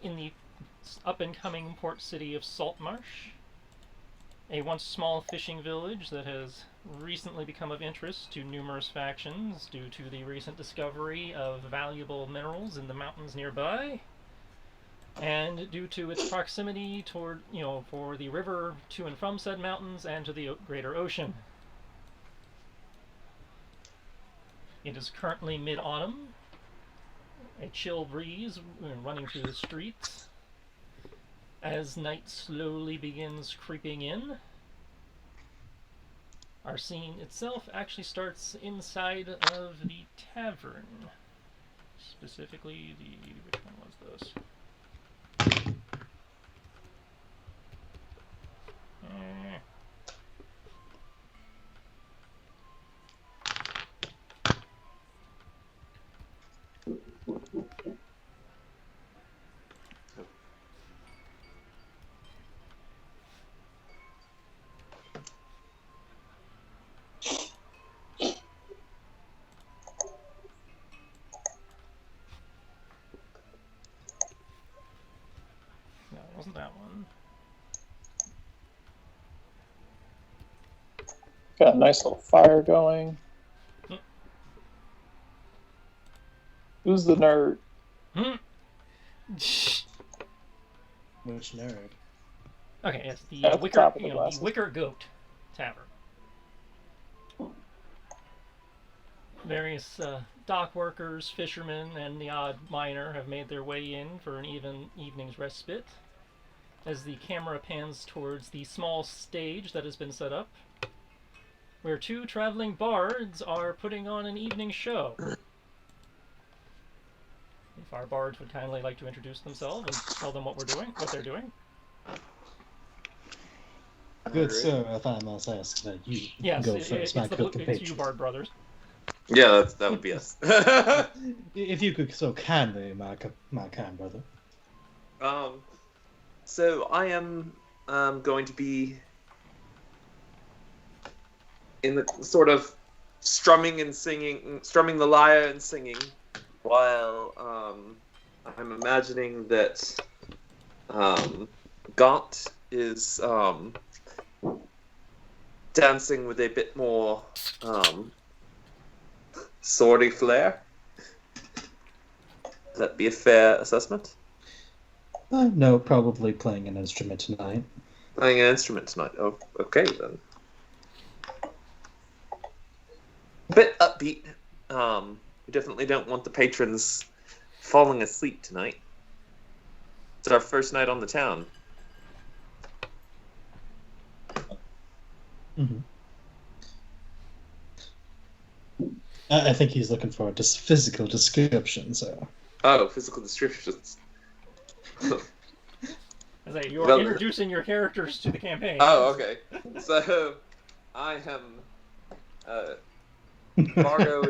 in the up-and-coming port city of Saltmarsh, a once small fishing village that has recently become of interest to numerous factions due to the recent discovery of valuable minerals in the mountains nearby, and due to its proximity toward, for the river to and from said mountains and to the greater ocean. It is currently mid-autumn, a chill breeze running through the streets. As night slowly begins creeping in, our scene itself actually starts inside of the tavern. Specifically, which one was this? No, it wasn't that one. Got a nice little fire going. Who's the nerd? Which nerd? Okay, yes, the At the Wicker, top of the the glasses. Wicker Goat Tavern. Various dock workers, fishermen, and the odd miner have made their way in for an evening's respite. As the camera pans towards the small stage that has been set up, where two traveling bards are putting on an evening show. If our bards would kindly like to introduce themselves and tell them what they're doing. Good sir, if I must ask that you go first, my good compatriot. It's you, Bard Brothers. Yeah, that would be us. If you could so kindly, my kind brother. So I am going to be in the sort of strumming the lyre and singing, while I'm imagining that Gaunt is dancing with a bit more swordy flair. Would that be a fair assessment? No, probably playing an instrument tonight. Playing an instrument tonight. Oh, okay then. A bit upbeat. We definitely don't want the patrons falling asleep tonight. It's our first night on the town. Mm-hmm. I think he's looking for just physical description, so. Oh, physical descriptions. You're introducing your characters to the campaign. Oh, okay. So, I am... Margo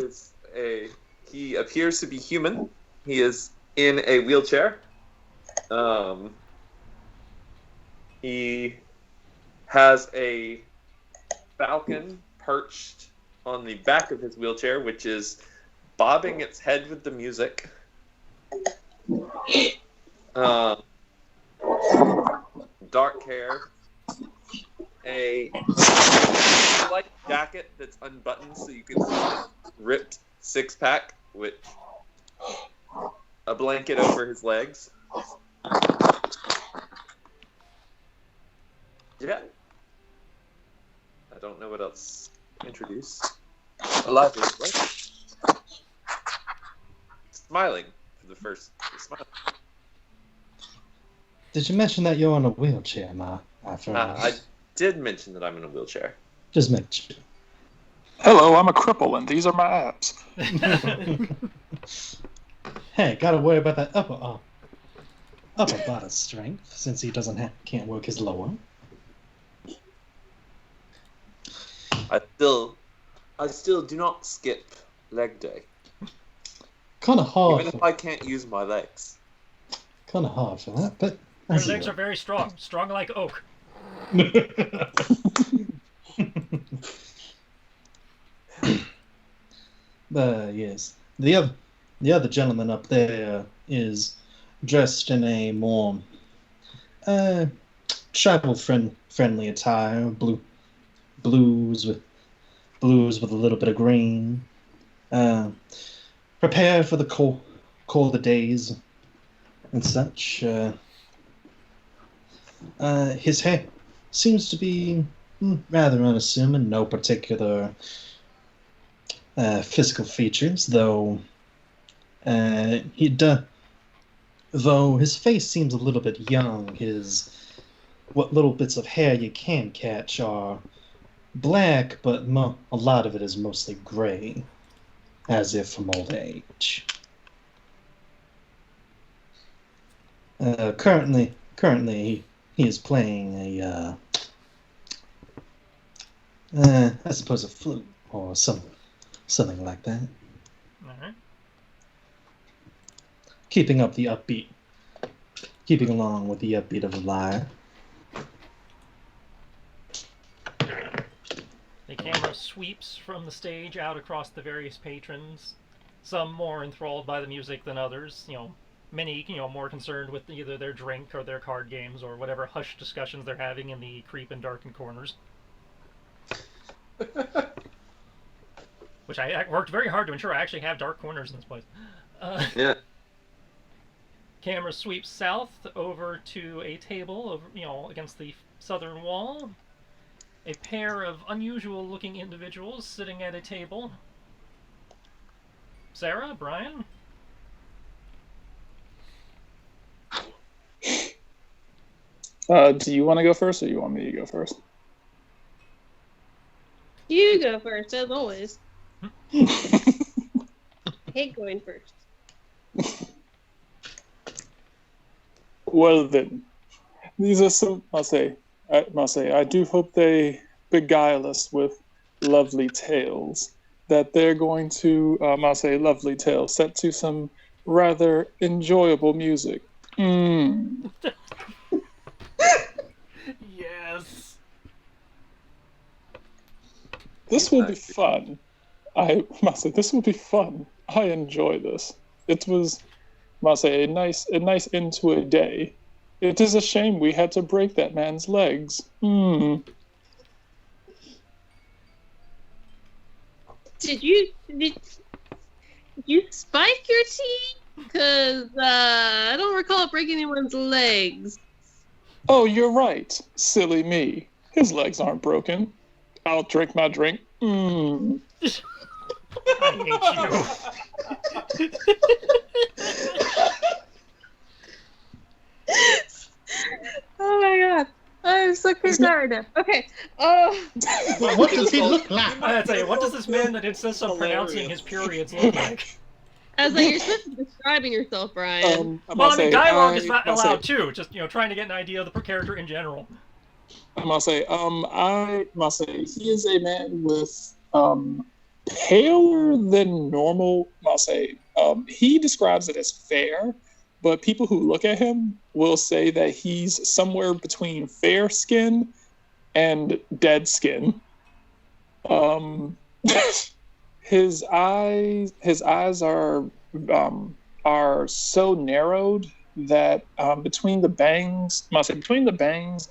he appears to be human. He is in a wheelchair. He has a falcon perched on the back of his wheelchair, which is bobbing its head with the music. Dark hair. A light jacket that's unbuttoned so you can see his ripped six-pack, which a blanket over his legs. Yeah. I don't know what else to introduce. Alive, right? Smiling for the first smile. Did you mention that you're on a wheelchair, I did mention that I'm in a wheelchair. Just mention. Hello, I'm a cripple, and these are my abs. Hey, gotta worry about that upper body strength, since he can't work his lower. I still do not skip leg day. Kind of hard. Even if I can't use my legs. Kind of hard for that, but your legs are very strong like oak. Yes. The other gentleman up there is dressed in a more uh, travel friendly attire, blues with blues with a little bit of green. Uh, Prepare for the colder days and such. His hair seems to be rather unassuming, no particular physical features, he does. Though his face seems a little bit young, what little bits of hair you can catch are black, but a lot of it is mostly gray, as if from old age. Currently, he is playing I suppose a flute or something like that. Alright. Keeping along with the upbeat of the lyre. The camera sweeps from the stage out across the various patrons, some more enthralled by the music than others, many, more concerned with either their drink or their card games or whatever hushed discussions they're having in the creep and darkened corners. Which I worked very hard to ensure I actually have dark corners in this place. Yeah. Camera sweeps south over to a table over, against the southern wall. A pair of unusual-looking individuals sitting at a table. Sarah, Brian? Do you want to go first, or you want me to go first? You go first, as always. Hate going first. Well then, these are some. I do hope they beguile us with lovely tales. That they're going to, lovely tales set to some rather enjoyable music. Yes. This will be fun. I must say, this will be fun. I enjoy this. It was, a nice end to a day. It is a shame we had to break that man's legs. Did you spike your teeth? Because I don't recall breaking anyone's legs. Oh, you're right. Silly me. His legs aren't broken. I'll drink my drink. I hate you. Oh my god. I'm so creeped out right now. Okay. What does he look like? I gotta tell you, what does this man that insists on pronouncing his periods look like? I was like, you're supposed to be describing yourself, Brian. Well, I mean, dialogue is not allowed too. Just trying to get an idea of the character in general. I must say, he is a man with paler than normal. He describes it as fair, but people who look at him will say that he's somewhere between fair skin and dead skin. His eyes are so narrowed that between the bangs,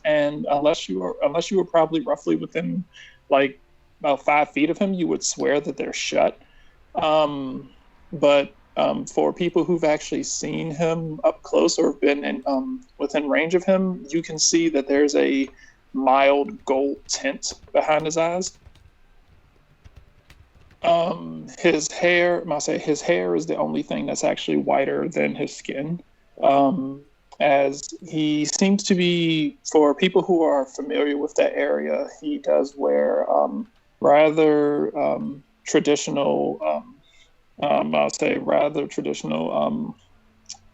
and unless you were probably roughly within like about 5 feet of him, you would swear that they're shut. But for people who've actually seen him up close or been within range of him, you can see that there's a mild gold tint behind his eyes. His hair is the only thing that's actually whiter than his skin. As he seems to be, for people who are familiar with that area, he does wear rather traditional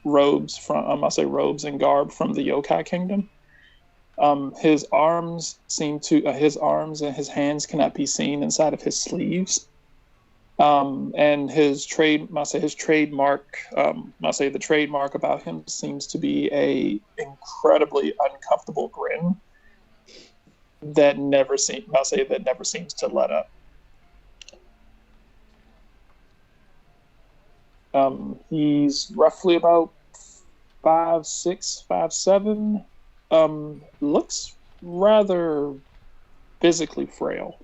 robes and garb from the yokai kingdom. His arms and his hands cannot be seen inside of his sleeves. And the trademark about him seems to be a incredibly uncomfortable grin that never seems to let up. He's roughly about 5'6", 5'7". Looks rather physically frail.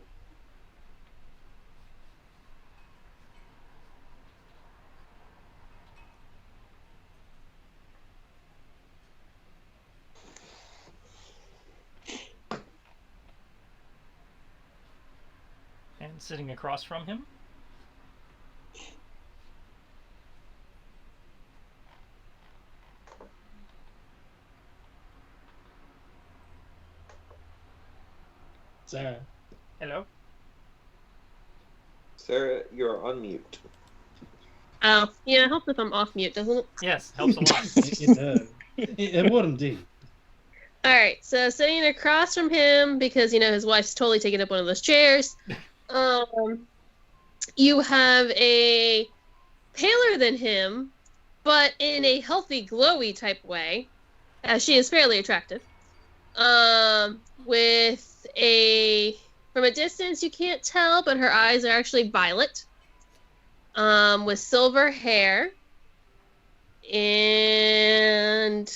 And sitting across from him, Sarah. hello. Sarah, you're on mute. Oh, yeah, it helps if I'm off mute, doesn't it? Yes, helps a lot. It does. It would indeed. Alright, so sitting across from him, because, his wife's totally taking up one of those chairs, you have a paler than him, but in a healthy, glowy type way, as she is fairly attractive. With from a distance you can't tell, but her eyes are actually violet. With silver hair. And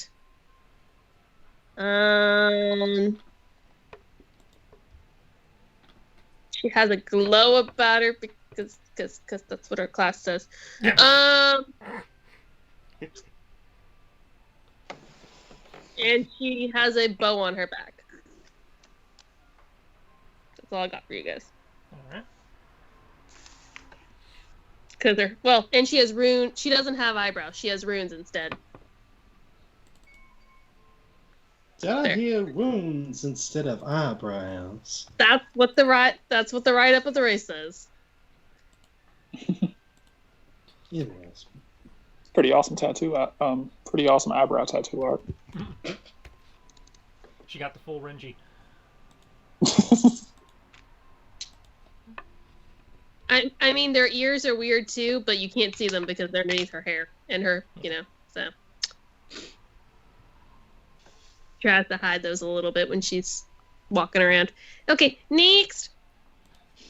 she has a glow about her because that's what her class says. And she has a bow on her back. That's all I got for you guys. Alright. And she has runes. She doesn't have eyebrows. She has runes instead. Did I There. hear wounds instead of eyebrows? That's what the write-up of the race says. Yes. Pretty awesome tattoo. Pretty awesome eyebrow tattoo art. She got the full Renji. I mean, their ears are weird too, but you can't see them because they're underneath her hair and her, so. Tries to hide those a little bit when she's walking around. Okay, next.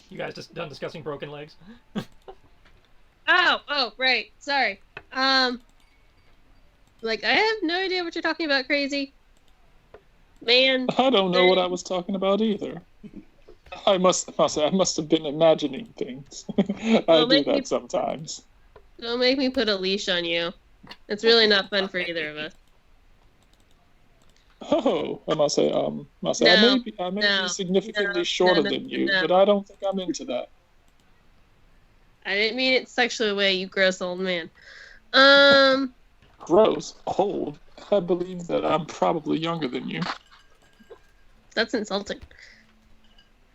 You guys just done discussing broken legs? Oh, right. Sorry. I have no idea what you're talking about, crazy. Man. I don't know what I was talking about either. I must have been imagining things. I do that sometimes. Don't make me put a leash on you. It's really not fun for either of us. Oh, I must say, I may be significantly shorter than you, but I don't think I'm into that. I didn't mean it sexually way, you gross old man. Gross, old. I believe that I'm probably younger than you. That's insulting.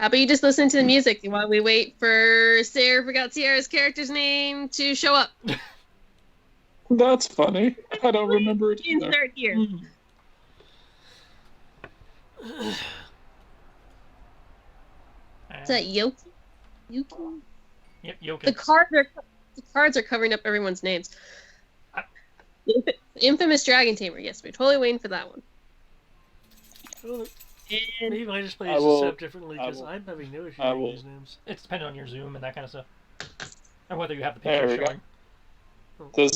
How about you just listen to the music while we wait for Sarah forgot Sierra's character's name to show up? That's funny. I don't remember it either. Insert here. Is that Yoki? Yuki? Yep, Yoki. The cards are covering up everyone's names. Infamous Dragon Tamer. Yes, we're totally waiting for that one. Well, And maybe I just play I as will- a sub differently because I'm having no issue with these names. It's dependent on your zoom and that kind of stuff. And whether you have the There picture we go. showing. Does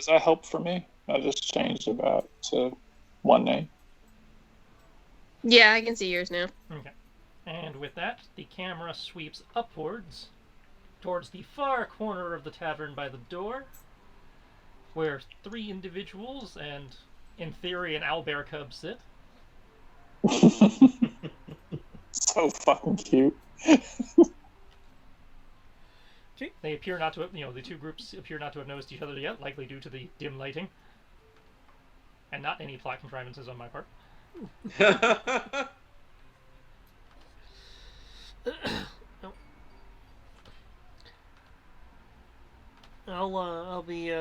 that help for me? I just changed about to one name. yeah, I can see yours now. Okay. And with that, the camera sweeps upwards towards the far corner of the tavern by the door, where 3 individuals and, in theory, an owlbear cub sit. So fucking cute. Okay. They appear not to have, the two groups appear not to have noticed each other yet, likely due to the dim lighting. And not any plot contrivances on my part. I'll be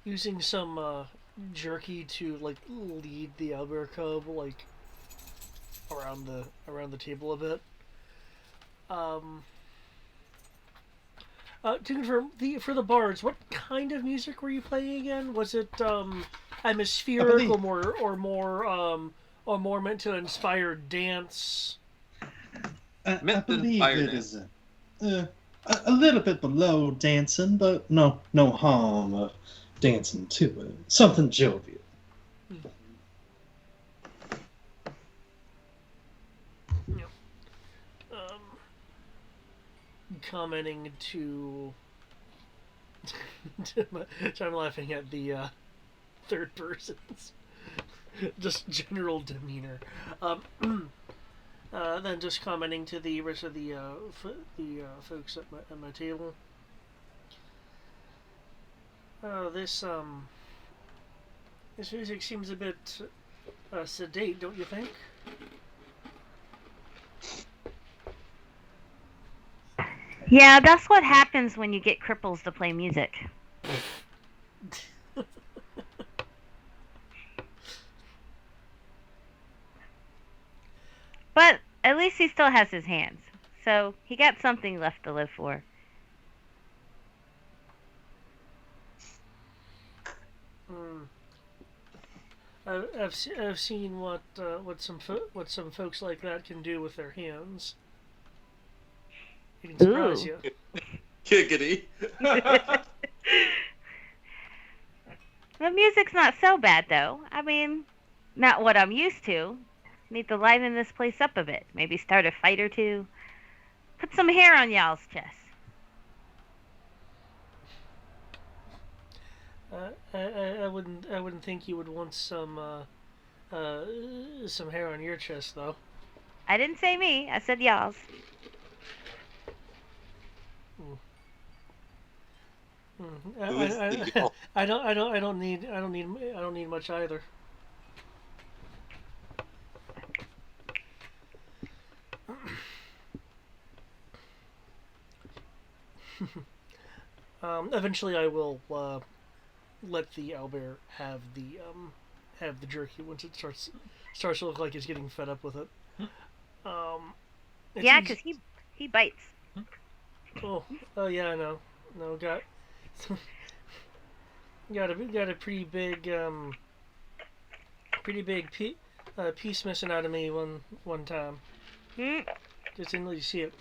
using some jerky to lead the owlbear cub around the table a bit. To confirm, for the bards, what kind of music were you playing again? Was it atmospheric or more meant to inspire dance? I Meant to believe inspire it dance. is a little bit below dancing, but no harm. dancing to it. Something jovial. Yep. Commenting to. So I'm laughing at the third persons. Just general demeanor. Then just commenting to the rest of the folks at my table. This music seems a bit sedate, don't you think? Yeah, that's what happens when you get cripples to play music. But at least he still has his hands, so he got something left to live for. I've seen what some folks like that can do with their hands. It can surprise you. Giggity. The music's not so bad, though. I mean, not what I'm used to. Need to liven this place up a bit. Maybe start a fight or two. Put some hair on y'all's chest. I wouldn't think you would want some hair on your chest, though. I didn't say me. I said y'all's. I don't need much either. Eventually, I will let the owlbear have the jerky once it starts to look like it's getting fed up with it. Yeah, because he bites. Oh yeah, I know. No, got a pretty big piece missing out of me one time. Just didn't really see it.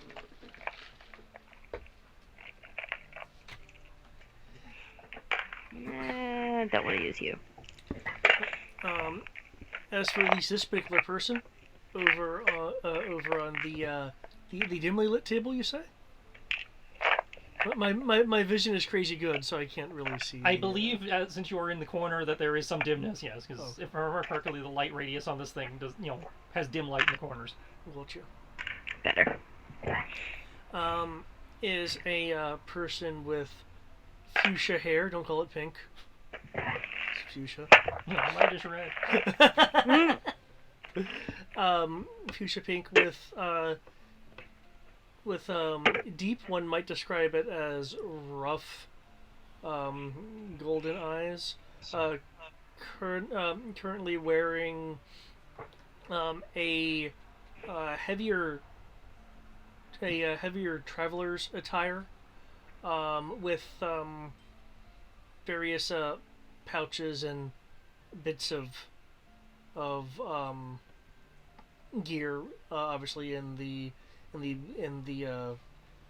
Don't want to use you. As for at least this particular person, over on the dimly lit table, you say? But my vision is crazy good, so I can't really see. I believe, since you are in the corner, that there is some dimness. Yes, because if I remember correctly, the light radius on this thing has dim light in the corners. Gotcha. Better. Is a person with fuchsia hair. Don't call it pink. It's fuchsia. Mine is red. Fuchsia pink with deep. One might describe it as rough, golden eyes. Currently wearing a heavier traveler's attire, with various pouches and bits of gear, obviously in the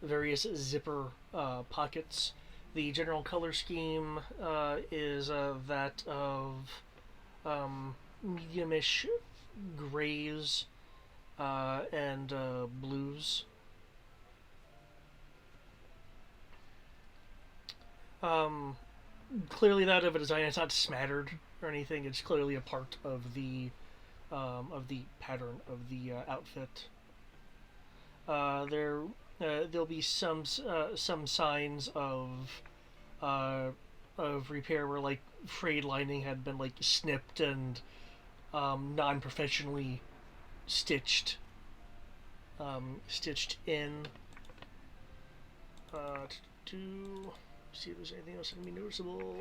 various zipper pockets. The general color scheme is that of mediumish grays and blues. Clearly, that of a design, it's not smattered or anything. It's clearly a part of the pattern of the outfit. There'll be some signs of repair where like frayed lining had been like snipped and non-professionally stitched in. To see if there's anything else that can be noticeable.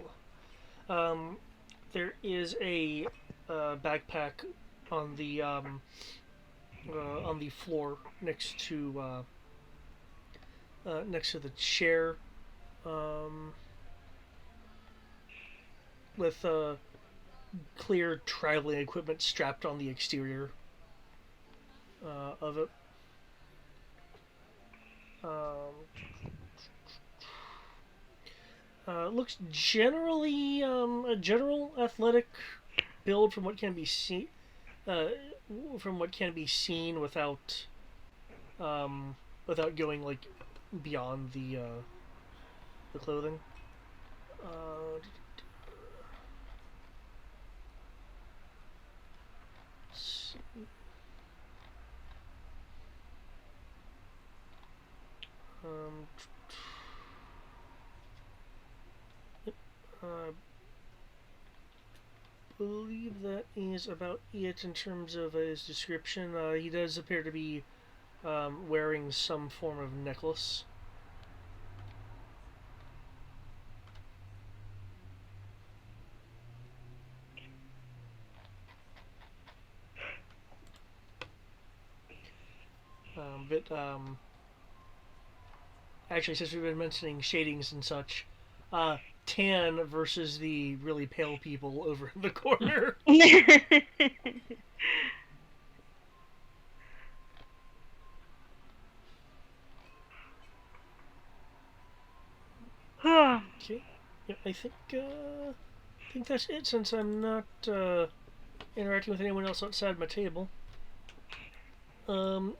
There is a backpack on the floor next to the chair, with clear traveling equipment strapped on the exterior of it. Looks generally a general athletic build from what can be seen. From what can be seen without going like beyond the clothing. Uh, let's see. I believe that is about it in terms of his description. He does appear to be wearing some form of necklace. But actually, since we've been mentioning shadings and such, tan versus the really pale people over in the corner. Okay. Yeah, I think that's it since I'm not interacting with anyone else outside my table.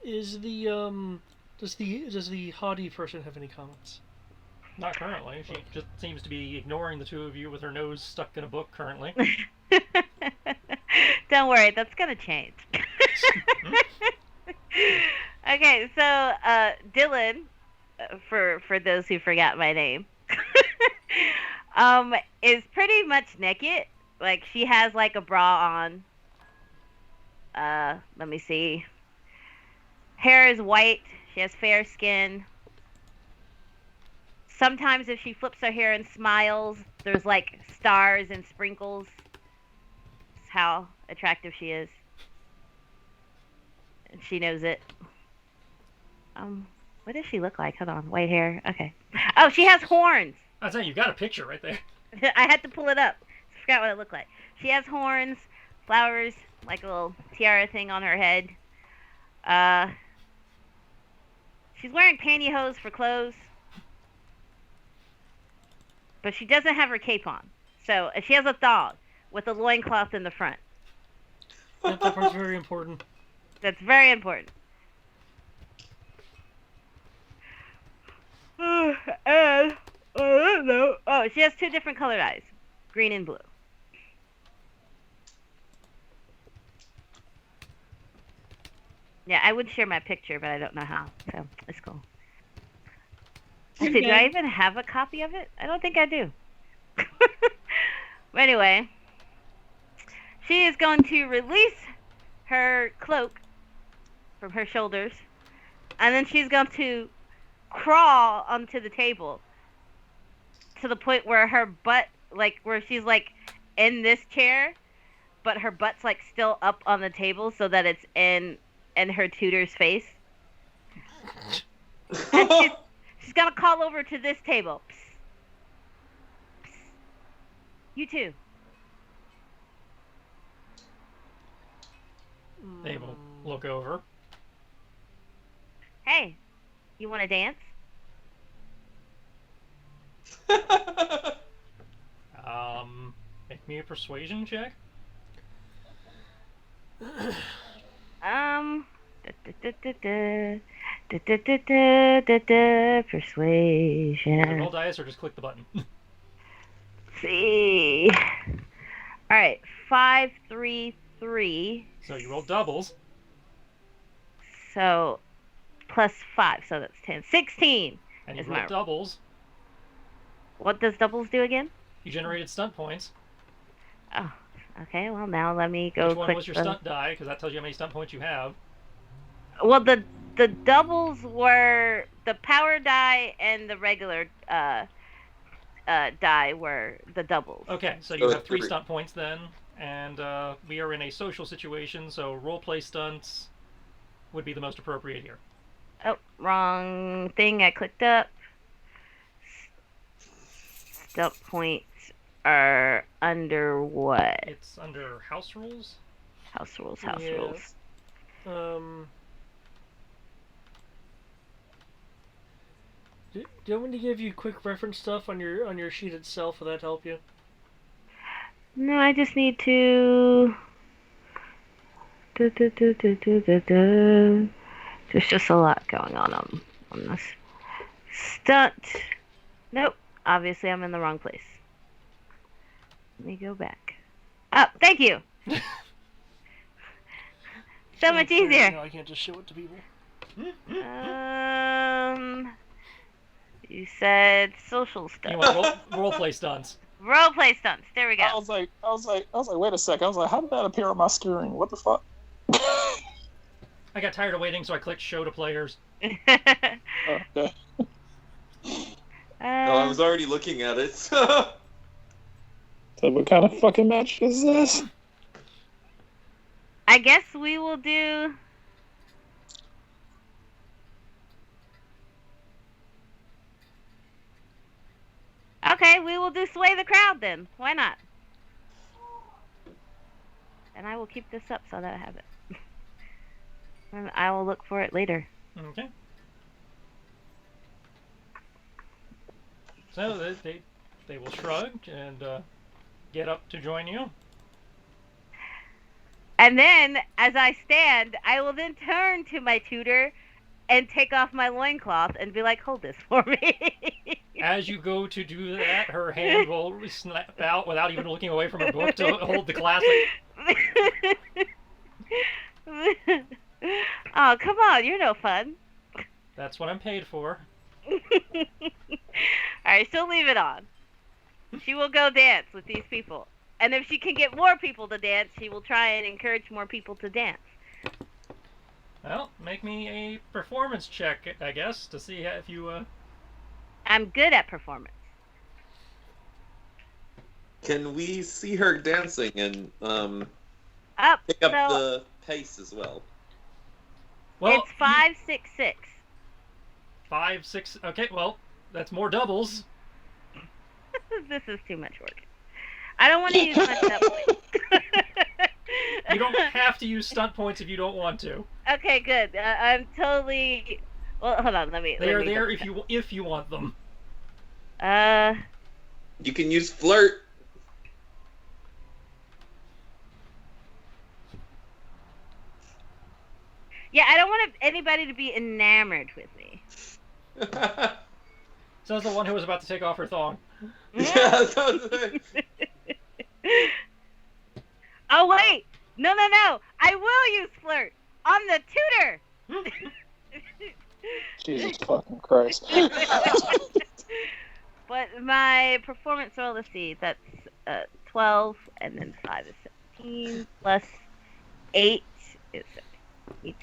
Is the does the haughty person have any comments? Not currently. She just seems to be ignoring the two of you with her nose stuck in a book currently. Don't worry, that's gonna change. Okay, so Dylan, for those who forgot my name, is pretty much naked. Like she has like a bra on. Let me see. Hair is white. She has fair skin. Sometimes if she flips her hair and smiles, there's like stars and sprinkles. That's how attractive she is. And she knows it. What does she look like? Hold on. White hair. Okay. Oh, she has horns. I was saying, you got a picture right there. I had to pull it up. I forgot what it looked like. She has horns, flowers, like a little tiara thing on her head. She's wearing pantyhose for clothes. But she doesn't have her cape on. So she has a thong with a loincloth in the front. That part's very important. That's very important. And I don't know. Oh, she has two different colored eyes, green and blue. Yeah, I would share my picture, but I don't know how. So it's cool. Actually, do I even have a copy of it? I don't think I do. But anyway, she is going to release her cloak from her shoulders, and then she's going to crawl onto the table to the point where her butt, like where she's like in this chair, but her butt's like still up on the table so that it's in her tutor's face. And she's gonna call over to this table. Psst. Psst. You too. They will look over. Hey, you want to dance? Make me a persuasion check. Persuasion. Roll dice or just click the button. See. All right, 5, 3, 3. So you roll doubles. So plus 5, so that's 10. 16. And you Is roll my- doubles. What does doubles do again? You generated stunt points. Oh, okay. Well, now let me go. Which one click was your the... stunt die? Because that tells you how many stunt points you have. Well, the doubles were the power die and the regular die were the doubles. Okay, so you have 3 stunt points then, and we are in a social situation, so roleplay stunts would be the most appropriate here. Oh, wrong thing. I clicked up. Stunt points are under what? It's under house rules. House rules. House Yeah. rules. Do you want me to give you quick reference stuff on your sheet itself? Will that help you? No, I just need to. There's just a lot going on this stunt. Nope. Obviously, I'm in the wrong place. Let me go back. Oh, thank you. So much easier. No, I can't just show it to people. You said social stuff. You want role play stunts? Role play stunts. There we go. I was like, wait a sec. I was like, how did that appear on my screen? What the fuck? I got tired of waiting, so I clicked show to players. Okay. I was already looking at it. So what kind of fucking match is this? I guess we will do. Okay, we will do Sway the Crowd then. Why not? And I will keep this up so that I have it. And I will look for it later. Okay. So they will shrug and get up to join you. And then, as I stand, I will then turn to my tutor and take off my loincloth and be like, hold this for me. As you go to do that, her hand will snap out without even looking away from her book to hold the classic. Oh, come on, you're no fun. That's what I'm paid for. Alright, she'll leave it on. She will go dance with these people. And if she can get more people to dance, she will try and encourage more people to dance. Well, make me a performance check, I guess, to see if you, I'm good at performance. Can we see her dancing and pick up So the pace as well? Well, it's 5, 6, 6. 5, 6. Okay, well, that's more doubles. This is too much work. I don't want to use my stuff points. You don't have to use stunt points if you don't want to. Okay, good. I'm totally. Well, hold on. Let me. They are there if you want them. You can use flirt. Yeah, I don't want anybody to be enamored with me. Says the one who was about to take off her thong. Yeah, Oh wait, no. I will use flirt on the tutor. Jesus fucking Christ. But my performance roll, let's see, that's 12, and then 5 is 17, plus 8 is 18,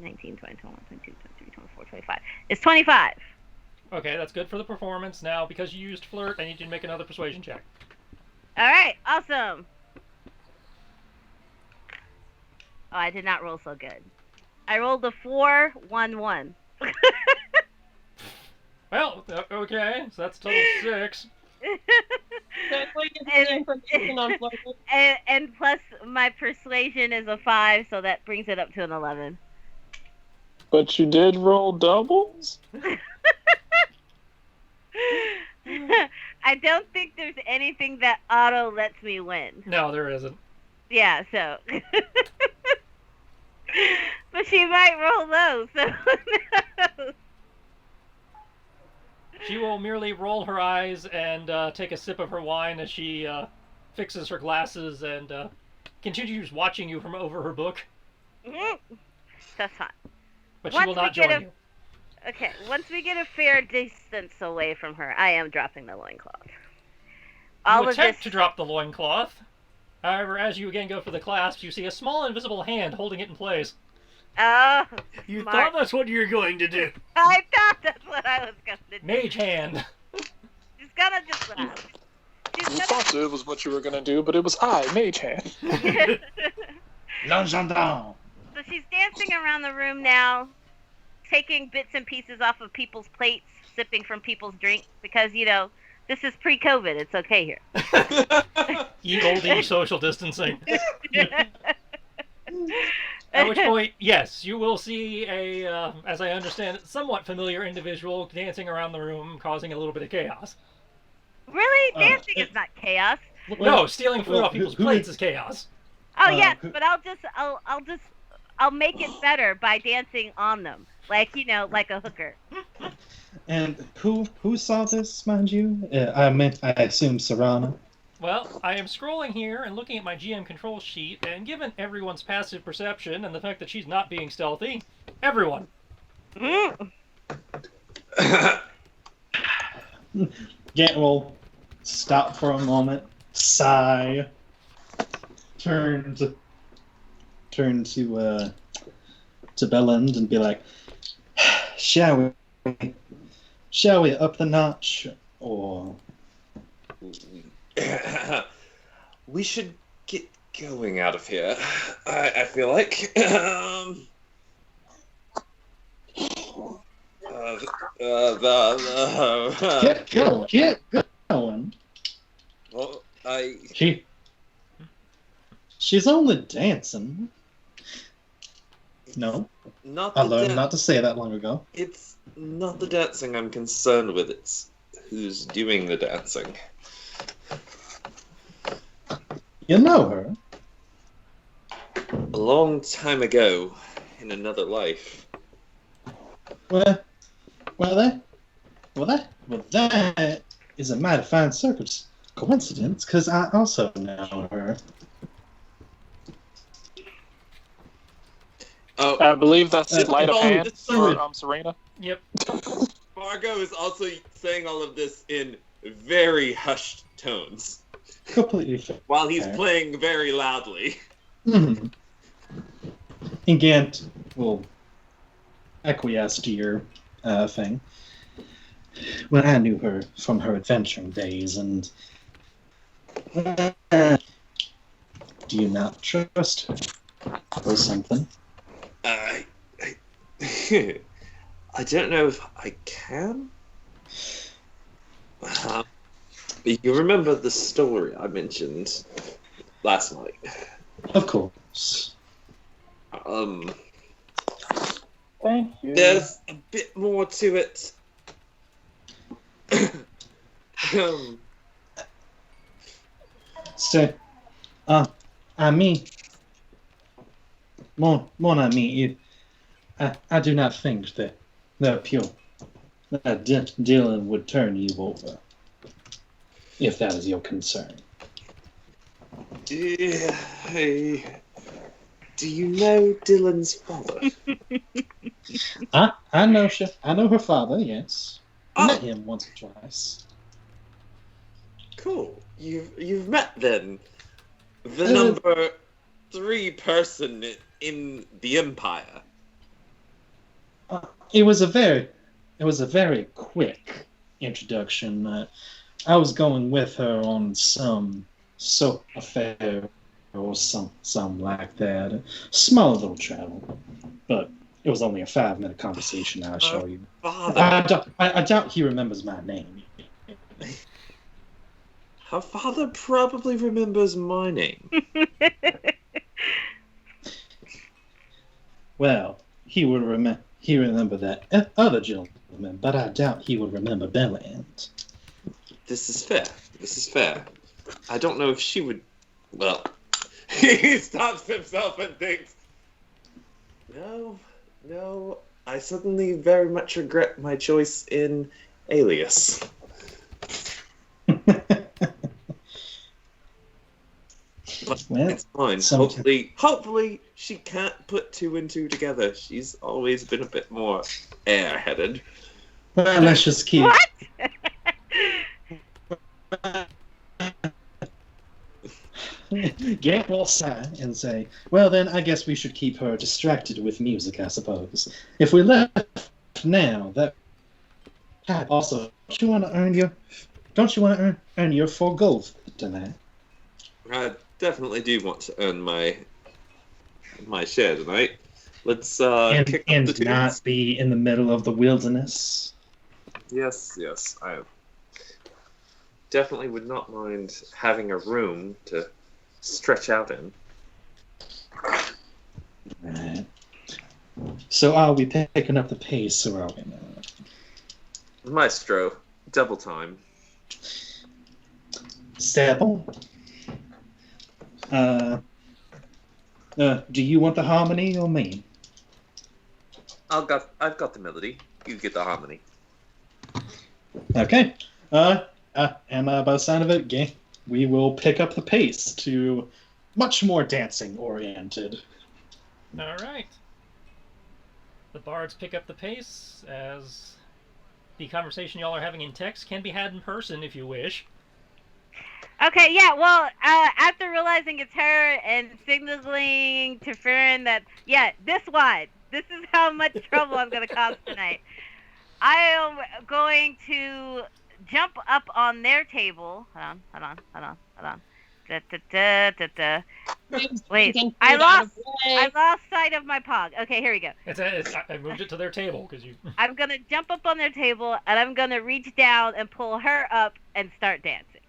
19, 20, 21, 22, 23, 24, 25. It's 25. Okay, that's good for the performance. Now, because you used flirt, I need you to make another persuasion check. Alright, awesome. Oh, I did not roll so good. I rolled a 4, 1, 1. Well, okay, so that's total 6. And plus my persuasion is a 5, so that brings it up to an 11. But you did roll doubles? I don't think there's anything that auto lets me win. No, there isn't. Yeah, so. But she might roll low, so who knows? She will merely roll her eyes and take a sip of her wine as she fixes her glasses and continues watching you from over her book. That's fine. But she will not join you. Okay, once we get a fair distance away from her, I am dropping the loincloth. You attempt to drop the loincloth. However, as you again go for the clasp, you see a small invisible hand holding it in place. Oh, You smart. thought that's what you were going to do. I thought that's what I was going to do. Mage hand. She's gonna just laugh. You thought it was what you were gonna do, but it was Mage Hand. L'Engendant. So she's dancing around the room now, taking bits and pieces off of people's plates, sipping from people's drinks, because, you know, this is pre-COVID. It's okay here. Ye olde social distancing. At which point, yes, you will see a, as I understand it, somewhat familiar individual dancing around the room, causing a little bit of chaos. Really? Dancing is not chaos. No, stealing food off people's who plates is- is chaos. Oh Uh, yes, who- but I'll make it better by dancing on them, like like a hooker. And who saw this, mind you? I assume Serana. Well, I am scrolling here and looking at my GM control sheet, and given everyone's passive perception and the fact that she's not being stealthy, everyone. Mm. Get will stop for a moment, sigh, turn to Belland and be like, shall we up the notch, or We should get going out of here. I feel like. get going? Well, She's only dancing. No, not I the learned not to say that long ago. It's not the dancing I'm concerned with. It's who's doing the dancing. You know her. A long time ago, in another life. Well, that is a mighty fine coincidence, because I also know her. Oh, I believe that's sleight of oh, hand it's for Serena. Yep. Margot is also saying all of this in very hushed tones, Completely fair. while he's Okay. playing very loudly. Mm-hmm. And Gant will acquiesce to your thing. When I knew her from her adventuring days, and do you not trust her or something? I don't know if I can. You remember the story I mentioned last night? Of course. Thank you. There's a bit more to it. So, I mean, mon ami, I do not think that Dylan would turn you over, if that is your concern. Hey, do you know Dylan's father? I know her father. Yes, I met Oh, him once or twice. cool. You've met then the number 3 person in the Empire. It was a very quick introduction. I was going with her on some soap affair or some like that. Small little travel, but it was only a 5-minute conversation. I assure you. Father. I doubt he remembers my name. Her father probably remembers my name. Well, he remember that other gentleman, but I doubt he would remember Belland. This is fair. I don't know if she would. Well, he stops himself and thinks, No, I suddenly very much regret my choice in Alias. But Well, it's fine. sometimes- Hopefully, she can't put 2 and 2 together. She's always been a bit more airheaded. Well, let's just keep. What? Gant will sigh and say, "Well, then I guess we should keep her distracted with music, I suppose. If we left now, that also don't you want to earn your 4 gold tonight?" I definitely do want to earn my share tonight. Let's kick up the And tunes. not be in the middle of the wilderness. Yes, I definitely would not mind having a room to stretch out in. Right. So are we picking up the pace, or are we not? Maestro, double time. Stable. Do you want the harmony or me? I've got the melody. You get the harmony. Okay. And by the sound of it, we will pick up the pace to much more dancing oriented. All right. The bards pick up the pace as the conversation y'all are having in text can be had in person if you wish. Okay, yeah, well, after realizing it's her and signaling to Farron that, yeah, this is how much trouble I'm going to cause tonight, I am going to jump up on their table. Hold on. Da, da, da, da, da. Wait, I lost sight of my pog. Okay, here we go. I moved it to their table because you. I'm going to jump up on their table, and I'm going to reach down and pull her up and start dancing.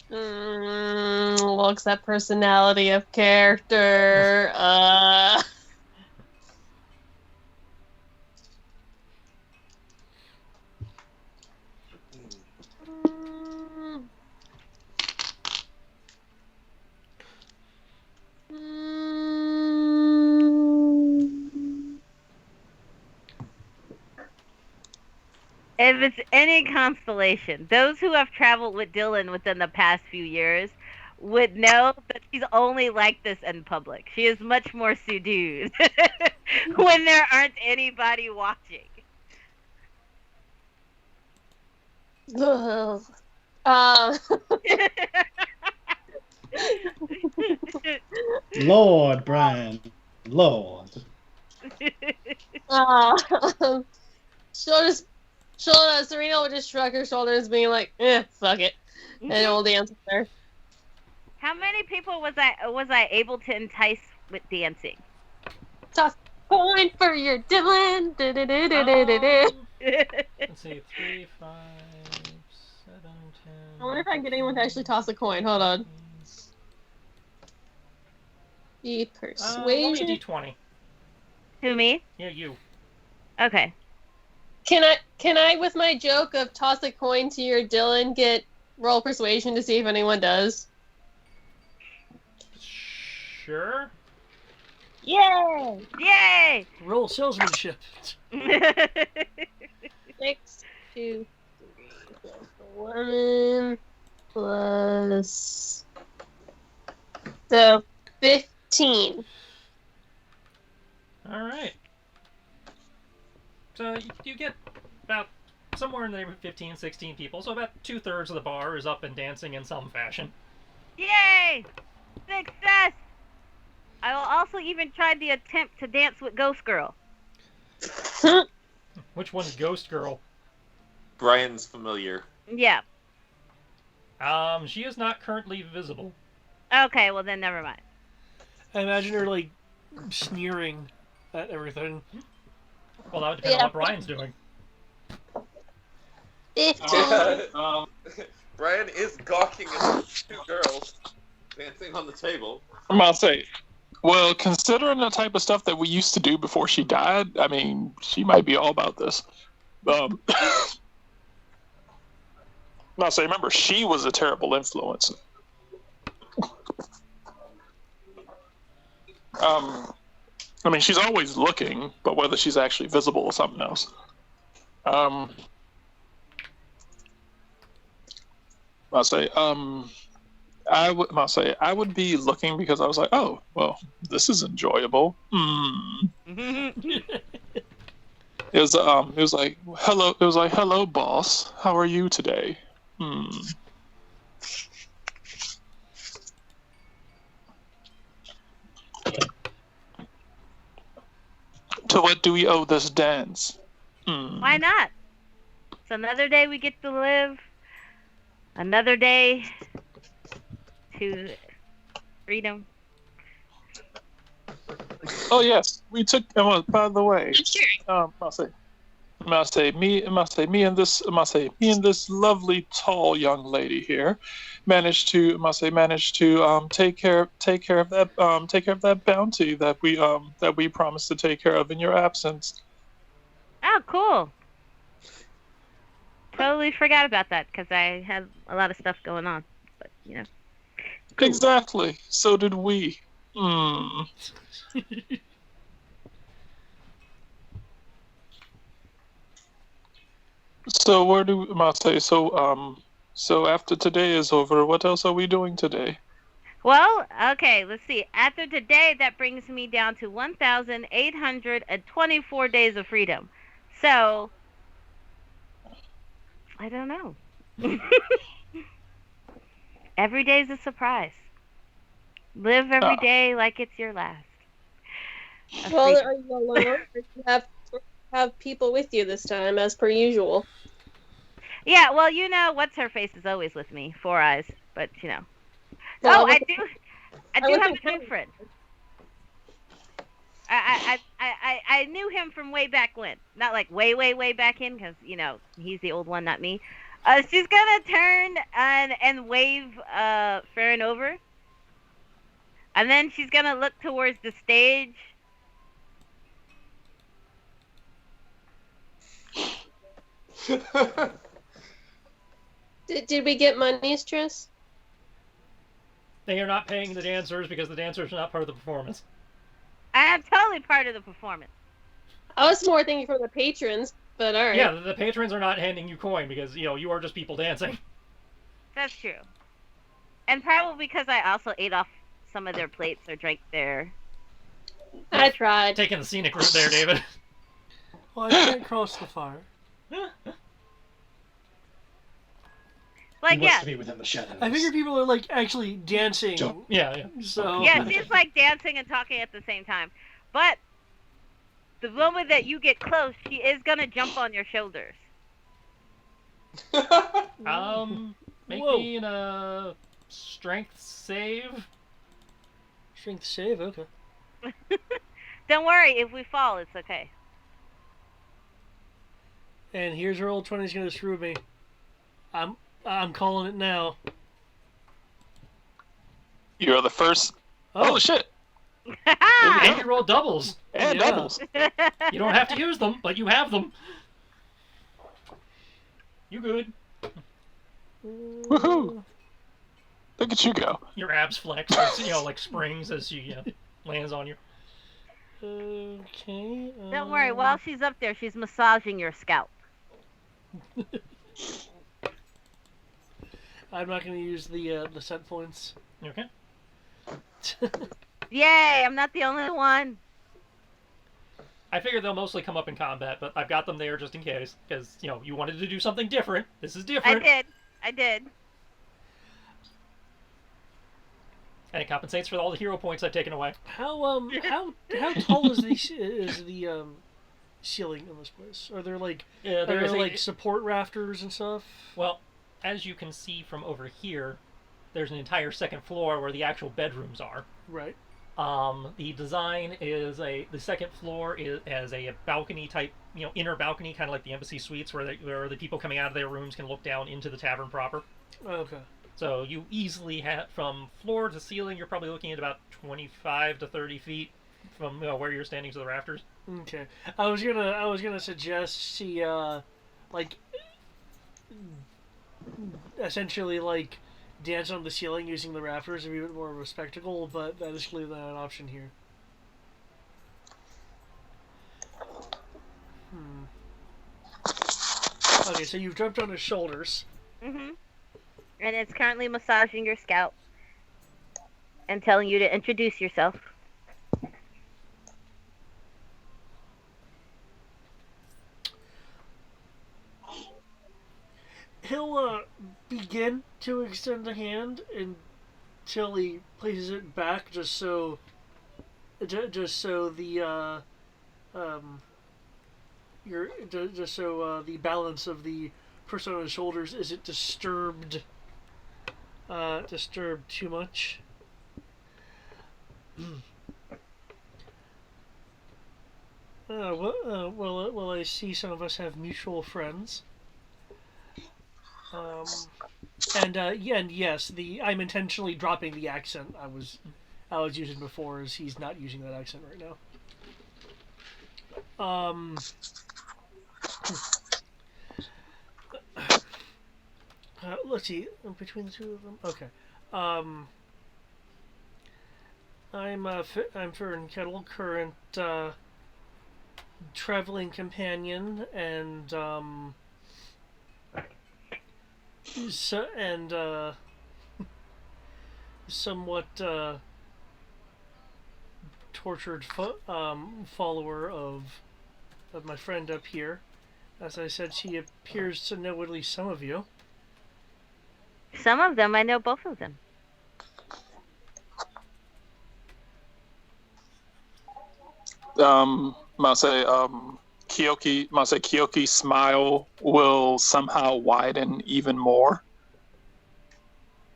Looks that personality of character. If it's any consolation, those who have traveled with Dylan within the past few years would know that she's only like this in public. She is much more subdued when there aren't anybody watching. Lord, Brian. Lord. Serena would just shrug her shoulders, being like, fuck it. And we'll dance with her. How many people was I able to entice with dancing? Toss a coin for your Dylan. Let's see, 3, 5, 7, 10. I wonder if I can get anyone to actually toss a coin. Hold on. The persuasion. D20. Who, me? Yeah, you. Okay. Can I, with my joke of toss a coin to your Dylan, get roll persuasion to see if anyone does? Sure. Yay! Yay! Roll salesmanship. 6, 2, 3, 11 plus. So 15. All right. So you get about somewhere in the neighborhood of 15, 16 people. So about 2/3 of the bar is up and dancing in some fashion. Yay! Success! I will also even try the attempt to dance with Ghost Girl. Which one's Ghost Girl? Brian's familiar. Yeah. She is not currently visible. Okay, well then never mind. I imagine her like sneering at everything. Well, that would depend on what Brian's doing. 15. Brian is gawking at two girls dancing on the table. I'm about to say, well, considering the type of stuff that we used to do before she died, I mean, she might be all about this. Not say, remember, she was a terrible influence. I mean, she's always looking, but whether she's actually visible is something else. I'll say, I would be looking because I was like, oh, well, this is enjoyable. It was like, hello. It was like, hello, boss. How are you today? To what do we owe this dance? Why not? It's another day we get to live. Another day to freedom. Oh yes, we took. By the way, I'll say. me and this lovely tall young lady here managed to take care of that bounty that we promised to take care of in your absence. Oh, cool. Totally forgot about that because I had a lot of stuff going on. But, you know. Cool. Exactly. So did we. Hmm. So where do Mase? So after today is over, what else are we doing today? Well, okay, let's see. After today, that brings me down to 1,824 days of freedom. So, I don't know. Every day's a surprise. Live every day like it's your last. Well, are you alone? Or do you have people with you this time, as per usual? Yeah, well, you know, what's her face is always with me, Four Eyes, but you know. Well, Oh, I do have a new friend. I knew him from way back when, not like way back in, because you know he's the old one, not me. She's gonna turn and wave Farron over, and then she's gonna look towards the stage. Did we get monies, Triss? They are not paying the dancers because the dancers are not part of the performance. I am totally part of the performance. I was more thinking for the patrons, but all right. Yeah, the patrons are not handing you coin because, you know, you are just people dancing. That's true. And probably because I also ate off some of their plates or drank their... I tried. Taking the scenic route there, David. Well, I can't cross the fire. Like, He wants yeah. to be within the shadows. I figure people are like actually dancing. Yeah. So Yeah, she's like dancing and talking at the same time. But the moment that you get close, she is gonna jump on your shoulders. Make Whoa. me a strength save. Strength save, okay. Don't worry, if we fall, it's okay. And here's her old 20's gonna screw me. I'm calling it now. You're the first. Oh shit! And you roll doubles. And Yeah. doubles. You don't have to use them, but you have them. You good. Woohoo! Look at you go. Your abs flex, as, you know, like springs as she lands on you. Okay. Don't worry, while she's up there, she's massaging your scalp. I'm not going to use the set points. You okay? Yay, I'm not the only one. I figure they'll mostly come up in combat, but I've got them there just in case, because, you know, you wanted to do something different. This is different. I did. And it compensates for all the hero points I've taken away. How tall is the ceiling in this place? Are there like Yeah, there is like support rafters and stuff? Well, as you can see from over here, there's an entire second floor where the actual bedrooms are. Right. The design is the second floor has a balcony type, you know, inner balcony, kind of like the embassy suites, where the people coming out of their rooms can look down into the tavern proper. Okay. So you easily have, from floor to ceiling, you're probably looking at about 25 to 30 feet from where you're standing to the rafters. Okay. I was gonna suggest she like essentially like dance on the ceiling using the rafters to be a bit more of a spectacle, but that is clearly not an option here. Okay, so you've jumped on his shoulders. Mhm. And it's currently massaging your scalp and telling you to introduce yourself. He'll begin to extend a hand until he places it back, just so the the balance of the person on his shoulders isn't disturbed too much. Well, I see some of us have mutual friends. And yes, I'm intentionally dropping the accent I was using before, as he's not using that accent right now. Let's see, between the two of them. Okay. I'm Fern Kettle, current traveling companion, and somewhat tortured follower of my friend up here. As I said, she appears to know at least some of you. Some of them, I know both of them. Kyoki's smile will somehow widen even more.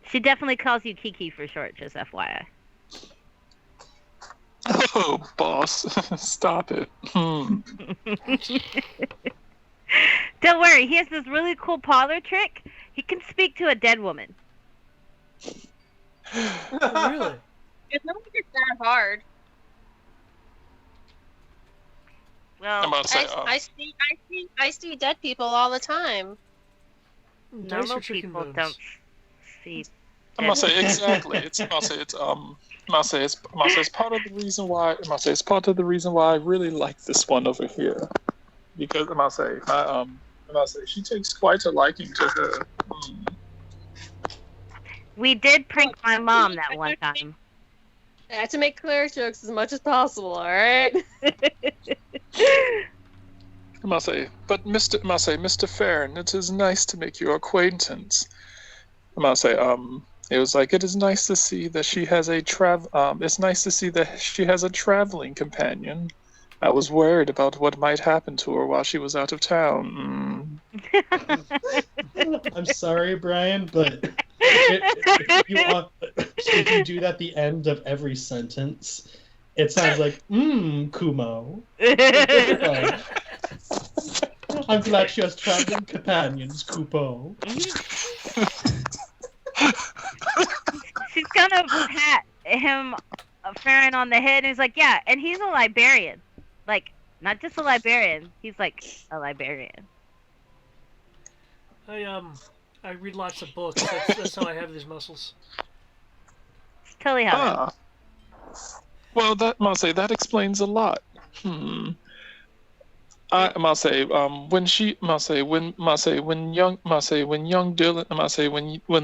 She definitely calls you Kiki for short, just FYI. Oh, boss, stop it. Don't worry, he has this really cool parlor trick. He can speak to a dead woman. Really? It's not like it's that hard. Well, I'm about to say, I see dead people all the time. Dice normal or chicken people bones? don't see. I'm gonna say exactly. It's part of the reason why. It's part of the reason why I really like this one over here, because she takes quite a liking to her. We did prank my mom that one time. I have to make cleric jokes as much as possible, alright? Mr. Farron, it is nice to make your acquaintance. It was like, it is nice to see that she has it's nice to see that she has a traveling companion. I was worried about what might happen to her while she was out of town. I'm sorry, Brian, but if you do that at the end of every sentence, it sounds like, Kumo. I'm glad she has traveling companions, Kupo. She's gonna pat him, Farron, on the head, and he's like, yeah, and he's a librarian. Like, not just a librarian, he's like a librarian. I read lots of books. That's how I have these muscles. It's totally how Well, that explains a lot. When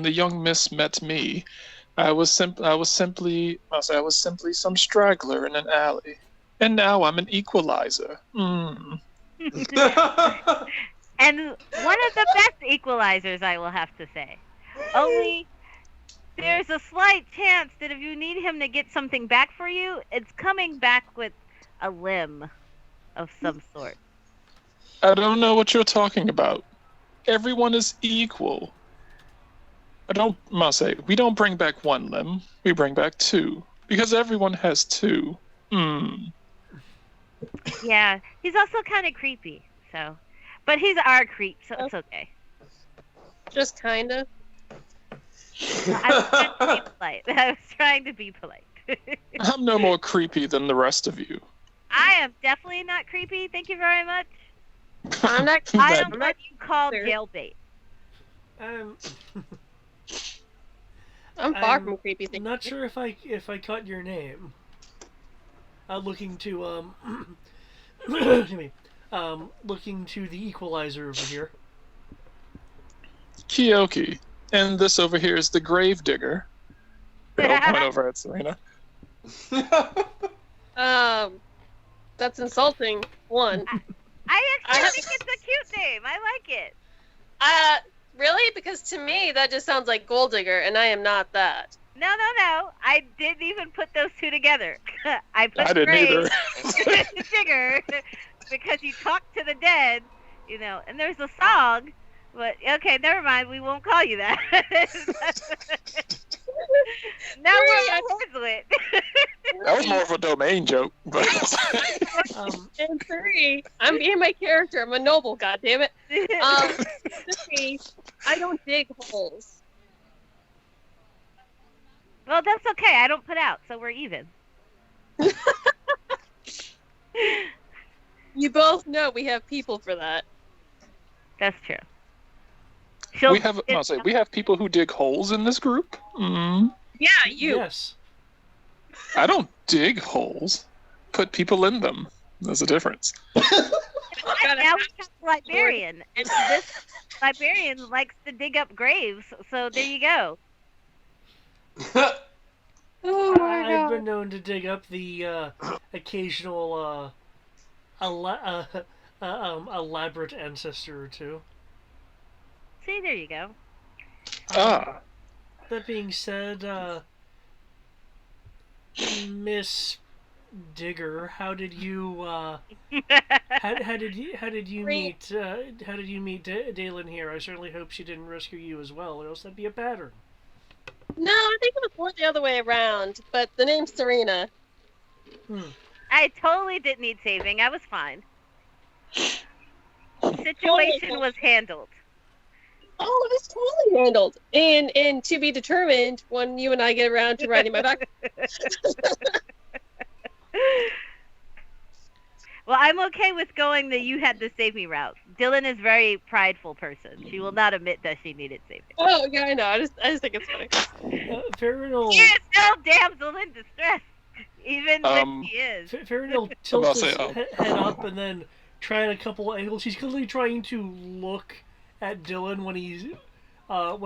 the young miss met me, I was simply some straggler in an alley, and now I'm an equalizer. And one of the best equalizers, I will have to say. Only there's a slight chance that if you need him to get something back for you, it's coming back with a limb of some sort. I don't know what you're talking about. Everyone is equal. We don't bring back one limb. We bring back two. Because everyone has two. Yeah, he's also kind of creepy, so. But he's our creep, so it's okay. Just kinda. I was trying to be polite. I'm no more creepy than the rest of you. I am definitely not creepy, thank you very much. I'm not I am what you call jailbait. I'm far I'm from creepy. I'm not sure if I caught your name. Looking to excuse me. Looking to the equalizer over here. Kyoki. And this over here is the Gravedigger. I'll point over at Serena. That's insulting. One. I actually think it's a cute name. I like it. Really? Because to me, that just sounds like Gold Digger, and I am not that. No. I didn't even put those two together. I didn't either. Digger, because you talk to the dead, and there's a song. But okay, never mind. We won't call you that. Now we're handle it. That was more of a domain joke, but And 3, I'm being my character. I'm a noble, goddammit. 3, I don't dig holes. Well, that's okay. I don't put out, so we're even. You both know we have people for that. That's true. we have people who dig holes in this group. Yeah, you. Yes. I don't dig holes. Put people in them. There's a difference. Now we have Librarian, and this Librarian likes to dig up graves, so there you go. Oh my I've god. been known to dig up the occasional elaborate ancestor or two. See, there you go. That being said, Miss Digger, how did you meet Dalen here? I certainly hope she didn't rescue you as well, or else that'd be a pattern. No, I think it was more the other way around, but the name's Serena. I totally didn't need saving. I was fine. The situation was handled. Oh, it was totally handled. And to be determined when you and I get around to riding my back. Well, I'm okay with going the you had to save me route. Dylan is a very prideful person. She will not admit that she needed saving. Oh, yeah, I know. I just think it's funny. Farinal, She is no damsel in distress, even when she is. Farinal tilts his head up and then trying a couple angles. He's clearly trying to look at Dylan when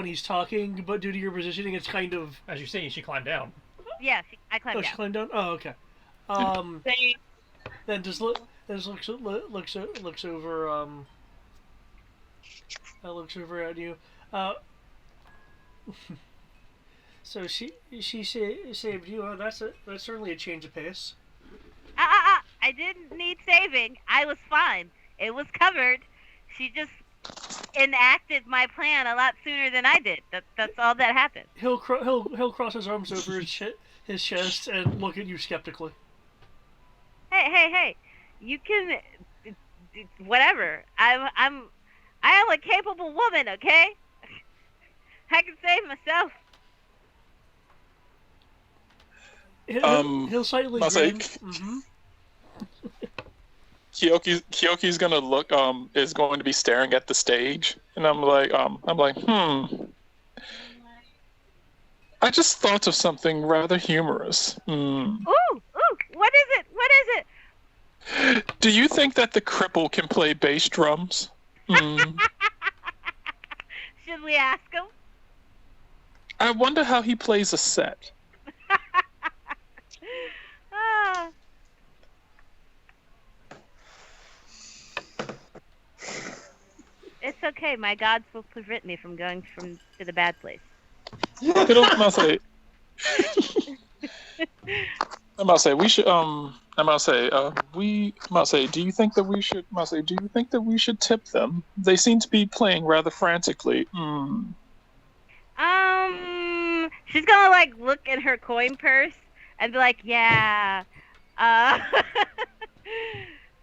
he's talking, but due to your positioning, it's kind of. As you see, she climbed down. Yeah, I climbed Oh, she down. climbed down. Oh, okay. Then just looks over looks over at you. So she saved you. Oh, that's certainly a change of pace. I didn't need saving. I was fine. It was covered. She just enacted my plan a lot sooner than I did. That's all that happened. He'll cross his arms over his chest and look at you skeptically. Hey! You can, whatever. I am a capable woman. Okay, I can save myself. He'll slightly grin. Mm-hmm. Kyoki's gonna look is going to be staring at the stage, and I'm like I just thought of something rather humorous. Ooh, what is it? Do you think that the cripple can play bass drums? Should we ask him? I wonder how he plays a set. It's okay. My gods will prevent me from going to the bad place. I must say we should. Do you think that we should? Do you think that we should tip them? They seem to be playing rather frantically. She's gonna like look at her coin purse and be like, yeah,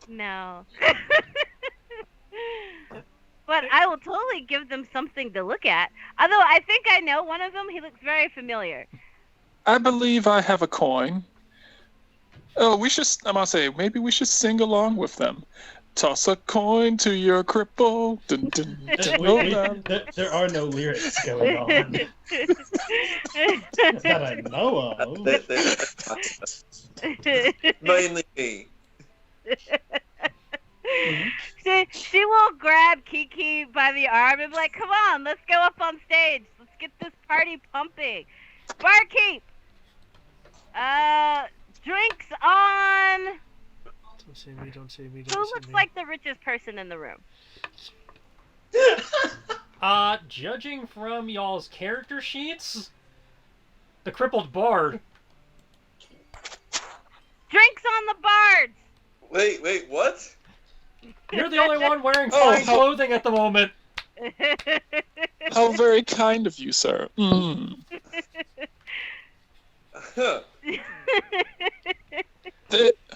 no. But I will totally give them something to look at. Although I think I know one of them. He looks very familiar. I believe I have a coin. Oh, maybe we should sing along with them. Toss a coin to your cripple. Dun, dun, dun, There are no lyrics going on that I know of. Mainly me. She will grab Kiki by the arm and be like, come on, let's go up on stage. Let's get this party pumping. Barkeep! Drinks on... Don't say me. Who looks like the richest person in the room? Judging from y'all's character sheets, the crippled bard. Drinks on the bards! Wait, what? You're the only one wearing fine clothing at the moment. How very kind of you, sir.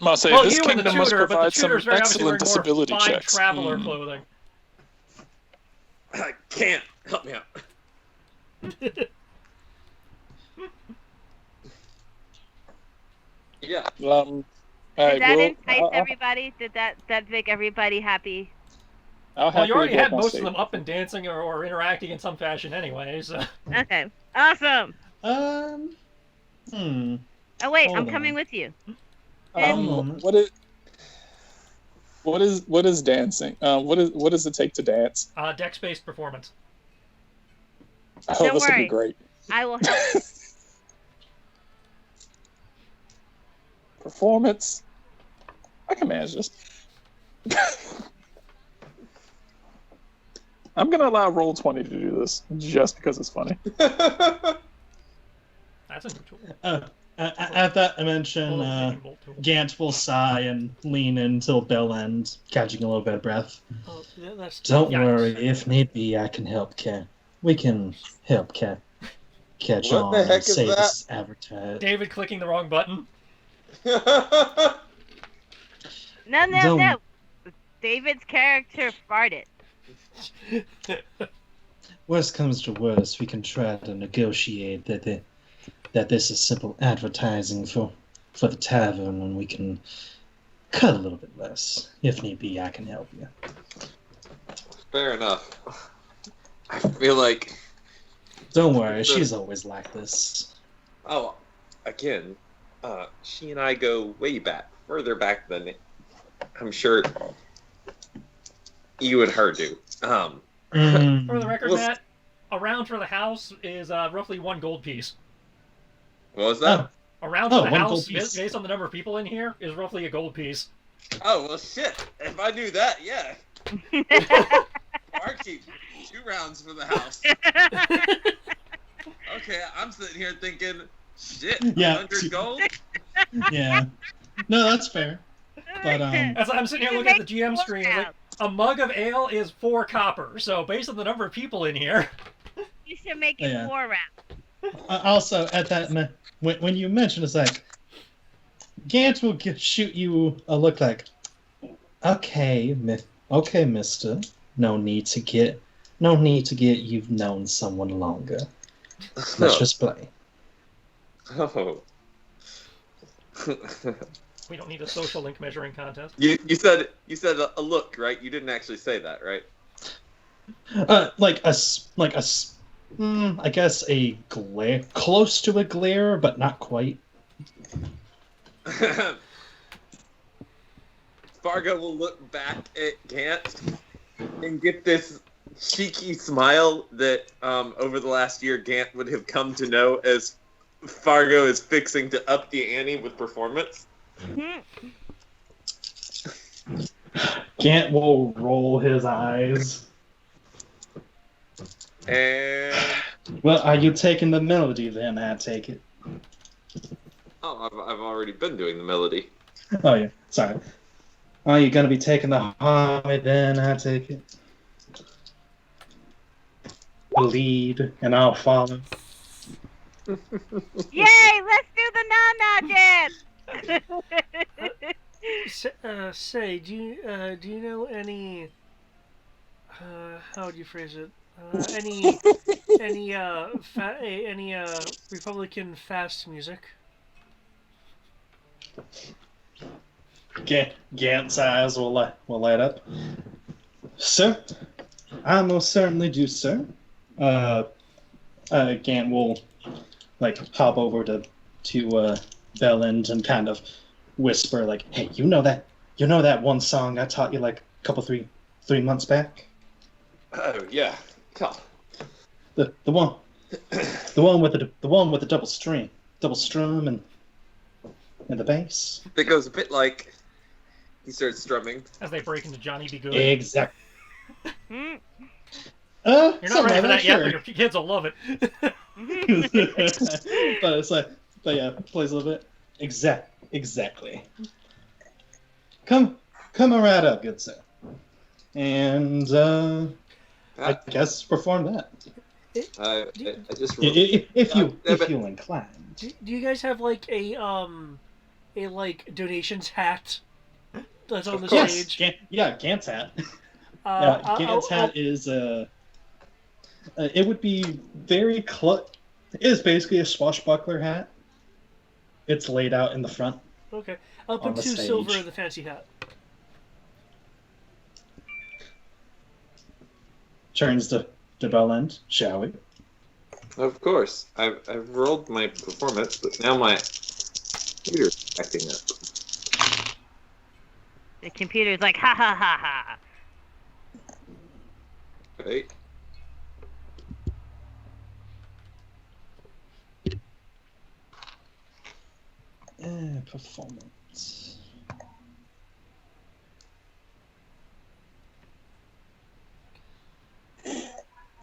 Must say, Well, this you and the kingdom must tutor, but the provide some tutor's very obviously excellent wearing more disability fine checks. traveler clothing. I can't. Help me out. Yeah. All Did right, that well, entice everybody? Did that make everybody happy? I'll Well, happily you already go up had on most stage. of them up and dancing or interacting in some fashion anyway, so... Okay. Awesome. Hmm. Oh wait, Hold I'm coming on. with you. One moment. What is dancing? What does it take to dance? Dex-based performance. Oh, Don't this will be worry. great. I will help you. Performance. I can manage this. I'm gonna allow Roll20 to do this just because it's funny. That's a new tool. At that mention, Bolt tool. Gant will sigh and lean in till bell end, catching a little bit of breath. Oh, yeah, that's Don't Yikes. worry, if need be, I can help Cat. We can help Cat catch What on the heck and is say that? this is advertised. David clicking the wrong button. No. Don't- David's character farted. Worst comes to worst, we can try to negotiate that this is simple advertising for the tavern, and we can cut a little bit less. If need be, I can help you. Fair enough. I feel like. Don't worry, she's always like this. Oh, again, she and I go way back, further back than I'm sure you and her do. For the record, Well, Matt, a round for the house is roughly 1 gold piece. What was that? A round for the 1 house, gold piece. based on the number of people in here, is roughly a gold piece. Oh, well, shit. If I knew that, yeah. Archie, 2 rounds for the house. Okay, I'm sitting here thinking, shit, Yeah. 100 gold? Yeah. No, that's fair. But As I'm sitting here You looking at the make GM four screen, it's like, rounds. a mug of ale is 4 copper. So based on the number of people in here, You should make it Yeah. 4 rounds. also at that when you mention it's like Gant will shoot you a look like, okay, mister. No need to get you've known someone longer. Let's just play. Oh. we don't need a social link measuring contest. you said a look, right? You didn't actually say that, right? I guess a glare, close to a glare, but not quite. Fargo will look back at Gant and get this cheeky smile that over the last year Gant would have come to know as Fargo is fixing to up the ante with performance. Gant will roll his eyes. And Well, are you taking the melody then? I take it. oh, I've already been doing the melody. Oh yeah, sorry. Are you gonna be taking the harmony then? I take it. The lead, and I'll follow. Yay! Let's do the na-na dance! Say, do you know any? How would you phrase it? Any Republican fast music? Gant's eyes will light up. Sir, I most certainly do, sir. Gant will hop over to Belland and kind of whisper like, "Hey, you know that one song I taught you like a couple three months back? Oh yeah. The one with the double strum and the bass." It goes a bit like he starts strumming. As they break into Johnny Be Good. Exactly. You're not ready for that yet, but your kids will love it. but yeah, plays a little bit. Exactly. Come right up, good sir. And I guess perform that. I just If you Yeah, if but- you inclined. Do you guys have like a like donations hat that's on the Of course. stage? Gant's hat. I'll- Gant's hat is it would be very it is basically a swashbuckler hat. It's laid out in the front. Okay, I'll On put the 2 silver stage. in the fancy hat. Turns the bell end, shall we? Of course. I've rolled my performance, but now my computer's acting up. The computer's like, ha ha ha ha. Right? Performance.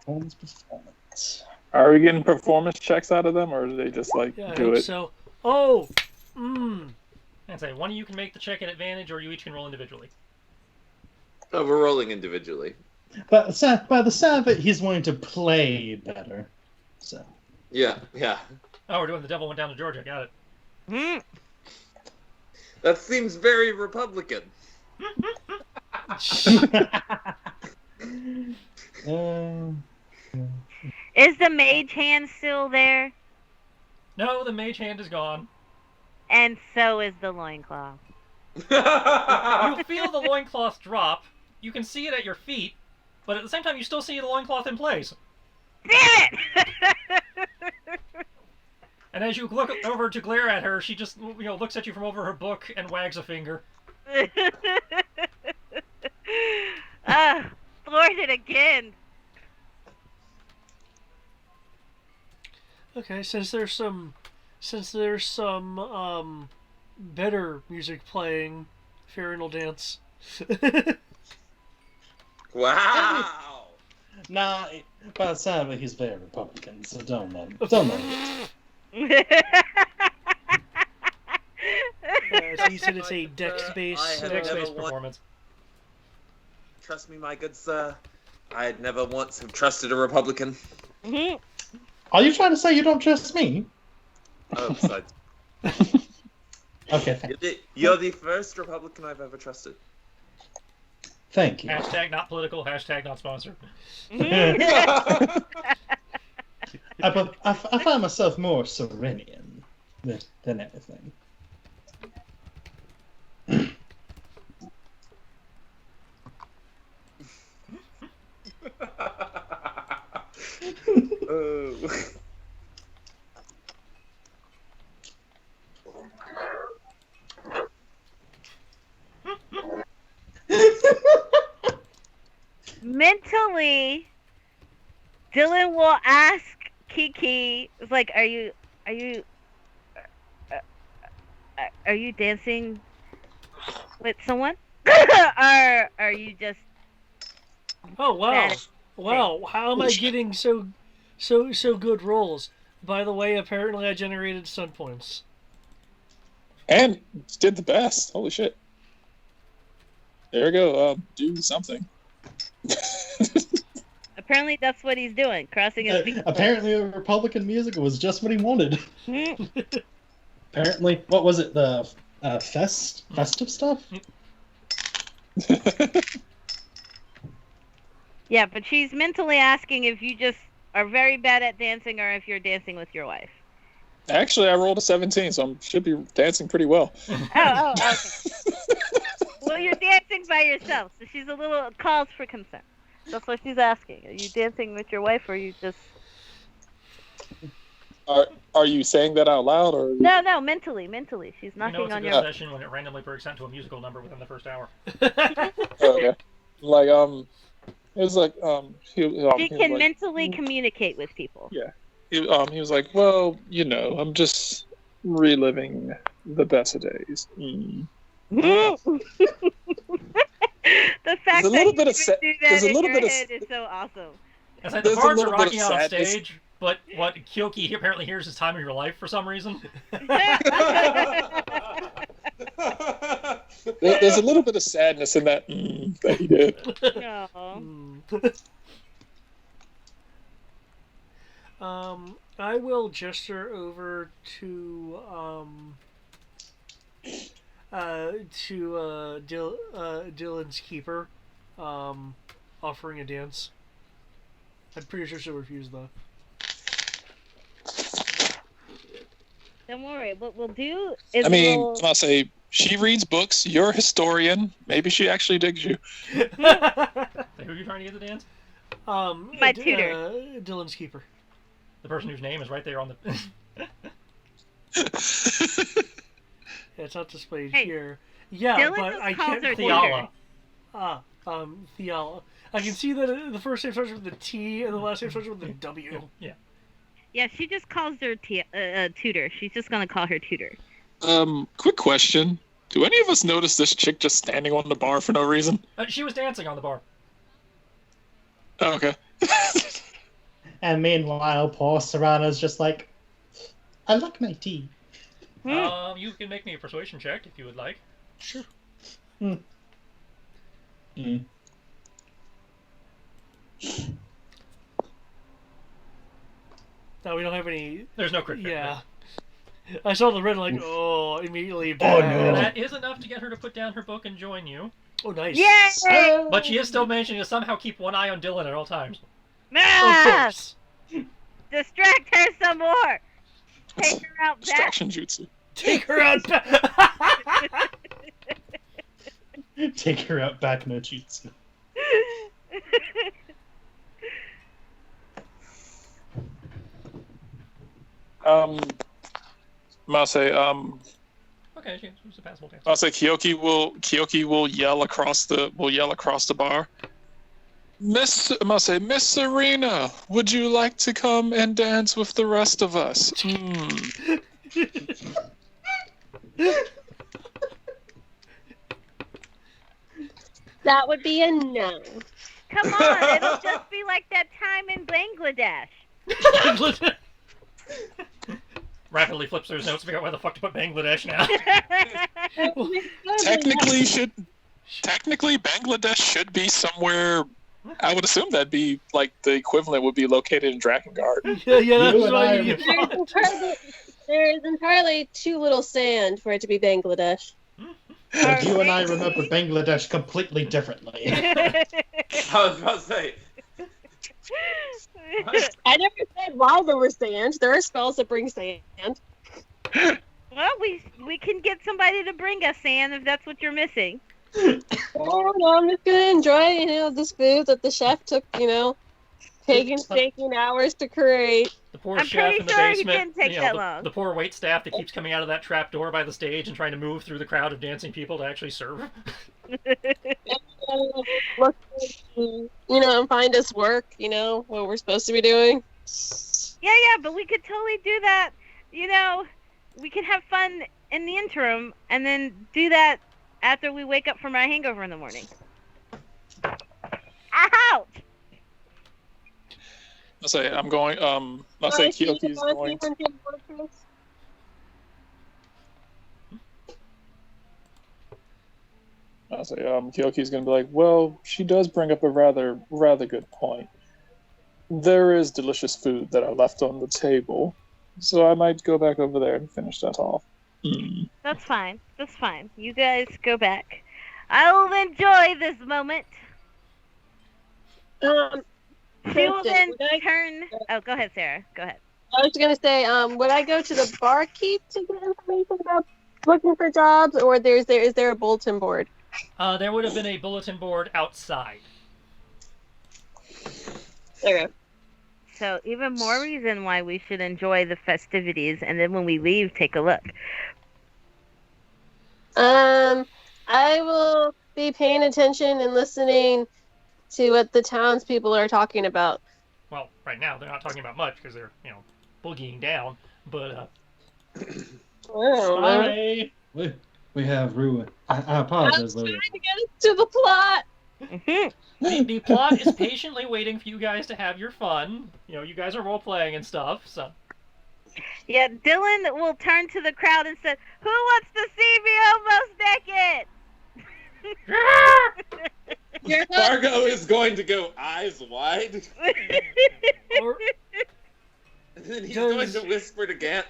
Performance. Are we getting performance checks out of them, or do they just like Yeah, I do hope it? so. Oh, mm. And say one of you can make the check at advantage, or you each can roll individually. Oh, we're rolling individually. But by the sound of it, he's wanting to play better. So. Yeah. Oh, we're doing the devil went down to Georgia. Got it. Hmm. That seems very Republican. Is the mage hand still there? No, the mage hand is gone. And so is the loincloth. You feel the loincloth drop. You can see it at your feet, but at the same time, you still see the loincloth in place. Damn it! And as you look over to glare at her, she just looks at you from over her book and wags a finger. Thwarted again. Okay, since there's some better music playing, Farron will dance. Wow. Nah, by the sound of it, he's very Republican, so don't let him. So you said it's a dex-based. I have Dex-based never performance. Trust me, my good sir. I had never once have trusted a Republican. Mhm. Are you trying to say you don't trust me? Oh, besides, Okay, you're the first Republican I've ever trusted. thank you. Hashtag not political. Hashtag not sponsored. Mhm. I find myself more Serenian than anything. Oh. Mentally, Dylan will ask Kiki, "It's like, are you dancing with someone, or are you just?" Oh wow, That- wow! How am I getting so good rolls? By the way, apparently I generated stun points. And did the best. Holy shit. There we go. Do something. Apparently, that's what he's doing, crossing his feet. Apparently, the Republican music was just what he wanted. Mhm. Apparently, what was it? The festive stuff? Yeah, but she's mentally asking if you just are very bad at dancing or if you're dancing with your wife. Actually, I rolled a 17, so I should be dancing pretty well. Oh, okay. Well, you're dancing by yourself, so she's a little calls for concern. That's what she's asking. Are you dancing with your wife, or are you just? Are you saying that out loud, or? No, mentally. She's You know knocking it's a on good your. session when it randomly breaks out into a musical number within the first hour. Okay. Like it was like She he was can like, mentally communicate with people. he was like, well, I'm just reliving the best of days. The fact There's a that little you bit of even sa- do that there's a in little your bit of head is so awesome. It's like the There's a bards are little bit of rocking out on sadness. stage, but what Kyoki apparently hears is time of your life for some reason. There's a little bit of sadness in that that he did. No. Mm. I will gesture over to Dylan's keeper, offering a dance. I'm pretty sure she'll refuse though. Don't worry. What we'll do is I mean, we'll... I'll say she reads books. You're a historian. Maybe she actually digs you. Who are you trying to get the dance? My tutor. Dylan's keeper. The person whose name is right there on the. Yeah, it's not displayed Hey, here. Yeah, Dylan but just I calls can't. her Theala. Theala. I can see that the first name starts with the T and the last name starts with the W. Yeah. Yeah, she just calls her tutor. She's just gonna call her tutor. Quick question. Do any of us notice this chick just standing on the bar for no reason? She was dancing on the bar. Oh, okay. And meanwhile, poor Serrano's just like, I like my tea. You can make me a persuasion check if you would like. Sure. Mm. No, we don't have any. There's no crit. Yeah. I saw the red, like, immediately bad. no. That is enough to get her to put down her book and join you. Oh, nice. Yay! But she is still managing to somehow keep one eye on Dylan at all times. Of Ah! course. Distract her some more. Take her out back. Distraction jutsu. Take her out. Take her out back, no jutsu. Mase, Okay, she's a passable dancer. Mase, Kyoki will yell across the bar. Miss Serena, would you like to come and dance with the rest of us? That would be a no. Come on, it'll just be like that time in Bangladesh. Rapidly flips through his notes to figure out where the fuck to put Bangladesh now. Technically, Bangladesh should be somewhere. I would assume that'd be like the equivalent would be located in Drakengard. Yeah, You that's and what I you thought. There is entirely too little sand for it to be Bangladesh. But you and I remember Bangladesh completely differently. I was about to say. I never said why there was sand. There are spells that bring sand. Well, we can get somebody to bring us sand if that's what you're missing. Oh no, I'm just gonna enjoy, this food that the chef took, taking hours to create. The poor I'm chef pretty in the sure he basement. didn't take that the, long. the poor wait staff that keeps coming out of that trap door by the stage and trying to move through the crowd of dancing people to actually serve. Look, and find us work, what we're supposed to be doing. Yeah, but we could totally do that. We could have fun in the interim and then do that after we wake up from our hangover in the morning. Ouch! I'll say I'm going. I'll say Kyoki's going. I'll say Kyoki's going to be like, well, she does bring up a rather good point. There is delicious food that are left on the table, so I might go back over there and finish that off. That's fine. You guys go back. I'll enjoy this moment. She will then turn... Oh, go ahead, Sarah. Go ahead. I was going to say, would I go to the barkeep to get information about looking for jobs, or is there a bulletin board? There would have been a bulletin board outside. Okay. So even more reason why we should enjoy the festivities, and then when we leave, take a look. I will be paying attention and listening to what the townspeople are talking about. Well, right now they're not talking about much because they're, boogieing down. But Sorry. We have ruined. I apologize, I'm Louis. trying to get us to the plot. the plot is patiently waiting for you guys to have your fun. You guys are role playing and stuff. So Yeah, Dylan will turn to the crowd and say, "Who wants to see me almost naked?" Fargo is going to go eyes wide. And then he's going to whisper to Gant.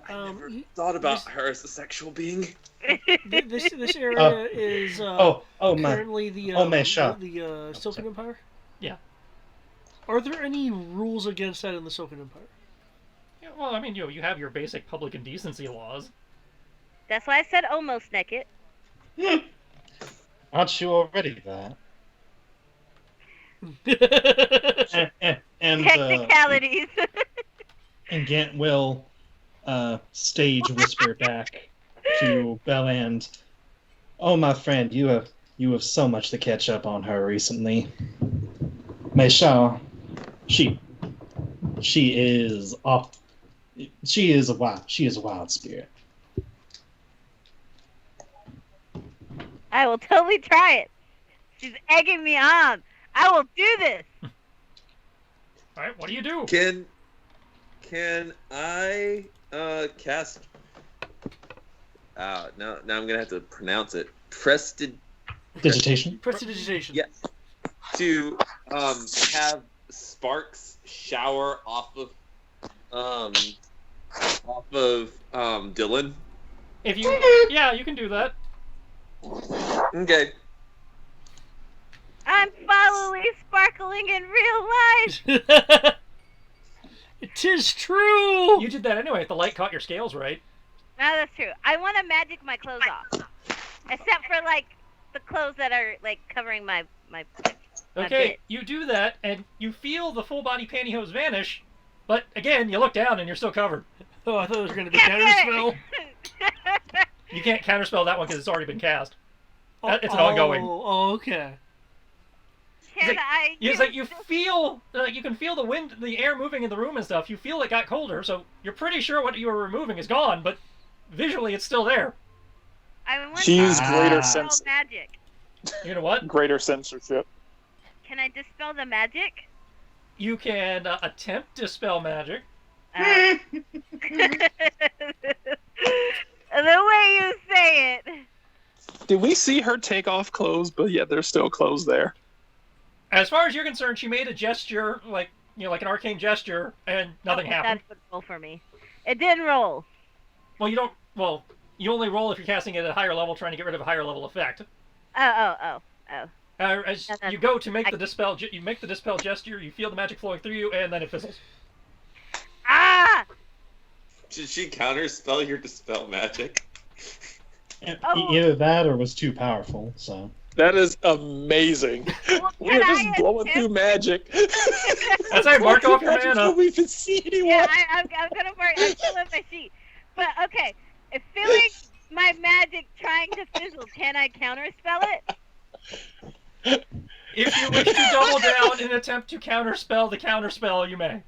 I never thought about her as a sexual being. This area is currently the Silken Empire? Yeah. Are there any rules against that in the Silken Empire? Yeah, well, I mean, you have your basic public indecency laws. That's why I said almost naked. Aren't you already that? and Technicalities. And Gant will stage whisper back to Belland. Oh, my friend, you have so much to catch up on her recently. Meisha, she is a wild spirit. I will totally try it. She's egging me on. I will do this. All right, what do you do? Can I cast? Now I'm gonna have to pronounce it. Digitation. Prestidigitation. Yes. To have sparks shower off of Dylan. If you, you can do that. Okay. I'm following sparkling in real life. It is true. You did that anyway. If the light caught your scales right. No, that's true. I want to magic my clothes off, except for like the clothes that are like covering my Okay, bit. you do that, and you feel the full body pantyhose vanish, but again, you look down and you're still covered. Oh, I thought it was going to be counterspell. You can't counterspell that one because it's already been cast. It's an ongoing. Oh, okay. It's like you feel, you can feel the wind, the air moving in the room and stuff. You feel it got colder, so you're pretty sure what you were removing is gone, but visually it's still there. I want She used to greater dispel sense. magic. You know what? Greater censorship. Can I dispel the magic? You can attempt to dispel magic. The way you say it. Did we see her take off clothes? But yeah, there's still clothes there. As far as you're concerned, she made a gesture, like an arcane gesture, and nothing happened. That would roll for me. It didn't roll. Well, you don't. Well, you only roll if you're casting it at a higher level, trying to get rid of a higher level effect. Oh. As you go to make the dispel, you make the dispel gesture. You feel the magic flowing through you, and then it fizzles. Ah! Did she counterspell your dispel magic? Either that or was too powerful. So That is amazing. Well, We're just blowing through magic. That's how you mark off your mana. We can see anyone. Yeah, I'm gonna mark. I'm still in my sheet. But okay, if feeling my magic trying to fizzle, can I counterspell it? If you wish to double down in an attempt to counterspell the counterspell, you may.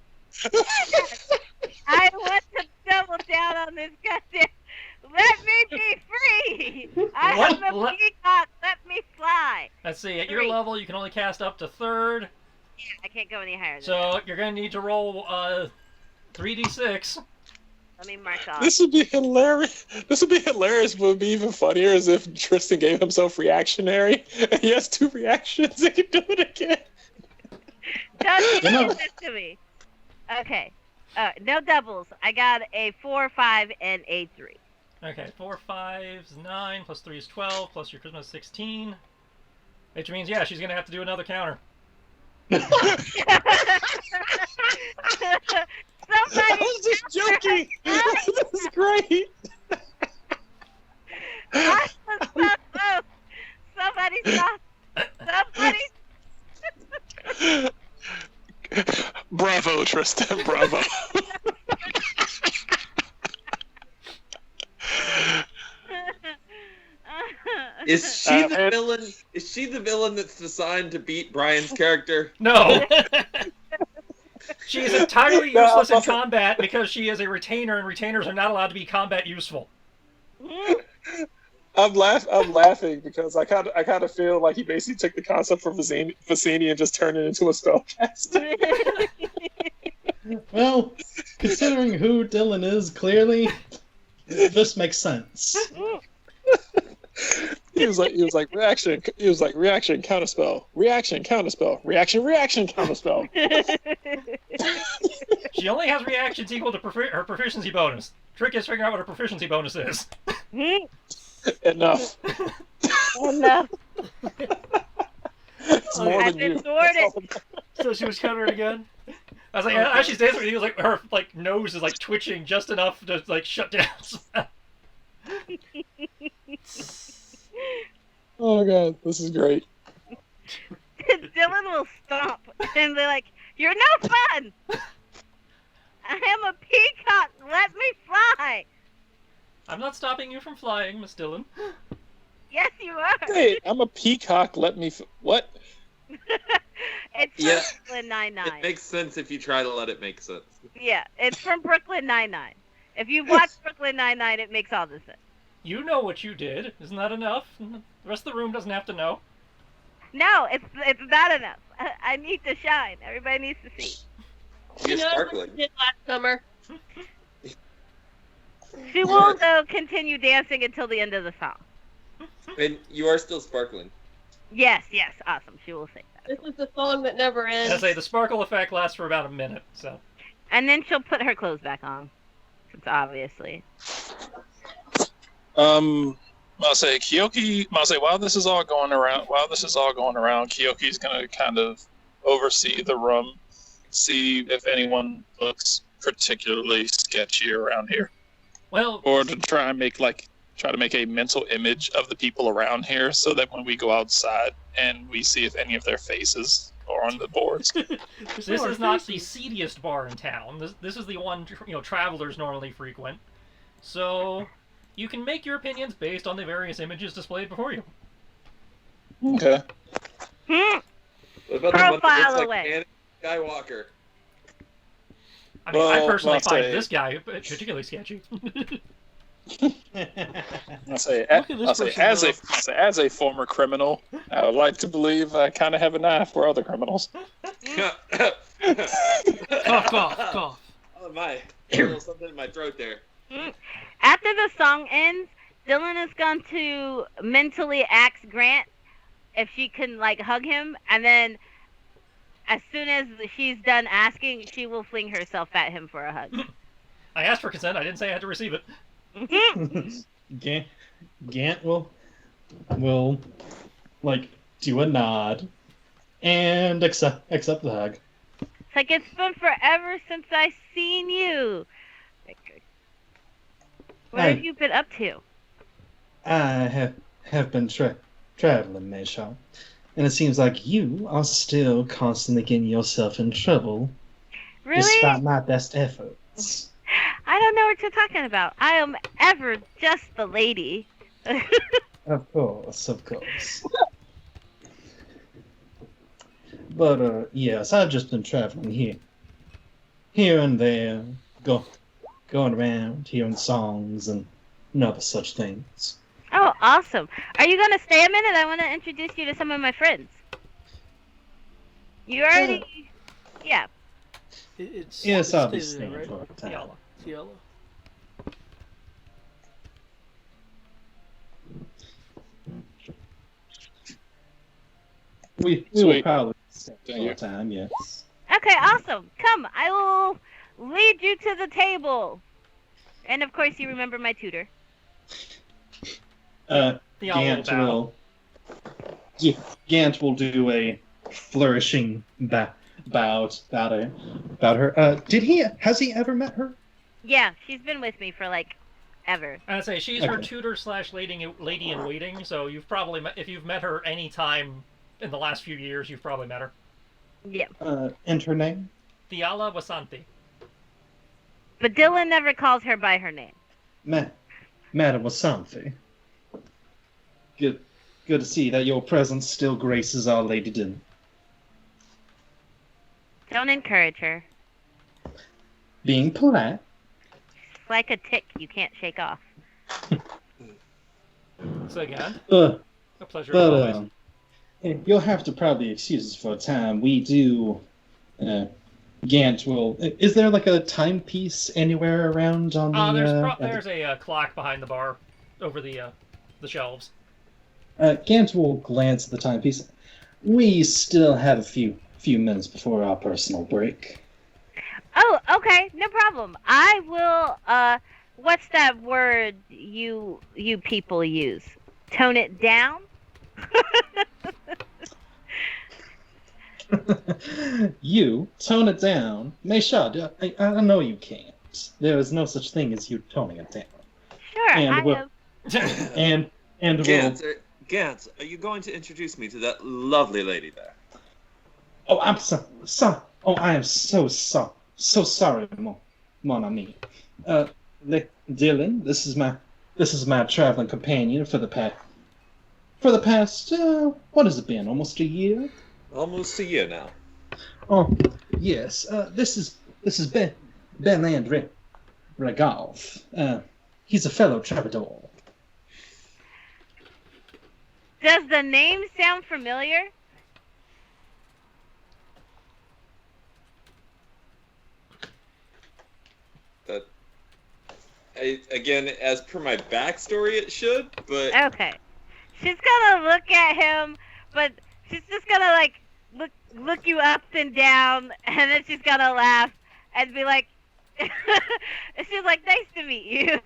I want to double down on this goddamn. Let me be free! I have a peacock, let me fly! Let's see, at your level, you can only cast up to third. Yeah, I can't go any higher than So that. you're going to need to roll 3d6. Let me mark off. This would be hilarious. This would be hilarious. What would be even funnier is if Tristan gave himself reactionary, and he has 2 reactions. He can do it again. Don't do this to me. Okay. No doubles. I got a 4, 5, and a 3. Okay, 4, 5 is 9, plus 3 is 12, plus your charisma is 16. Which means, yeah, she's going to have to do another counter. I was just joking. This is great. I was so close. Somebody stop. Somebody. Bravo, Tristan. Bravo. Is she the villain? Is she the villain that's assigned to beat Brian's character? No! She is entirely useless in combat because she is a retainer, and retainers are not allowed to be combat useful. I'm laughing because I kind of feel like he basically took the concept from Vicini and just turned it into a spellcaster. well, considering who Dylan is, clearly this makes sense. He was like reaction. He was like reaction counterspell, reaction counterspell, reaction counterspell. She only has reactions equal to her proficiency bonus. Trick is figuring out what her proficiency bonus is. Enough. Enough. It's more I've than been you. thwarted. So she was countering again. I was like, as she's dancing with you, like her like nose is like twitching just enough to like shut down. Oh god, this is great. Dylan will stomp and be like, "You're no fun. I am a peacock. Let me fly." I'm not stopping you from flying, Miss Dillon. Yes, you are. Hey, I'm a peacock. Let me. What? It's from Yeah. Brooklyn Nine-Nine. It makes sense if you try to let it make sense. Yeah, it's from Brooklyn Nine-Nine. If you watch Brooklyn Nine-Nine, it makes all the sense. You know what you did. Isn't that enough? The rest of the room doesn't have to know. No, it's not enough. I need to shine. Everybody needs to see. You're what sparkling. you did last summer? She will though continue dancing until the end of the song. And you are still sparkling. Yes, awesome. She will say that. This is the song that never ends. I say the sparkle effect lasts for about a minute. So And then she'll put her clothes back on. Since obviously. I'll say Kyoki. I'll say while this is all going around, Kyoki's gonna kind of oversee the room, see if anyone looks particularly sketchy around here, well, or to try and make a mental image of the people around here, so that when we go outside and we see if any of their faces are on the boards. this is not the seediest bar in town. This is the one travelers normally frequent. So you can make your opinions based on the various images displayed before you. Okay. Hmm. What about the one that Profile looks away. like Skywalker? I mean, I Well, personally I'll find say- this guy particularly sketchy. I'll say, Look at this person, as a former criminal, I would like to believe I kind of have an eye for other criminals. Cough, cough. Oh my! A little something in my throat there. After the song ends, Dylan is going to mentally ask Grant if she can like hug him, and then as soon as she's done asking, she will fling herself at him for a hug. I asked for consent. I didn't say I had to receive it. Gant will like do a nod and accept the hug. It's like it's been forever since I seen you. What Hey. have you been up to? I have been traveling, Meisha, and it seems like you are still constantly getting yourself in trouble, Really? despite my best efforts. I don't know what you're talking about. I am ever just the lady. Of course. But yes, I've just been traveling here and there, going around hearing songs and other such things. Oh, awesome. Are you going to stay a minute? I want to introduce you to some of my friends. You already... Yeah. It's Yes, it's I'll be stated there, staying for a time. Tiala. Tiala. We will Sweet. probably stay Thank for you. a time, yes. Okay, awesome. Come, I will lead you to the table. And of course, you remember my tutor. The Gant owl will Gant will do a flourishing bow about her. Has he ever met her? Yeah, she's been with me for like ever. I'd say she's her Okay. tutor / lady in waiting. So you've probably if you've met her any time in the last few years, you've probably met her. Yeah. And her name? Tiala Wasanti. But Dylan never calls her by her name. Madam Wasanthi. Good to see that your presence still graces our Lady Din. Don't encourage her. Being polite. It's like a tick you can't shake off. So again, Uh, a pleasure as But always. you'll have to probably excuse us for a time. We do. Gant will. Is there like a timepiece anywhere around on the? There's a clock behind the bar, over the shelves. Gant will glance at the timepiece. We still have a few minutes before our personal break. Oh, okay, no problem. I will. What's that word you people use? Tone it down. You tone it down. Meisha, I know you can't. There is no such thing as you toning it down. Sure, And I we'll have. and we'll. Gantz, are you going to introduce me to that lovely lady there? Oh, I'm so. Oh, I am so sorry, mon ami. Dylan, this is my traveling companion for the past. What has it been? Almost a year. Almost a year now. Oh, yes. This is Ben Andre Ragalf. He's a fellow troubadour. Does the name sound familiar? Again, as per my backstory, it should, but Okay. She's gonna look at him, but she's just gonna like look you up and down, and then she's gonna laugh and be like, she's like, "Nice to meet you."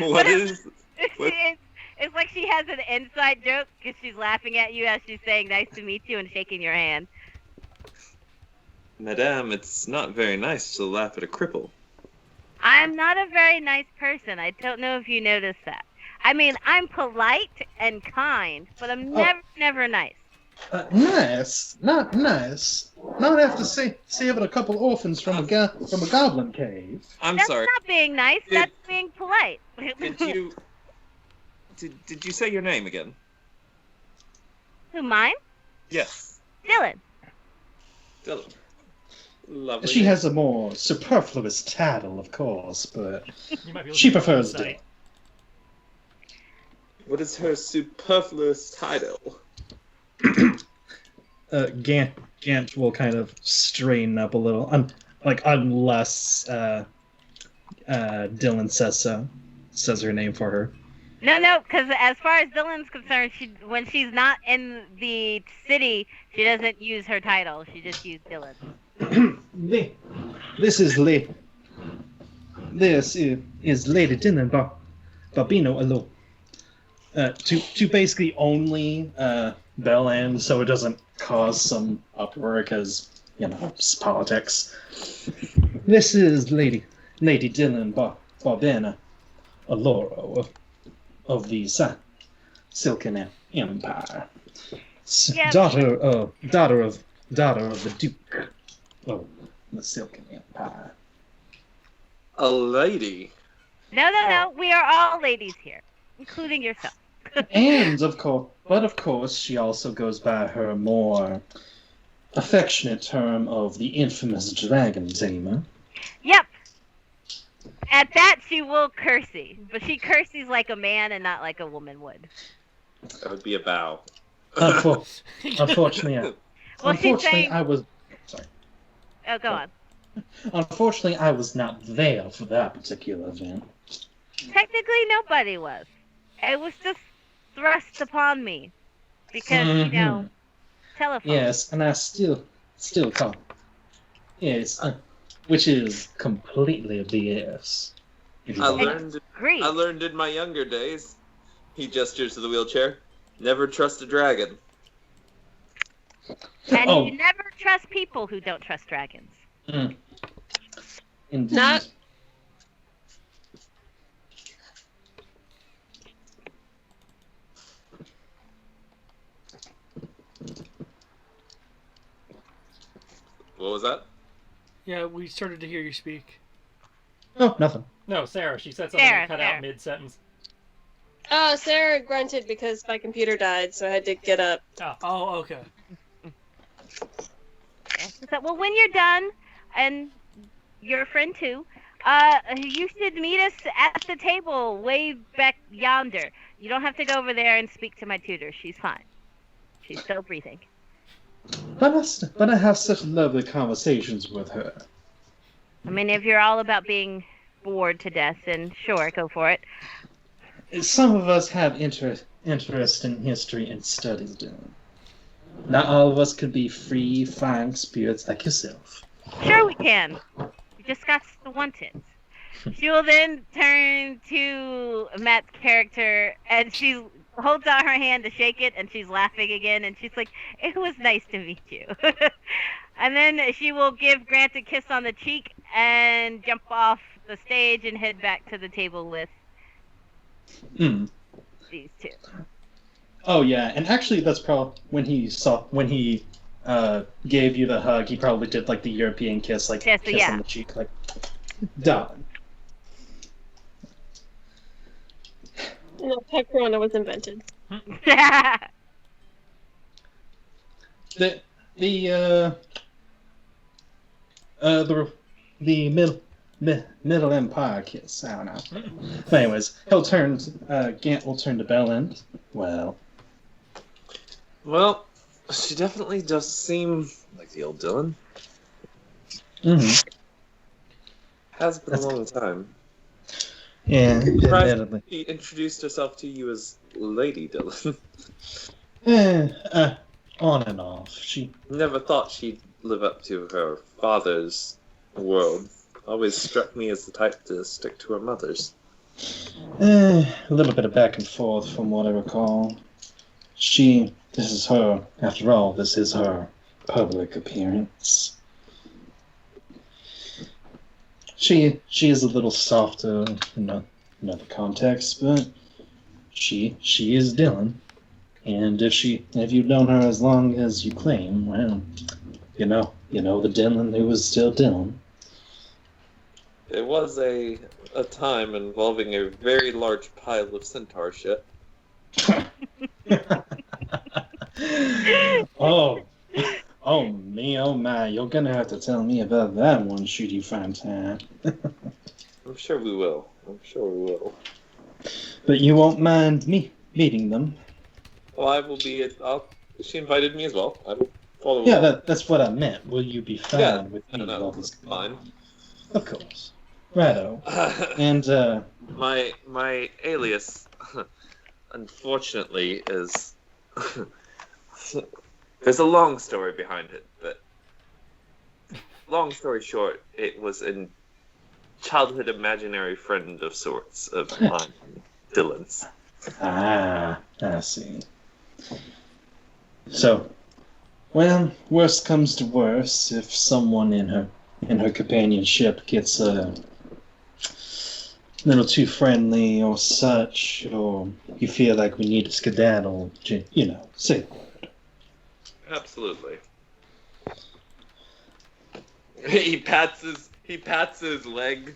what is? What? It's like she has an inside joke because she's laughing at you as she's saying "nice to meet you" and shaking your hand. Madame, it's not very nice to laugh at a cripple. I'm not a very nice person. I don't know if you noticed that. I mean, I'm polite and kind, but I'm never nice. Nice, not nice. Not after saving a couple orphans from a goblin cave. That's sorry. That's not being nice. That's being polite. Did you say your name again? Who, mine? Yes. Dylan. Lovely. She has a more superfluous title, of course, but You she prefers Dylan. What is her superfluous title? Gant will kind of straighten up a little, unless Dylan says her name for her. No, because as far as Dylan's concerned, when she's not in the city, she doesn't use her title. She just uses Dylan. This is Lady Dylan Barbino alone. To basically only Bell so it doesn't cause some uproar because, it's politics. This is Lady Dylan Barbena Aloro of the Silken Empire. Yep. Daughter of the Duke of the Silken Empire. A lady? No. We are all ladies here, including yourself. And of course, she also goes by her more affectionate term of the infamous dragon tamer. Yep. At that, she will curtsy, but she curtsies like a man and not like a woman would. That would be a bow. Unfortunately, I was. Sorry. Oh, go on. Unfortunately, I was not there for that particular event. Technically, nobody was. It was just thrust upon me because telephone. Yes, and I still call. Yes, which is completely a BS. I learned in my younger days. He gestures to the wheelchair. Never trust a dragon. And you never trust people who don't trust dragons. Indeed. Not. What was that? Yeah, we started to hear you speak. Oh, nothing. No, Sarah. She said something and cut out mid-sentence. Sarah grunted because my computer died, so I had to get up. Oh, okay. Well, when you're done, and you're a friend too, you should meet us at the table way back yonder. You don't have to go over there and speak to my tutor. She's fine. She's still breathing. But I have such lovely conversations with her. I mean, if you're all about being bored to death, then sure, go for it. Some of us have interest in history and studies, Dylan. Not all of us could be free, flying spirits like yourself. Sure we can. You just got to want it. She will then turn to Matt's character, and she holds out her hand to shake it, and she's laughing again, and she's like, "It was nice to meet you." And then she will give Grant a kiss on the cheek and jump off the stage and head back to the table with Hmm. these two. Oh yeah, and actually, that's probably when he gave you the hug. He probably did like the European kiss, like Yes, kiss yeah. on the cheek, like done. No, pepperoni was invented. The the middle empire kiss. I don't know. But anyways, Gant will turn to Bellend. Well, Well, she definitely does seem like the old Dylan. mm-hmm. Has been That's a long time. Yeah, Surprised admittedly. she introduced herself to you as Lady Dylan. On and off. She Never thought she'd live up to her father's world. Always struck me as the type to stick to her mother's. a little bit of back and forth from what I recall. This is her, after all, this is her public appearance. She is a little softer in another context, but she is Dylan. And if you've known her as long as you claim, well, you know the Dylan who was still Dylan. It was a time involving a very large pile of centaur shit. oh me, oh my! You're gonna have to tell me about that one, should you find time. I'm sure we will. But you won't mind me meeting them. Well, I will be. She invited me as well. I will follow. Yeah, along. that's what I meant. Will you be fine Yeah, with I me? don't know. All this Fine. Of course. Righto. And my alias, unfortunately, is. There's a long story behind it, but long story short, it was a childhood imaginary friend of sorts of mine, Dylan's. I see. So, well, worst comes to worst, if someone in her companionship gets a little too friendly or such, or you feel like we need to skedaddle, say. Absolutely. He pats his leg,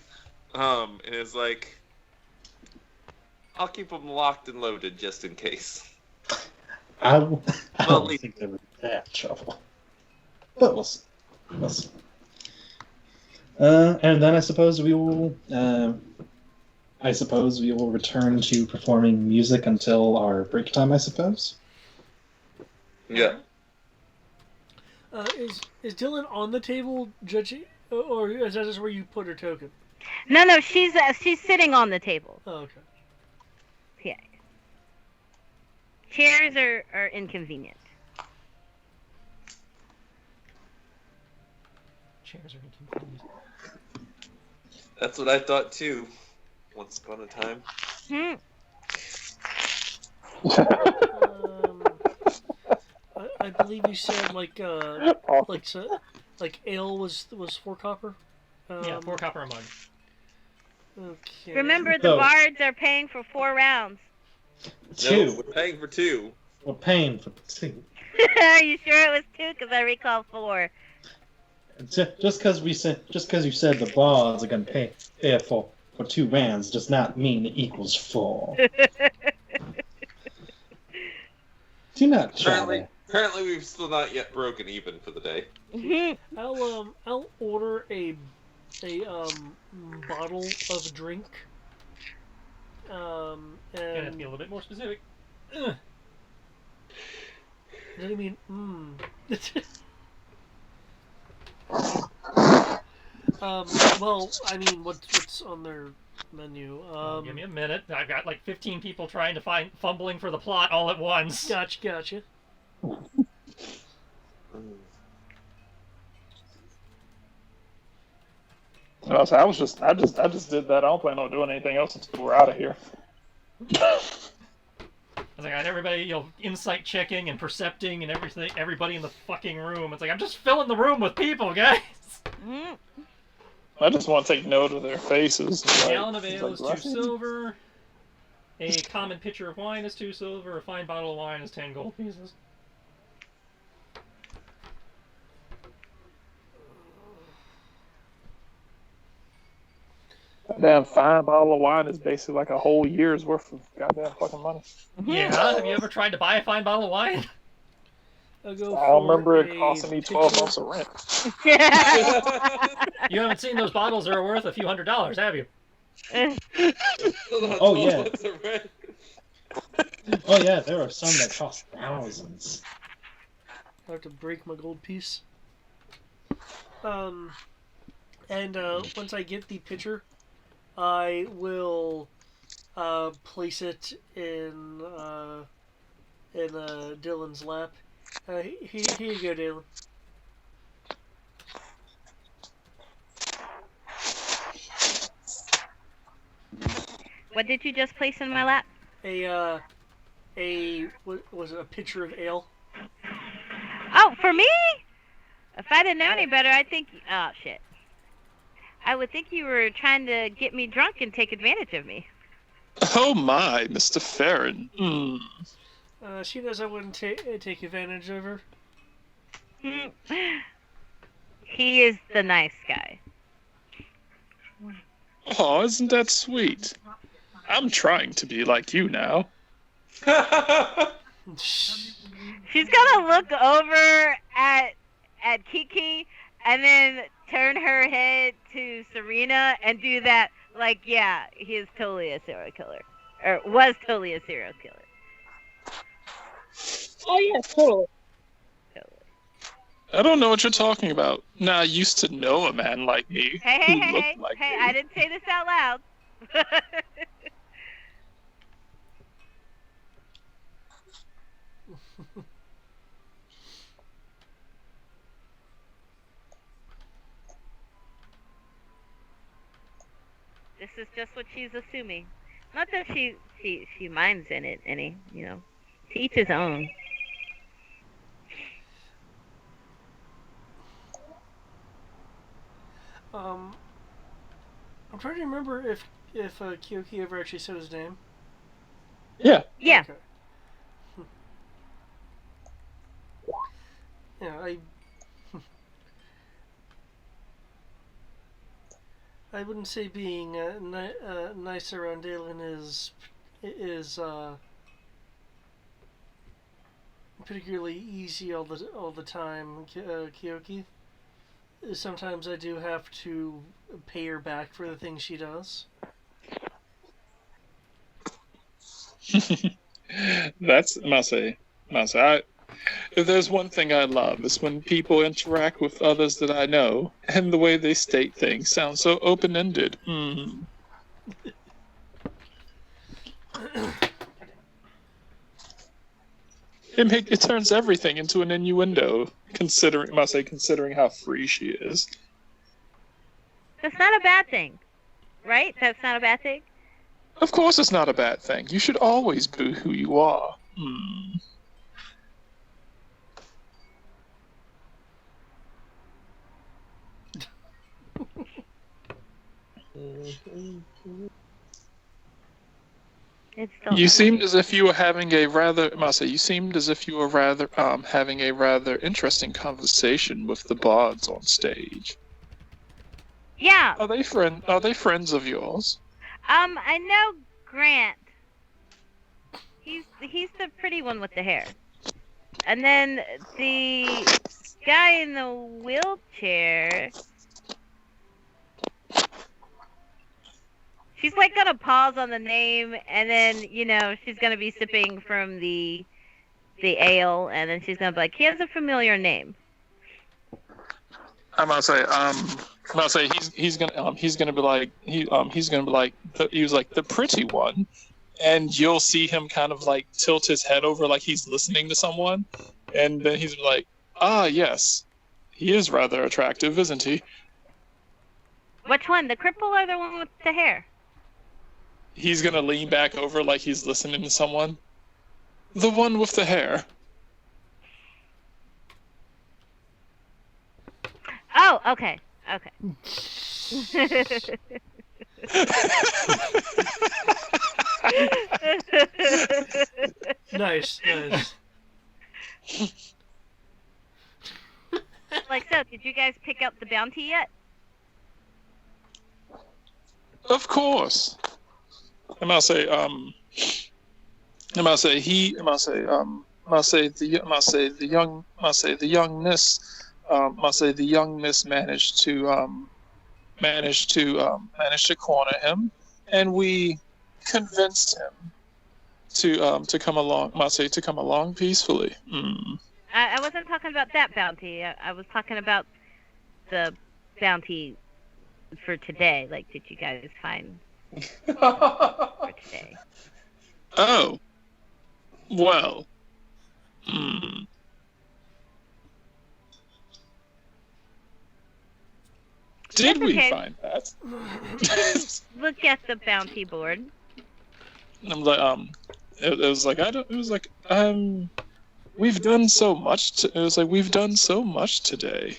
and is like, "I'll keep them locked and loaded just in case." I Well, don't think there was that trouble. But we'll see. And then I suppose we will return to performing music until our break time, I suppose. Yeah. Is Dylan on the table judging, or is that just where you put her token? No, she's sitting on the table. Oh, okay. Yeah. Chairs are inconvenient. Chairs are inconvenient. That's what I thought too. Once upon a time. I believe you said like ale was 4 copper. Yeah, 4 copper a mug. Okay. Remember, the So- bards are paying for 4 rounds. Two. No, we're paying for 2. We're paying for 2. Are you sure it was 2? Because I recall 4. Just because you said the bars are going to pay for 2 rounds does not mean it equals 4. Do not try. Apparently, we've still not yet broken even for the day. I'll order a bottle of drink. Gonna have to be a little bit more specific. Does it mean well, I mean, what's on their menu? Give me a minute. I've got like 15 people trying to fumbling for the plot all at once. Gotcha. And I just did that. I don't plan on doing anything else until we're out of here. I was like, everybody, insight checking and percepting and everything, everybody in the fucking room. It's like, I'm just filling the room with people, guys. Mm. I just want to take note of their faces. A gallon of ale is 2 silver. A common pitcher of wine is 2 silver. A fine bottle of wine is 10 gold pieces. That damn fine bottle of wine is basically like a whole year's worth of goddamn fucking money. Yeah, have you ever tried to buy a fine bottle of wine? I'll go I remember for it costing me a 12 pitcher. months of rent. You haven't seen those bottles that are worth a few $100s, have you? Oh, yeah. Oh yeah, there are some that cost thousands. I have to break my gold piece. And once I get the pitcher, I will place it in Dylan's lap. Here you go, Dylan. What did you just place in my lap? What was it, a pitcher of ale? Oh, for me? If I didn't know any better, I'd think. Oh shit. I would think you were trying to get me drunk and take advantage of me. Oh my, Mr. Farron. Mm. She knows I wouldn't take advantage of her. He is the nice guy. Oh, isn't that sweet? I'm trying to be like you now. She's gonna look over at Kiki and then turn her head to Serena and do that like, yeah, he is totally a serial killer. Or was totally a serial killer. Oh yeah, totally. I don't know what you're talking about. Now, I used to know a man like me who looked like Hey, me. I didn't say this out loud. This is just what she's assuming. Not that she minds in it any, to each his own. I'm trying to remember if Kyoki ever actually said his name. Yeah. Yeah. Okay. Yeah, I wouldn't say being nice around Dalen is particularly easy all the time, Kyoki. Sometimes I do have to pay her back for the things she does. That's Mase. If there's one thing I love, it's when people interact with others that I know, and the way they state things sounds so open-ended. Mm. It turns everything into an innuendo, considering how free she is. That's not a bad thing, right? That's not a bad thing? Of course it's not a bad thing. You should always be who you are. Hmm. It's still You seemed as if you were having a rather, you seemed as if you were rather having a rather interesting conversation with the bards on stage. Yeah. Are they friends of yours? I know Grant. He's the pretty one with the hair. And then the guy in the wheelchair. She's like gonna pause on the name, and then she's gonna be sipping from the ale, and then she's gonna be like, he has a familiar name. I'm gonna say he's gonna be like he was like the pretty one, and you'll see him kind of like tilt his head over like he's listening to someone, and then he's like, ah yes, he is rather attractive, isn't he? Which one? The cripple or the one with the hair? He's gonna lean back over like he's listening to someone. The one with the hair. Oh, okay. Okay. Nice. Like so, did you guys pick up the bounty yet? Of course. I must say, the youngness managed to corner him, and we convinced him to come along peacefully. I wasn't talking about that bounty. I was talking about the bounty for today. Like, did you guys find for today? Oh, well. Did we okay. find that? Look at the bounty board. I'm like, we've done so much. We've done so much today.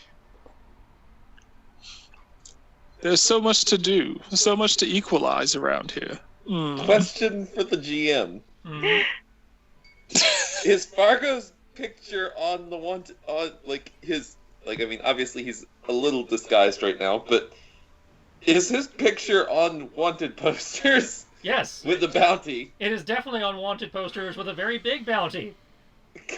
There's so much to do, so much to equalize around here. Question for the GM: Is Fargo's picture on the one on his? I mean, obviously he's a little disguised right now, but is his picture on wanted posters? Yes. With the bounty. It is definitely on wanted posters with a very big bounty.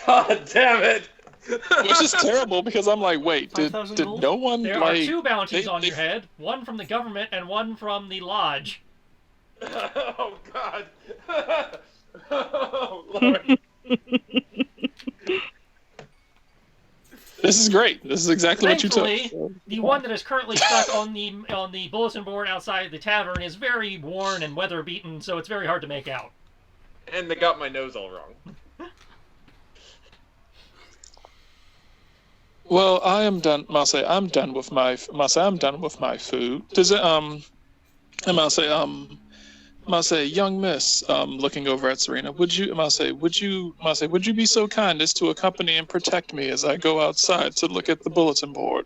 God damn it! Which is terrible because I'm like, wait, did no one There are two bounties on your head, one from the government and one from the lodge. Oh God! Oh Lord! This is great. This is exactly what you took. Thankfully, the one that is currently stuck on the bulletin board outside the tavern is very worn and weather beaten, so it's very hard to make out. And they got my nose all wrong. Well, I am done. I'm done with my food. Does it young miss, looking over at Serena, would you be so kind as to accompany and protect me as I go outside to look at the bulletin board?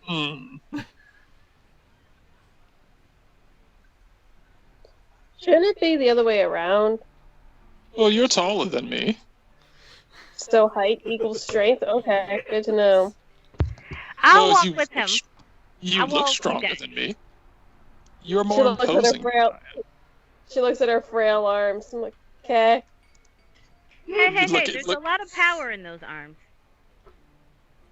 Shouldn't it be the other way around? Well, you're taller than me. So height equals strength? Okay, good to know. I'll Well, walk with him. You I look won't stronger do that. than me. You're She more looks at her imposing. frail. She looks at her frail arms. I'm like, okay. Hey, Look- there's look- a lot of power in those arms.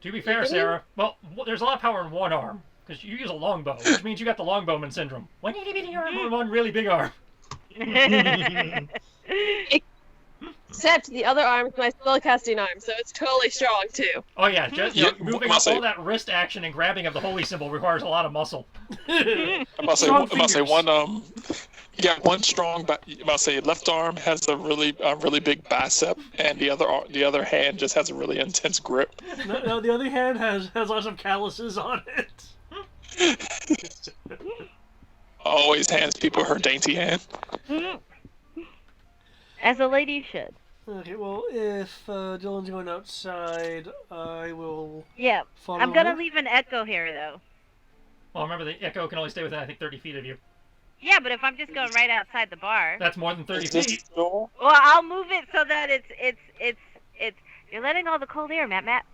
To be fair, Sarah, well, there's a lot of power in one arm, because you use a longbow, which means you got the longbowman syndrome. When you need your arm with one really big arm. Except the other arm is my spellcasting arm, so it's totally strong too. Oh yeah, just Yeah, moving must say- all that wrist action and grabbing of the holy symbol requires a lot of muscle. I must Strong say fingers. one you got one strong. I must say left arm has a really big bicep, and the other hand just has a really intense grip. No, the other hand has lots of calluses on it. Always hands people her dainty hand. As a lady should. Okay, well, if Dylan's going outside, I will Yeah. follow I'm gonna her. leave an echo here, though. Well, remember the echo can only stay within, I think, 30 feet of you. Yeah, but if I'm just going right outside the bar, That's more than 30 Is this feet. the door? well, I'll move it so that it's. You're letting all the cold air, Matt.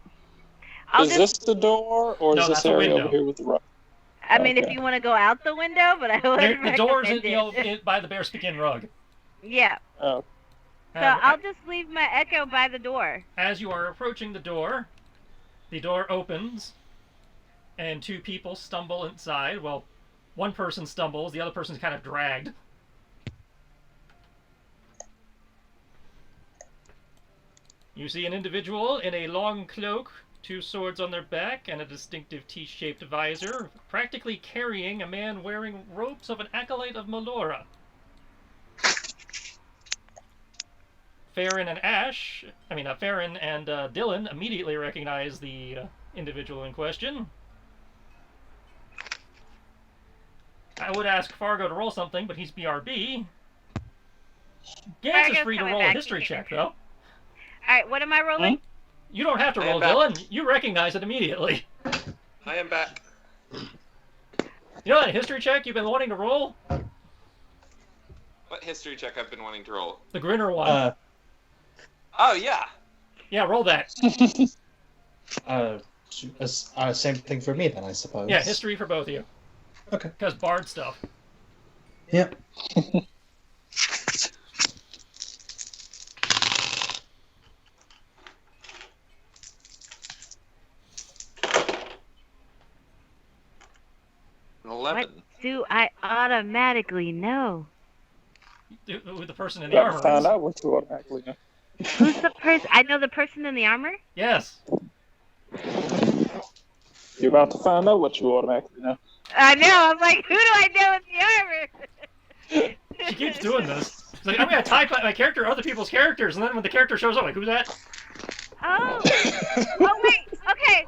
I'll Is just. this the door, or No, is this that's a area window. over here with the rock? I mean, if okay. you want to go out the window, but I would The door's recommend it. by the bearskin rug. Yeah. Oh, So I'll just leave my echo by the door. As you are approaching the door opens, and two people stumble inside. Well, one person stumbles, the other person's kind of dragged. You see an individual in a long cloak, two swords on their back, and a distinctive T-shaped visor, practically carrying a man wearing robes of an acolyte of Melora. Farron and Dylan immediately recognize the individual in question. I would ask Fargo to roll something, but he's BRB. Gantz is Fargo's free to coming roll a back. history He's check, gonna- though. Alright, what am I rolling? You don't have to I am roll, back. Dylan. You recognize it immediately. I am back. You know that history check you've been wanting to roll? What history check I've been wanting to roll? The Grinner one. Oh, yeah. Yeah, roll that. Same thing for me then, I suppose. Yeah, history for both of you. Okay. Because Bard stuff. Yep. An 11. What do I automatically know? With the person in the Gotta armor. find is. out what you automatically know. Who's the person? I know the person in the armor? Yes. You're about to find out what you automatically know. I know, I'm like, who do I know in the armor? She keeps doing this. It's like, I'm going to type my character to other people's characters, and then when the character shows up, like, who's that? Oh. Oh, wait. Okay.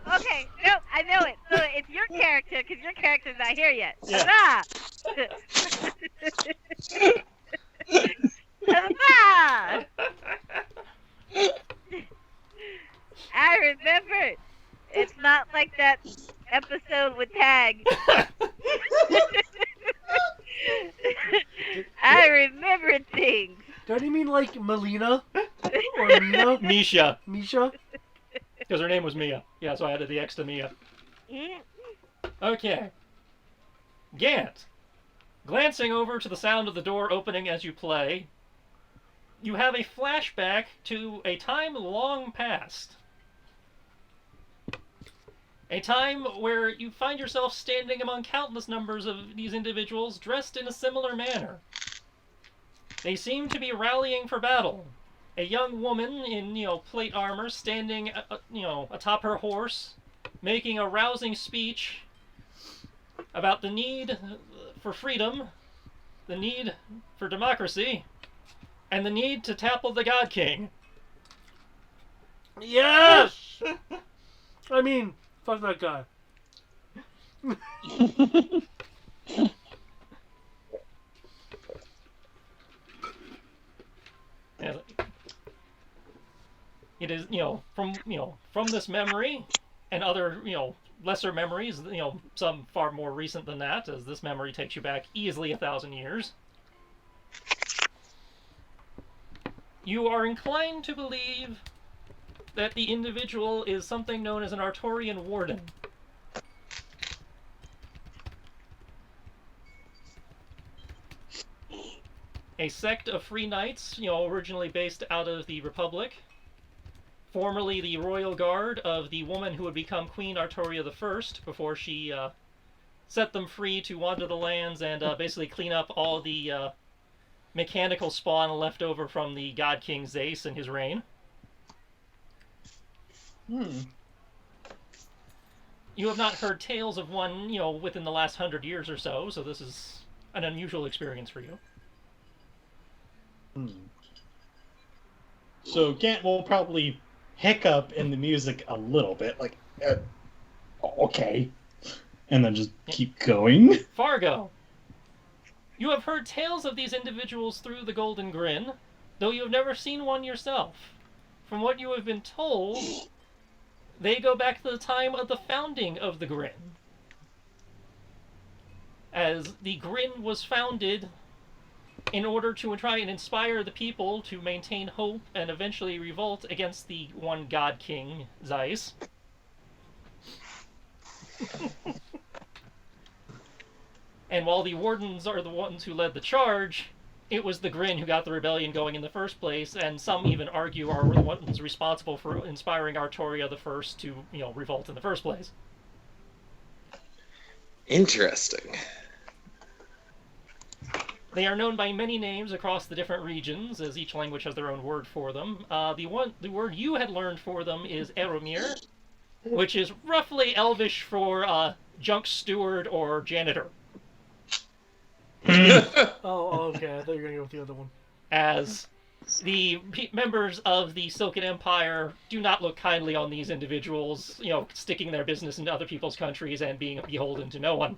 No, I know it. So it's your character, because your character's not here yet. Yeah. Huzzah! Huzzah! I remember. It's not like that episode with Tag. I remember things. Don't you mean like Melina? Or Mina? Misha. Misha? Because her name was Mia. Yeah, so I added the X to Mia. Okay. Gant. Glancing over to the sound of the door opening as you play, you have a flashback to a time long past. A time where you find yourself standing among countless numbers of these individuals dressed in a similar manner. They seem to be rallying for battle. A young woman in, plate armor standing, atop her horse, making a rousing speech about the need for freedom, the need for democracy, and the need to topple the God King. Yes! I mean, fuck that guy. It is, from this memory and other, lesser memories, some far more recent than that, as this memory takes you back easily 1,000 years. You are inclined to believe that the individual is something known as an Artorian Warden. A sect of free knights, originally based out of the Republic, formerly the royal guard of the woman who would become Queen Artoria I before she set them free to wander the lands and basically clean up all the mechanical spawn left over from the God King Zace and his reign. You have not heard tales of one, within the last 100 years or so this is an unusual experience for you. So Gant will probably hiccup in the music a little bit, like, okay, and then just keep going. Fargo, you have heard tales of these individuals through the Golden Grin, though you have never seen one yourself. From what you have been told, they go back to the time of the founding of the Grin. As the Grin was founded in order to try and inspire the people to maintain hope and eventually revolt against the one God King, Zeiss. And while the Wardens are the ones who led the charge, it was the Grin who got the rebellion going in the first place, and some even argue are the ones responsible for inspiring Artoria I to, revolt in the first place. Interesting. They are known by many names across the different regions, as each language has their own word for them. The word you had learned for them is Eromir, which is roughly Elvish for junk steward or janitor. Oh, okay. I thought you were going to go with the other one. As the members of the Silken Empire do not look kindly on these individuals, sticking their business into other people's countries and being beholden to no one.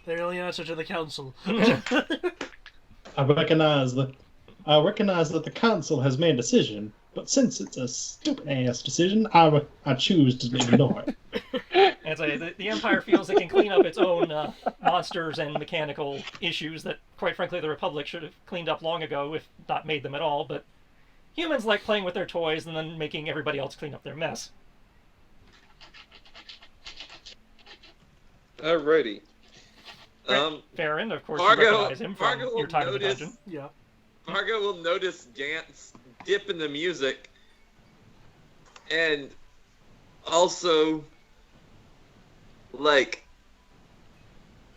They're the only answer to the council. I recognize that the council has made a decision, but since it's a stupid ass decision, I choose to ignore it. And so the Empire feels it can clean up its own monsters and mechanical issues that, quite frankly, the Republic should have cleaned up long ago, if not made them at all. But humans like playing with their toys and then making everybody else clean up their mess. Alrighty. Farron, of course, Margo- you recognize him from Margo will your time in the notice- dungeon. Yeah. Margo will notice Gant's dip in the music, and also, like,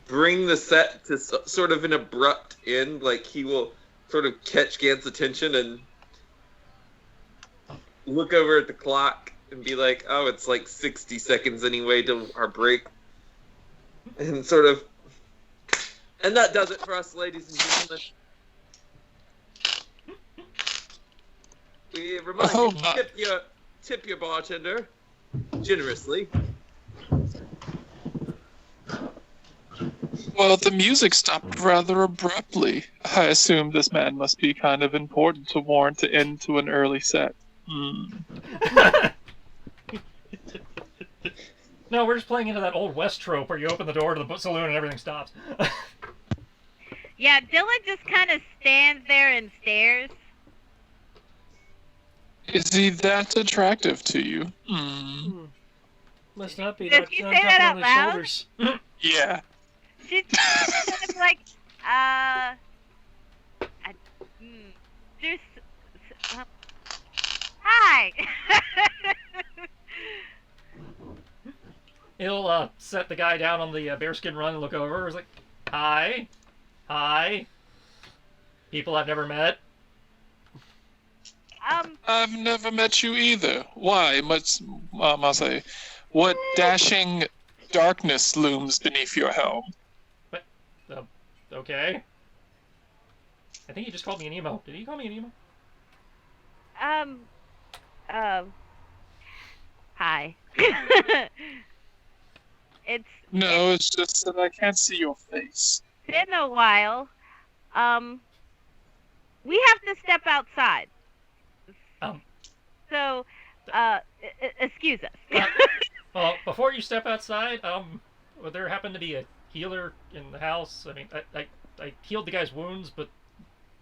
bring the set to sort of an abrupt end. Like, he will sort of catch Gant's attention and look over at the clock and be like, oh, it's like 60 seconds anyway till our break. And sort of... And that does it for us, ladies and gentlemen. We remind Oh, you, tip your bartender generously. Well, the music stopped rather abruptly. I assume this man must be kind of important to warrant an end to an early set. No, we're just playing into that old West trope where you open the door to the saloon and everything stops. Yeah, Dylan just kind of stands there and stares. Is he that attractive to you? Must not be. Did Not, you not say that tapping out on his loud? shoulders. Yeah. She's kind of like, there's, hi. He'll set the guy down on the bearskin run and look over. He's like, hi. People I've never met. I've never met you either. Why? I say, what dashing darkness looms beneath your helm? Okay. I think he just called me an emo. Did he call me an emo? Hi. No, it's just that I can't see your face. Been a while. We have to step outside. So, excuse us. Well, before you step outside, would there happen to be a healer in the house? I mean, I healed the guy's wounds, but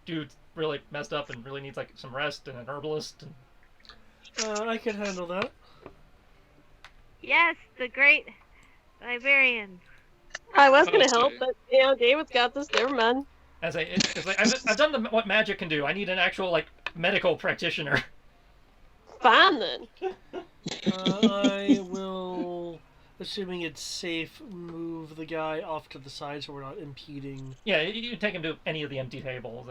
dude's really messed up and really needs like some rest and an herbalist. And... I can handle that. Yes, the great librarian. I was gonna Okay. help, but David's got this. Never mind. It's like I've done what magic can do. I need an actual like medical practitioner. Fine then. I will, assuming it's safe, move the guy off to the side so we're not impeding. Yeah, you can take him to any of the empty tables.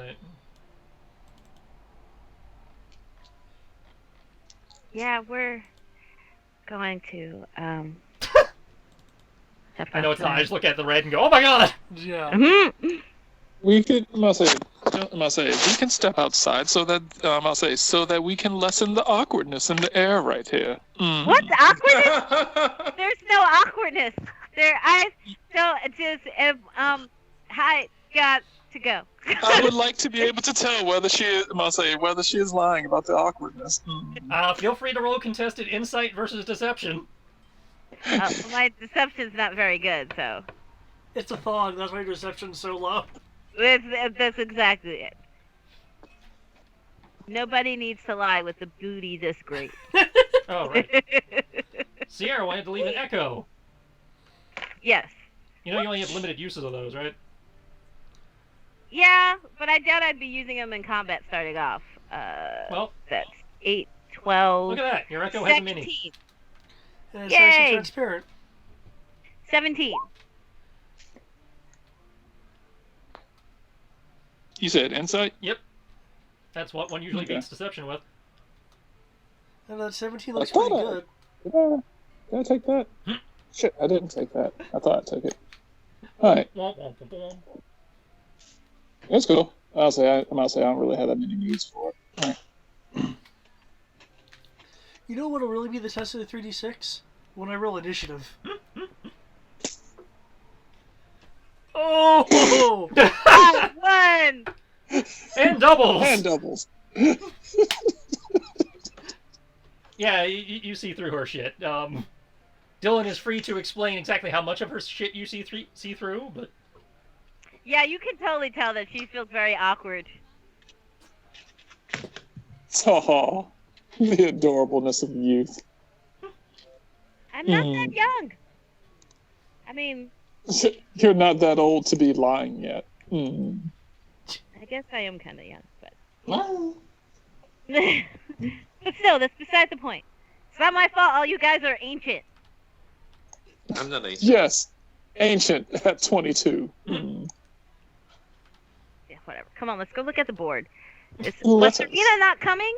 Yeah, we're going to step I know it's not. I outside. just look at the red and go, "Oh my god!" Yeah. Mhm. We could, we can step outside so that, so that we can lessen the awkwardness in the air right here. What's awkwardness? There's no awkwardness. Hi, got to go. I would like to be able to tell whether she is, whether she is lying about the awkwardness. Feel free to roll contested insight versus deception. My deception's not very good, so It's a thong, that's why your reception's so low. that's exactly it. Nobody needs to lie with a booty this great. Oh, right. Sierra wanted to leave an echo. Yes. You know you only have limited uses of those, right? Yeah, but I doubt I'd be using them in combat starting off. Well, That's 8, 12, look at that. Your echo has a mini. 17. And it's nice and Yay! transparent. 17. You said insight? Yep. That's what one usually Okay. beats deception with. And that 17 looks I thought pretty I- good. Did I take that? Shit, I didn't take that. I thought I took it. Alright, Womp, womp, womp, womp. that's cool. I might say I don't really have that many needs for it. Alright. You know what'll really be the test of the 3d6? When I roll initiative. Oh! One. And doubles! And doubles. Yeah, you see through her shit. Dylan is free to explain exactly how much of her shit you see through, but Yeah, you can totally tell that she feels very awkward. Oh, the adorableness of youth. I'm not that young. I mean, You're not that old to be lying yet. I guess I am kind of young, but Well, but still, that's beside the point. It's not my fault. All you guys are ancient. I'm not ancient. Yes, ancient at 22. Yeah, whatever. Come on, let's go look at the board. Was Let us. Serena not coming?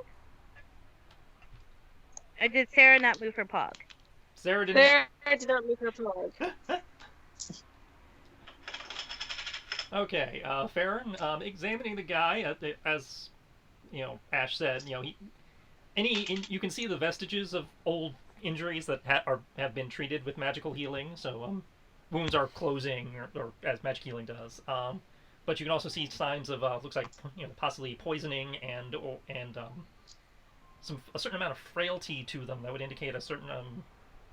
Or did Sarah not move her pog? Sarah didn't. There did not move her plug. Okay, Farron, examining the guy, as you know, Ash said, you know, you can see the vestiges of old injuries that have been treated with magical healing. So wounds are closing, or as magic healing does. But you can also see signs of looks like, you know, possibly poisoning and a certain amount of frailty to them that would indicate a certain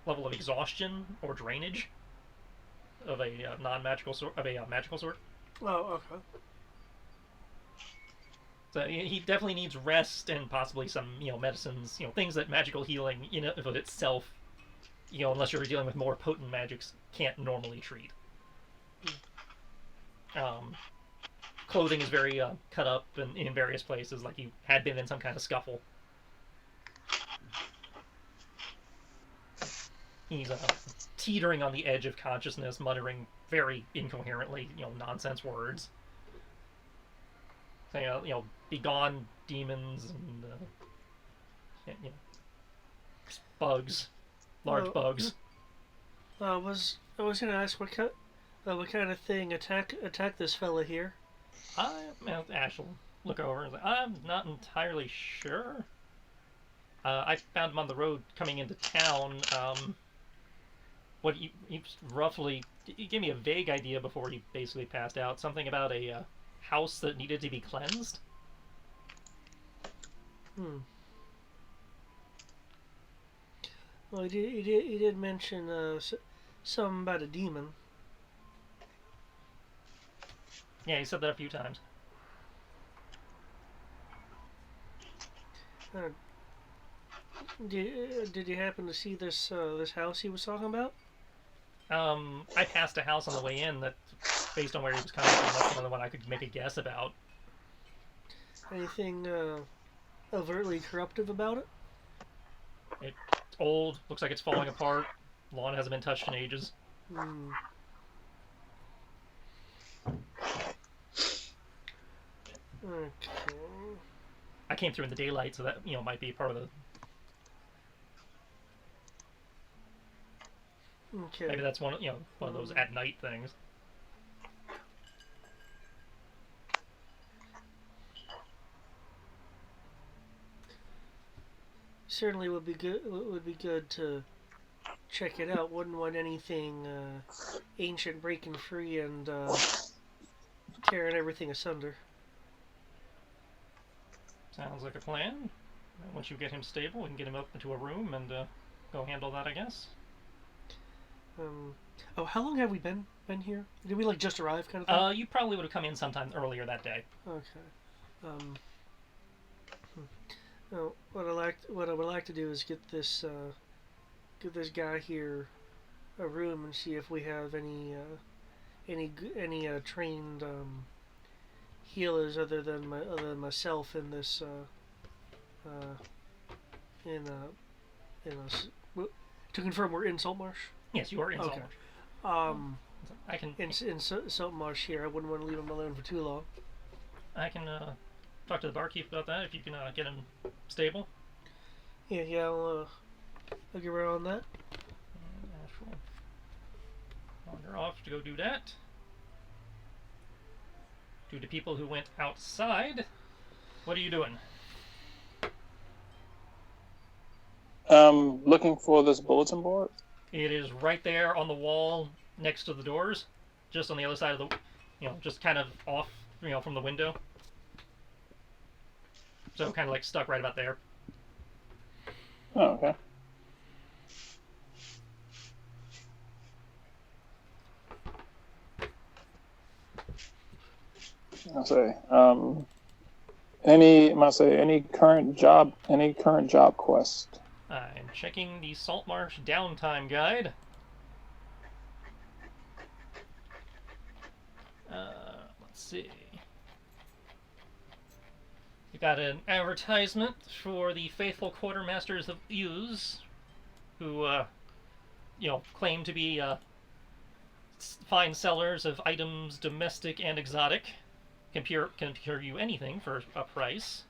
level of exhaustion or drainage of a non-magical sort of a magical sort. Oh, okay. So he definitely needs rest and possibly some, you know, medicines, you know, things that magical healing in of itself, you know, unless you're dealing with more potent magics, can't normally treat. Clothing is very cut up in various places, like he had been in some kind of scuffle. He's teetering on the edge of consciousness, muttering very incoherently, you know, nonsense words. Saying, you know, begone demons and you know, bugs, large bugs. I was gonna ask what kind of thing attack this fella here. Ash will look over and say, I'm not entirely sure. I found him on the road coming into town. What he roughly, he gave me a vague idea before he basically passed out. Something about a house that needed to be cleansed. Well, he did mention something about a demon. Yeah, he said that a few times. Did you happen to see this house he was talking about? I passed a house on the way in that, based on where he was coming from, that's another one I could make a guess about. Anything overtly corruptive about it? It's old, looks like it's falling apart. Lawn hasn't been touched in ages. Okay. I came through in the daylight, so that, you know, might be part of the... Okay. Maybe that's one of those at night things. Certainly would be good. Would be good to check it out. Wouldn't want anything ancient breaking free and tearing everything asunder. Sounds like a plan. Once you get him stable, we can get him up into a room and go handle that, I guess. Oh, how long have we been here? Did we just arrive, kind of thing? You probably would have come in sometime earlier that day. Okay. Oh, what I would like to do is get this guy here a room and see if we have any trained healers other than myself in this to confirm we're in Saltmarsh. Yes, you are in Okay. Saltmarsh. I can Saltmarsh here. I wouldn't want to leave him alone for too long. I can talk to the barkeep about that if you can get him stable. Yeah. I'll get right on that. And Ash will wander off to go do that. To the people who went outside, what are you doing? Looking for this bulletin board. It is right there on the wall next to the doors. just on the other side of the, just kind of off, from the window. So kind of like stuck right about there. Oh, okay. I'll say, any current job quest? I'm checking the Salt Marsh downtime guide. Let's see. We got an advertisement for the faithful quartermasters of Use, who, claim to be fine sellers of items domestic and exotic. Can procure you anything for a price.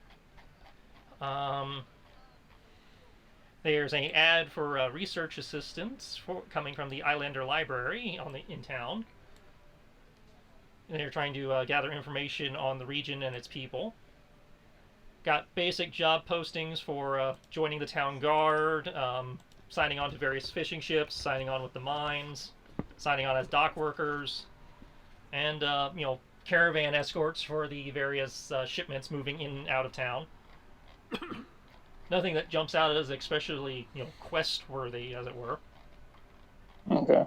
There's an ad for research assistants coming from the Islander Library in town. And they're trying to gather information on the region and its people. Got basic job postings for joining the town guard, signing on to various fishing ships, signing on with the mines, signing on as dock workers, and caravan escorts for the various shipments moving in and out of town. Nothing that jumps out as especially, quest-worthy, as it were. Okay.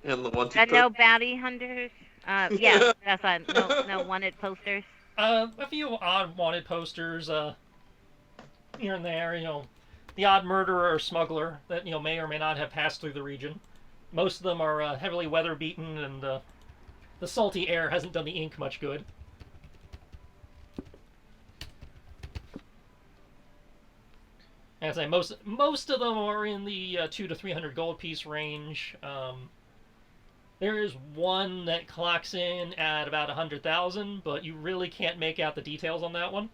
And the one No bounty hunters? Yeah, that's fine. No wanted posters. A few odd wanted posters, here and there, the odd murderer or smuggler that, may or may not have passed through the region. Most of them are heavily weather-beaten, and the salty air hasn't done the ink much good. As I say, most of them are in the 200 to 300 gold piece range. There is one that clocks in at about 100,000, but you really can't make out the details on that one.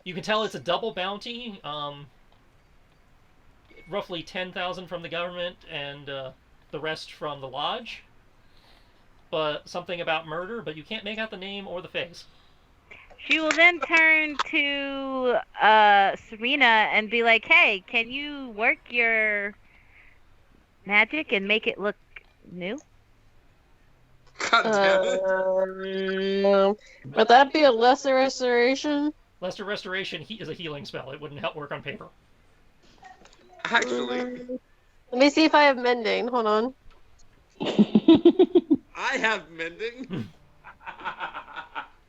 You can tell it's a double bounty. Roughly 10,000 from the government and the rest from the lodge. But something about murder, but you can't make out the name or the face. She will then turn to Serena and be like, "Hey, can you work your magic and make it look new?" God damn it. Would that be a lesser restoration? Lesser restoration is a healing spell. It wouldn't help work on paper. Actually, Let me see if I have mending. Hold on. I have mending.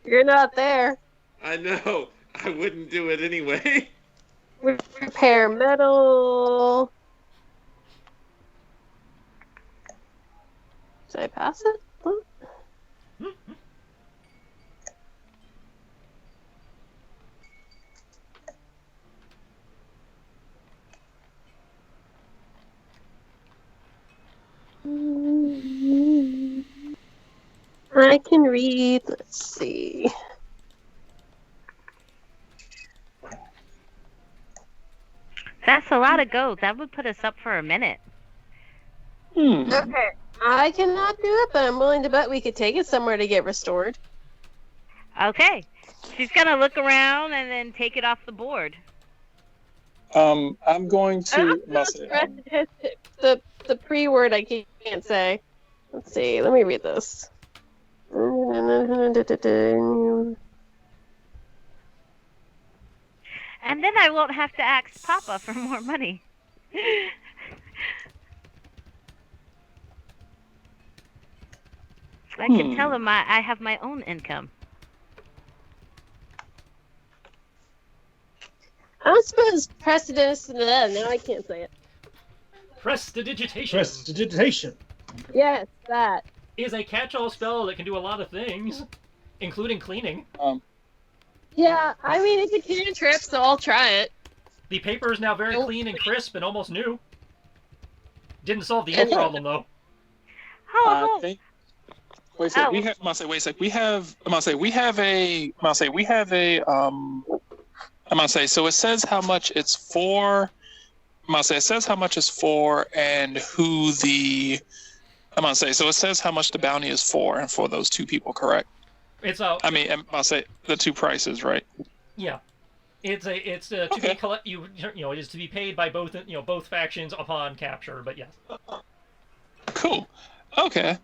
You're not there. I know. I wouldn't do it anyway. Repair metal. Did I pass it? What? I can read. Let's see. That's a lot of gold. That would put us up for a minute. Okay. I cannot do it, but I'm willing to bet we could take it somewhere to get restored. Okay. She's gonna look around and then take it off the board. I'm going to. The pre-word I can't say. Let's see. Let me read this. And then I won't have to ask Papa for more money. I can tell him I have my own income. I don't suppose precedence. Now I can't say it. Prestidigitation. Prestidigitation. Yes, that. Is a catch-all spell that can do a lot of things, including cleaning. Yeah, I mean, it's a cantrip, so I'll try it. The paper is now very clean and crisp and almost new. Didn't solve the ink problem, though. Oh, I think. Wait a sec. We have. I'm gonna say. Wait a sec. We have. I'm gonna say. We have a. I'm gonna say. We have a. I'm gonna say. So it says how much it's for. I'm gonna say. It says how much it's for and who the. I'm gonna say. So it says how much the bounty is for and for those two people, correct? It's a. I mean, I'm gonna say the two prices, right? Yeah. It's to be Okay. collect it is to be paid by both factions upon capture. But yes. Cool. Okay.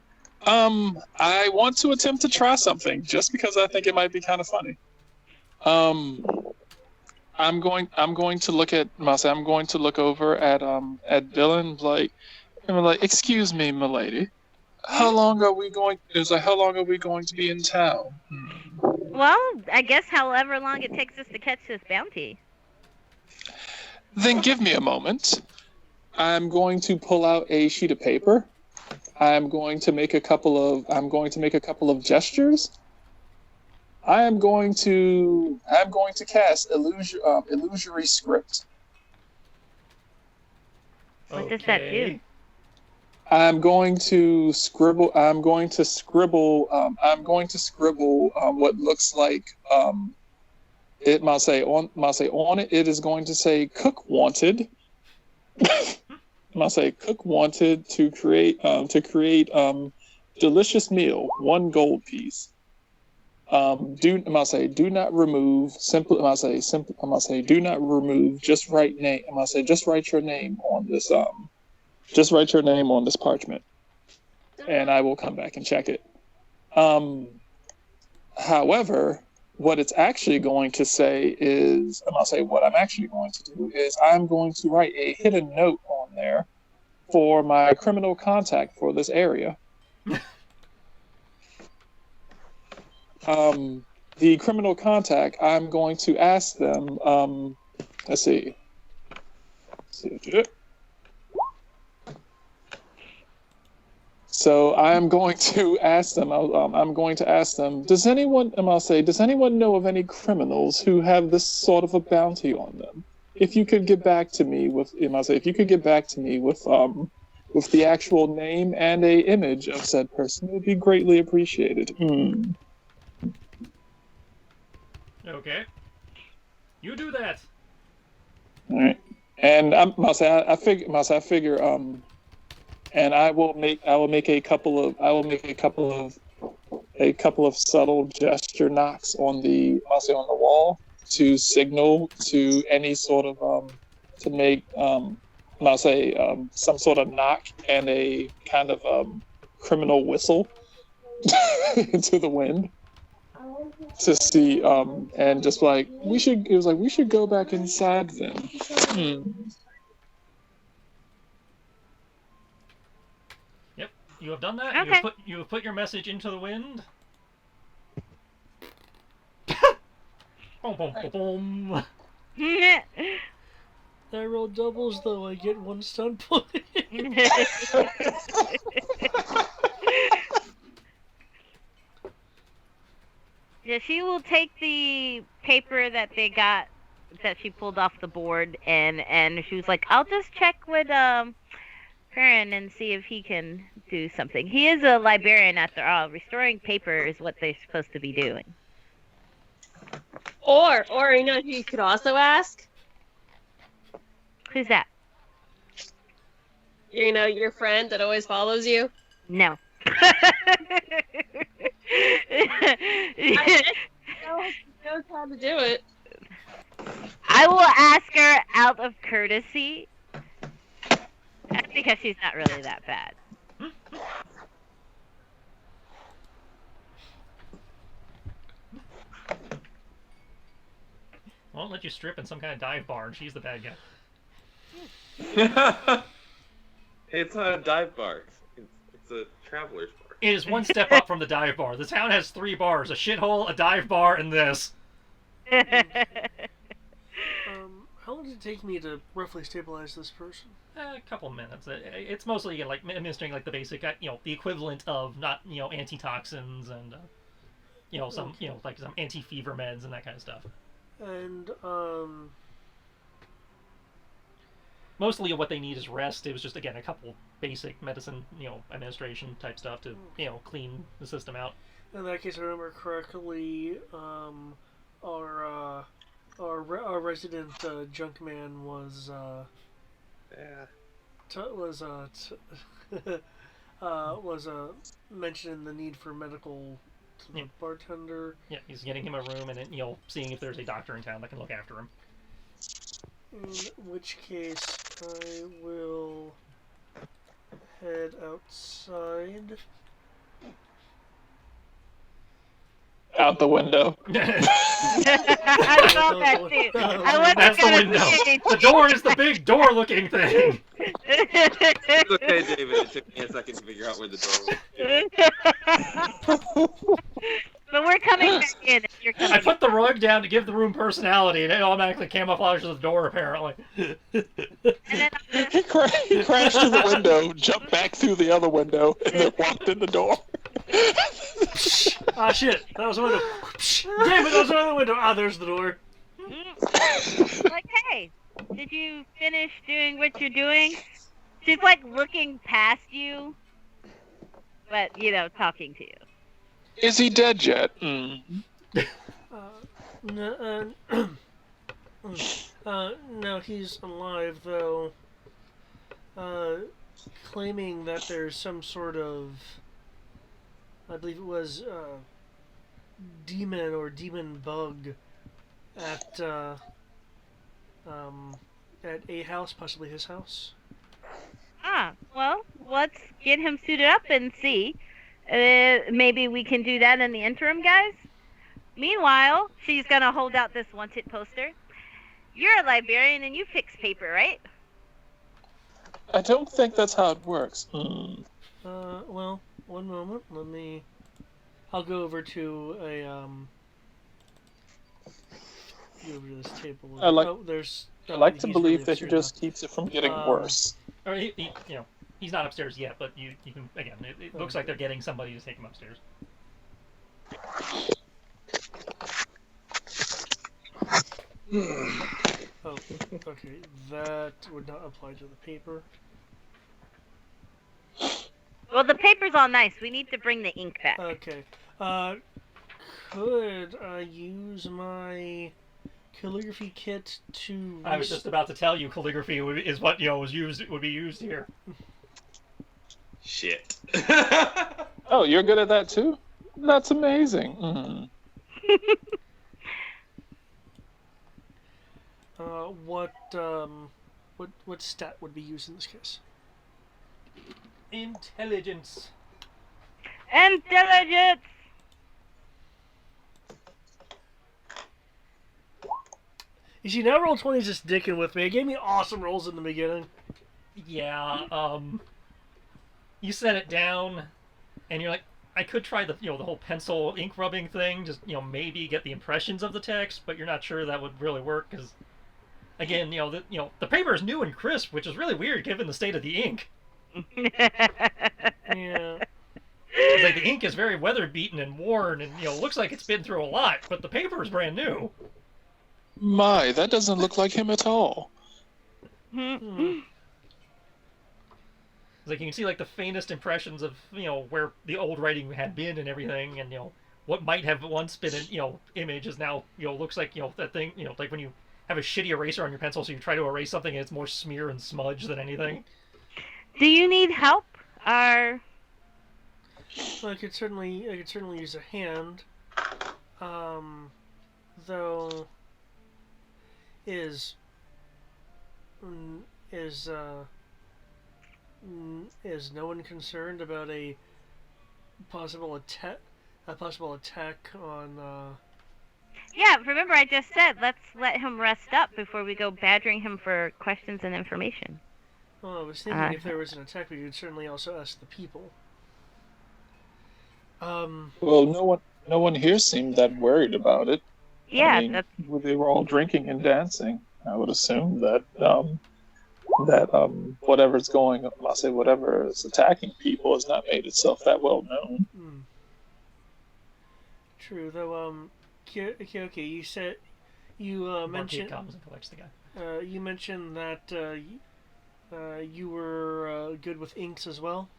I want to attempt to try something just because I think it might be kind of funny. Um, I'm going to look at Masa. I'm going to look over at Dylan like and I'm like, excuse me, milady. How long are we going? It was like, how long are we going to be in town? Well, I guess however long it takes us to catch this bounty. Then give me a moment. I'm going to pull out a sheet of paper. I'm going to make a couple of gestures. I'm going to cast illusory script. What does that do? I'm going to scribble. What looks like it might say on it. It is going to say cook wanted. Might say cook wanted to create delicious meal, 1 gold piece. Do not remove. Do not remove. Just write name. Just write your name on this. Just write your name on this parchment, and I will come back and check it. However, what it's actually going to say is, what I'm actually going to do is I'm going to write a hidden note on there for my criminal contact for this area. The criminal contact, I'm going to ask them, let's see. So I'm going to ask them. Does anyone know of any criminals who have this sort of a bounty on them? If you could get back to me with, with the actual name and a image of said person, it would be greatly appreciated. Okay. You do that. All right. And I figure, and I will make a couple of subtle gesture knocks on the wall to signal to any sort of to make some sort of knock and a kind of criminal whistle into the wind to see and just like we should go back inside then. Yep, you have done that. Okay. You have put your message into the wind. Boom, boom, boom, boom. I roll doubles, though. I get 1 stun point. Yeah, she will take the paper that they got, that she pulled off the board, and she was like, I'll just check with Farron and see if he can do something. He is a librarian after all. Restoring paper is what they're supposed to be doing. Or who you could also ask? Who's that? Your friend that always follows you? No. I knows how to do it. I will ask her out of courtesy. That's because she's not really that bad. Won't let you strip in some kind of dive bar, and she's the bad guy. It's not a dive bar. It's a traveler's bar. It is one step up from the dive bar. The town has 3 bars: a shithole, a dive bar, and this. How long did it take me to roughly stabilize this person? A couple minutes. It's mostly like administering like the basic, the equivalent of not antitoxins and some like some anti-fever meds and that kind of stuff. And mostly what they need is rest. It was just again a couple basic medicine administration type stuff to clean the system out. in that case, I remember correctly, our resident Junkman was was mentioning the need for medical to the Yeah. bartender. Yeah, he's getting him a room and then, seeing if there's a doctor in town that can look after him. In which case, I will head outside. Out the window. I saw that too. I wasn't That's the gonna window. say anything. The door is the big door-looking thing. It's okay, David. It took me a second to figure out where the door was. But we're coming back in if you're coming I put the rug down to give the room personality, and it automatically camouflages the door, apparently. in. And then He crashed through the window, jumped back through the other window, and then walked in the door. Ah, shit. That was a window. Damn it, that was another window. Ah, there's the door. like, hey, did you finish doing what you're doing? She's like looking past you, but talking to you. Is he dead yet? No, he's alive, though. Claiming that there's some sort of, I believe it was, demon or demon bug at a house, possibly his house. Ah, well, let's get him suited up and see. Maybe we can do that in the interim, guys. Meanwhile, she's gonna hold out this wanted poster. You're a librarian and you fix paper, right? I don't think that's how it works. Well, one moment. I'll go over to go over to this table. I like to he's believe really that he upstairs just keeps it from getting worse. Or he's not upstairs yet, but you can, again, it looks like they're getting somebody to take him upstairs. now. Oh, okay. That would not apply to the paper. Well, the paper's all nice. We need to bring the ink back. Okay. Could I use my calligraphy kit to? I was just about to tell you calligraphy is what would be used here. Shit. Oh, you're good at that too? That's amazing. What stat would be used in this case? Intelligence. Intelligence! You see, now roll 20 is just dicking with me. It gave me awesome rolls in the beginning. Yeah, you set it down, and you're like, I could try the whole pencil ink rubbing thing, just maybe get the impressions of the text, but you're not sure that would really work because, again, the paper is new and crisp, which is really weird given the state of the ink. Yeah. It's like the ink is very weather beaten and worn, and looks like it's been through a lot, but the paper is brand new. My, that doesn't look like him at all. It's like you can see like the faintest impressions of where the old writing had been and everything, and what might have once been an image is now looks like that thing like when you have a shitty eraser on your pencil, so you try to erase something and it's more smear and smudge than anything. Do you need help? Or Well, I could certainly use a hand. Though is no one concerned about a possible attack on yeah, remember I just said let's let him rest up before we go badgering him for questions and information. Well, I was thinking if there was an attack, we could certainly also ask the people. Well, no one here seemed that worried about it. Yeah, I mean, they were all drinking and dancing. I would assume that whatever's going on, I'll say whatever is attacking people has not made itself that well known. True, though. Okay, you said you mentioned comes and collects the guy. you mentioned that you were good with inks as well.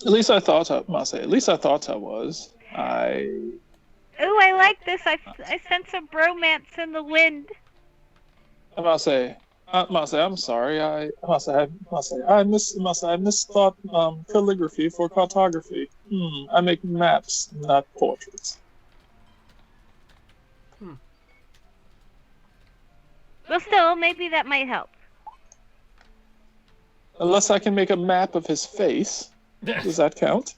At least I thought I was. Ooh, I like this. I sense a bromance in the wind. I must say, I'm sorry. I misthought calligraphy for cartography. I make maps, not portraits. Well, still, maybe that might help. Unless I can make a map of his face. Does that count?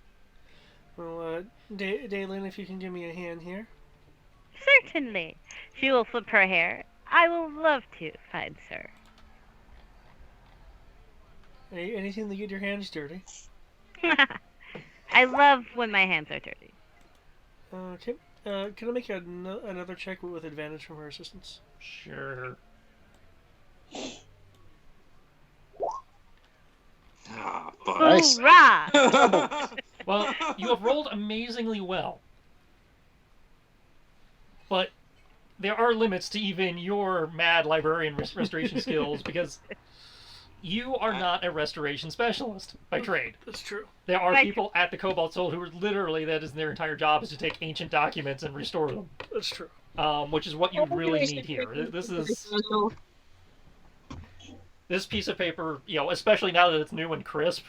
Well, Daylin, if you can give me a hand here. Certainly. She will flip her hair. I will love to, fine sir. Anything to get your hands dirty. I love when my hands are dirty. Okay. Can I make another check with advantage from her assistance? Sure. Ah, fuck. Nice. Hoorah! Well, you have rolled amazingly well. But there are limits to even your mad librarian restoration skills because you are not a restoration specialist by trade. That's true. There are Right. people at the Cobalt Soul who are literally, that is their entire job, is to take ancient documents and restore them. That's true. Which is what you really need here. This piece of paper, especially now that it's new and crisp,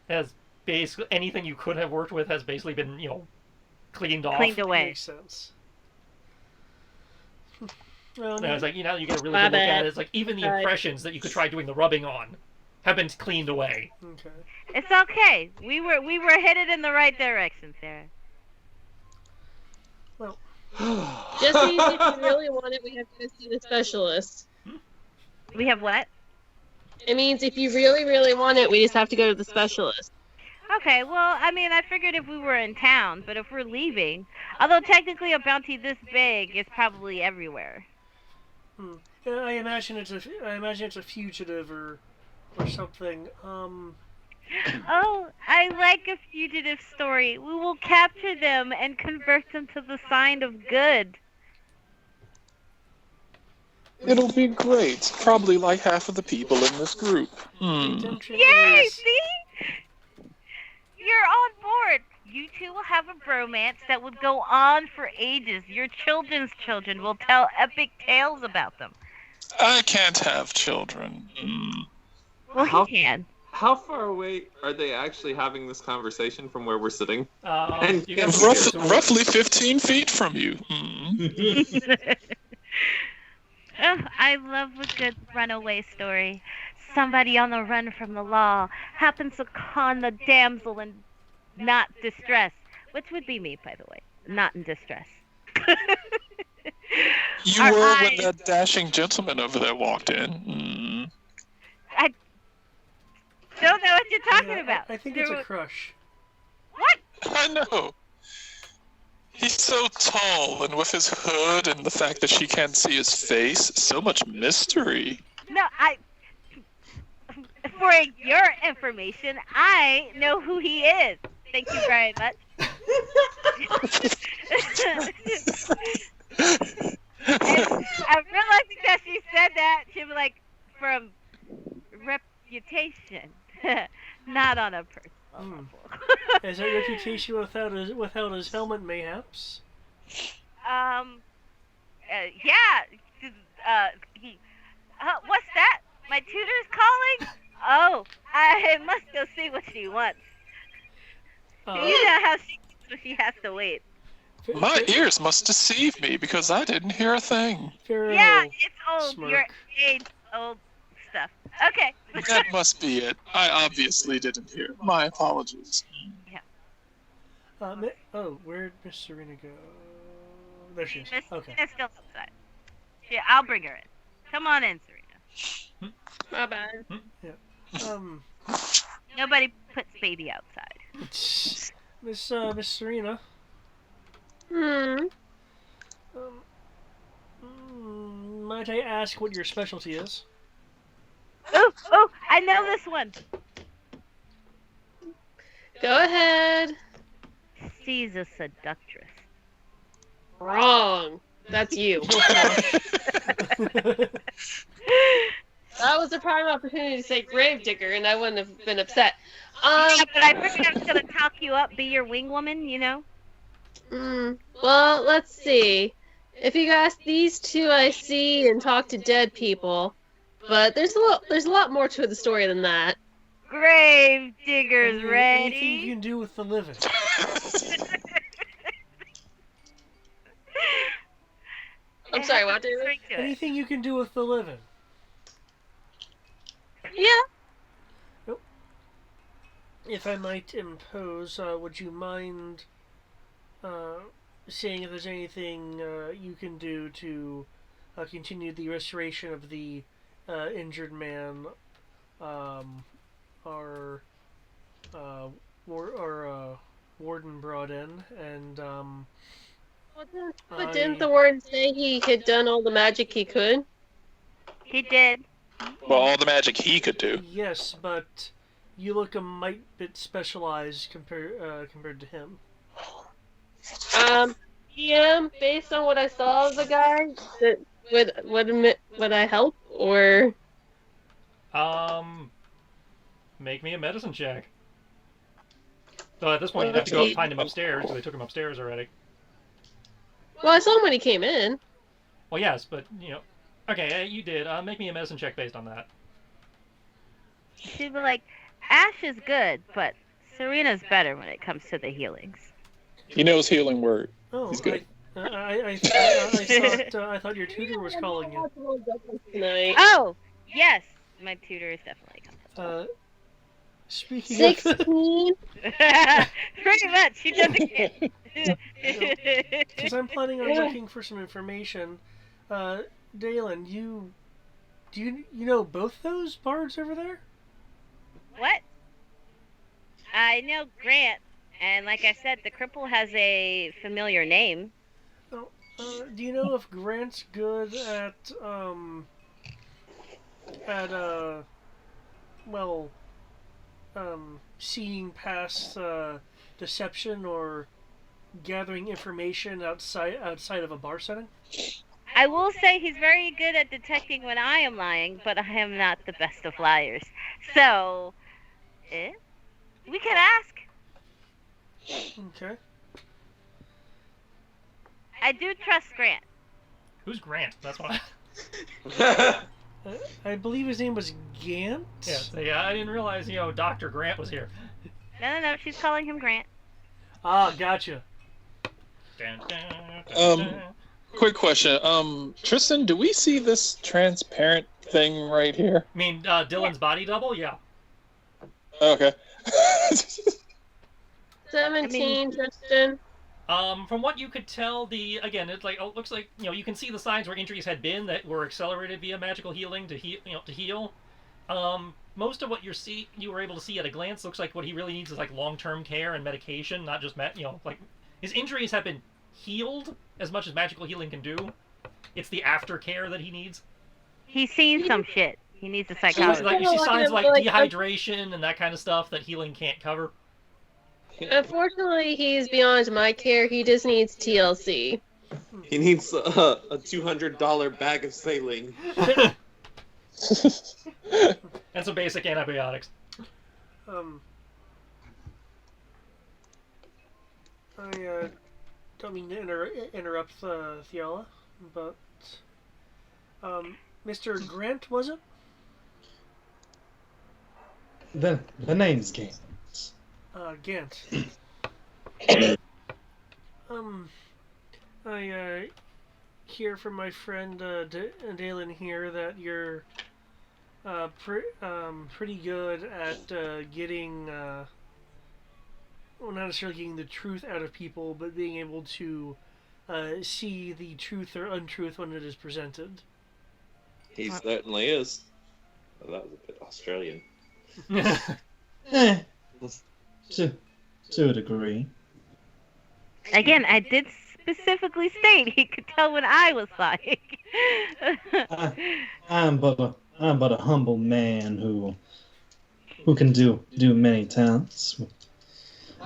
has basically anything you could have worked with has basically been, cleaned off. Cleaned away. Makes sense. Well, And it's like, you get a really My good look bad. at it. It's like even the Right. impressions that you could try doing the rubbing on have been cleaned away. okay. It's okay. We were headed in the right direction, Sarah. Just means if you really want it, we have to go see the specialist. We have what? It means if you really, really want it, we just have to go to the specialist. Okay, well, I mean, I figured if we were in town, but if we're leaving, although technically a bounty this big is probably everywhere. Yeah, I imagine it's a fugitive or something. Oh, I like a fugitive story. We will capture them and convert them to the sign of good. It'll be great. Probably like half of the people in this group. Redemption Yay! is- See? You're on board. You two will have a bromance that would go on for ages. Your children's children will tell epic tales about them. I can't have children. Well, How- he can. How far away are they actually having this conversation from where we're sitting? And You guys Rough- Roughly 15 feet from you. Oh, I love a good runaway story. Somebody on the run from the law happens to con the damsel in not distress, which would be me, by the way, not in distress. You Our were eyes- when that dashing gentleman over there walked in. Don't know what you're talking Yeah, about. I think There it's a was- crush. What? I know. He's so tall, and with his hood and the fact that she can't see his face, so much mystery. No, for your information, I know who he is. Thank you very much. And I'm realizing that she said that, she was like, from reputation, not on a personal level. Is that reputation without his helmet, mayhaps? Yeah. What's that? My tutor's calling? Oh, I must go see what she wants. You know how she gets when she has to wait. My ears must deceive me because I didn't hear a thing. Yeah, it's old. Smirk. Your age, old stuff. Okay. That must be it. I obviously didn't hear. My apologies. Where'd Miss Serena go? There she is. Miss Okay. Tina's still outside. Yeah, I'll bring her in. Come on in, Serena. My bad. Nobody puts baby outside. Miss Serena. Might I ask what your specialty is? Oh, I know this one. Go ahead. She's a seductress. Wrong. That's you. That was a prime opportunity to say gravedigger, and I wouldn't have been upset. Yeah, but I figured I was gonna talk you up, be your wing woman, you know? Well, let's see. If you ask these two I see and talk to dead people, but there's a lot more to the story than that. Grave diggers Anything you ready. can do with the living. I'm sorry, what, It has David? a string to it. Anything you can do with the living. Yeah. If I might impose, would you mind seeing if there's anything you can do to continue the restoration of the injured man our warden brought in, and But didn't the warden say he had done all the magic he could? He did. Well, all the magic he could do. Yes, but you look a mite bit specialized compared to him. PM, based on what I saw of the guy, that would I help or? Make me a medicine check. So at this point, you'd have to go find him upstairs, because they took him upstairs already. Well, I saw him when he came in. Well, yes, but, okay, you did. Make me a medicine check based on that. She'd be like, Ash is good, but Serena's better when it comes to the healings. He knows healing word. Oh, He's good. I thought your tutor was calling you. Tonight. Oh, yes. My tutor is definitely coming. Speaking of 16. Pretty much. She doesn't because I'm planning on looking for some information. Dalen, do you know both those bards over there? What? I know Grant, and like I said, the cripple has a familiar name. Oh, do you know if Grant's good at seeing past deception or gathering information outside of a bar setting? I will say he's very good at detecting when I am lying, but I am not the best of liars. So, we could ask. Okay. I do trust Grant. Who's Grant? That's what I believe his name was Gant. Yeah, I didn't realize, Dr. Grant was here. No, she's calling him Grant. Ah, gotcha. Dun, dun, dun, dun. Quick question. Tristan, do we see this transparent thing right here? I mean, Dylan's body double? Yeah. Okay. 17, Tristan. From what you could tell, it looks like you can see the signs where injuries had been that were accelerated via magical healing to heal. Most of what you were able to see at a glance looks like what he really needs is like long-term care and medication, not just his injuries have been healed as much as magical healing can do. It's the aftercare that he needs. He's seen some shit. He needs a So, psychologist. you see signs like dehydration and that kind of stuff that healing can't cover. Unfortunately, he's beyond my care. He just needs TLC. He needs a $200 bag of saline. And some basic antibiotics. I don't mean to interrupt Theala, but Mr. Grant, was it? The name's Gant. Gant. I hear from my friend Dalen here that you're pretty good at getting, well, not necessarily getting the truth out of people, but being able to see the truth or untruth when it is presented. He certainly is. Well, that was a bit Australian. To a degree. Again, I did specifically state he could tell when I was lying. I'm but a humble man who can do many talents.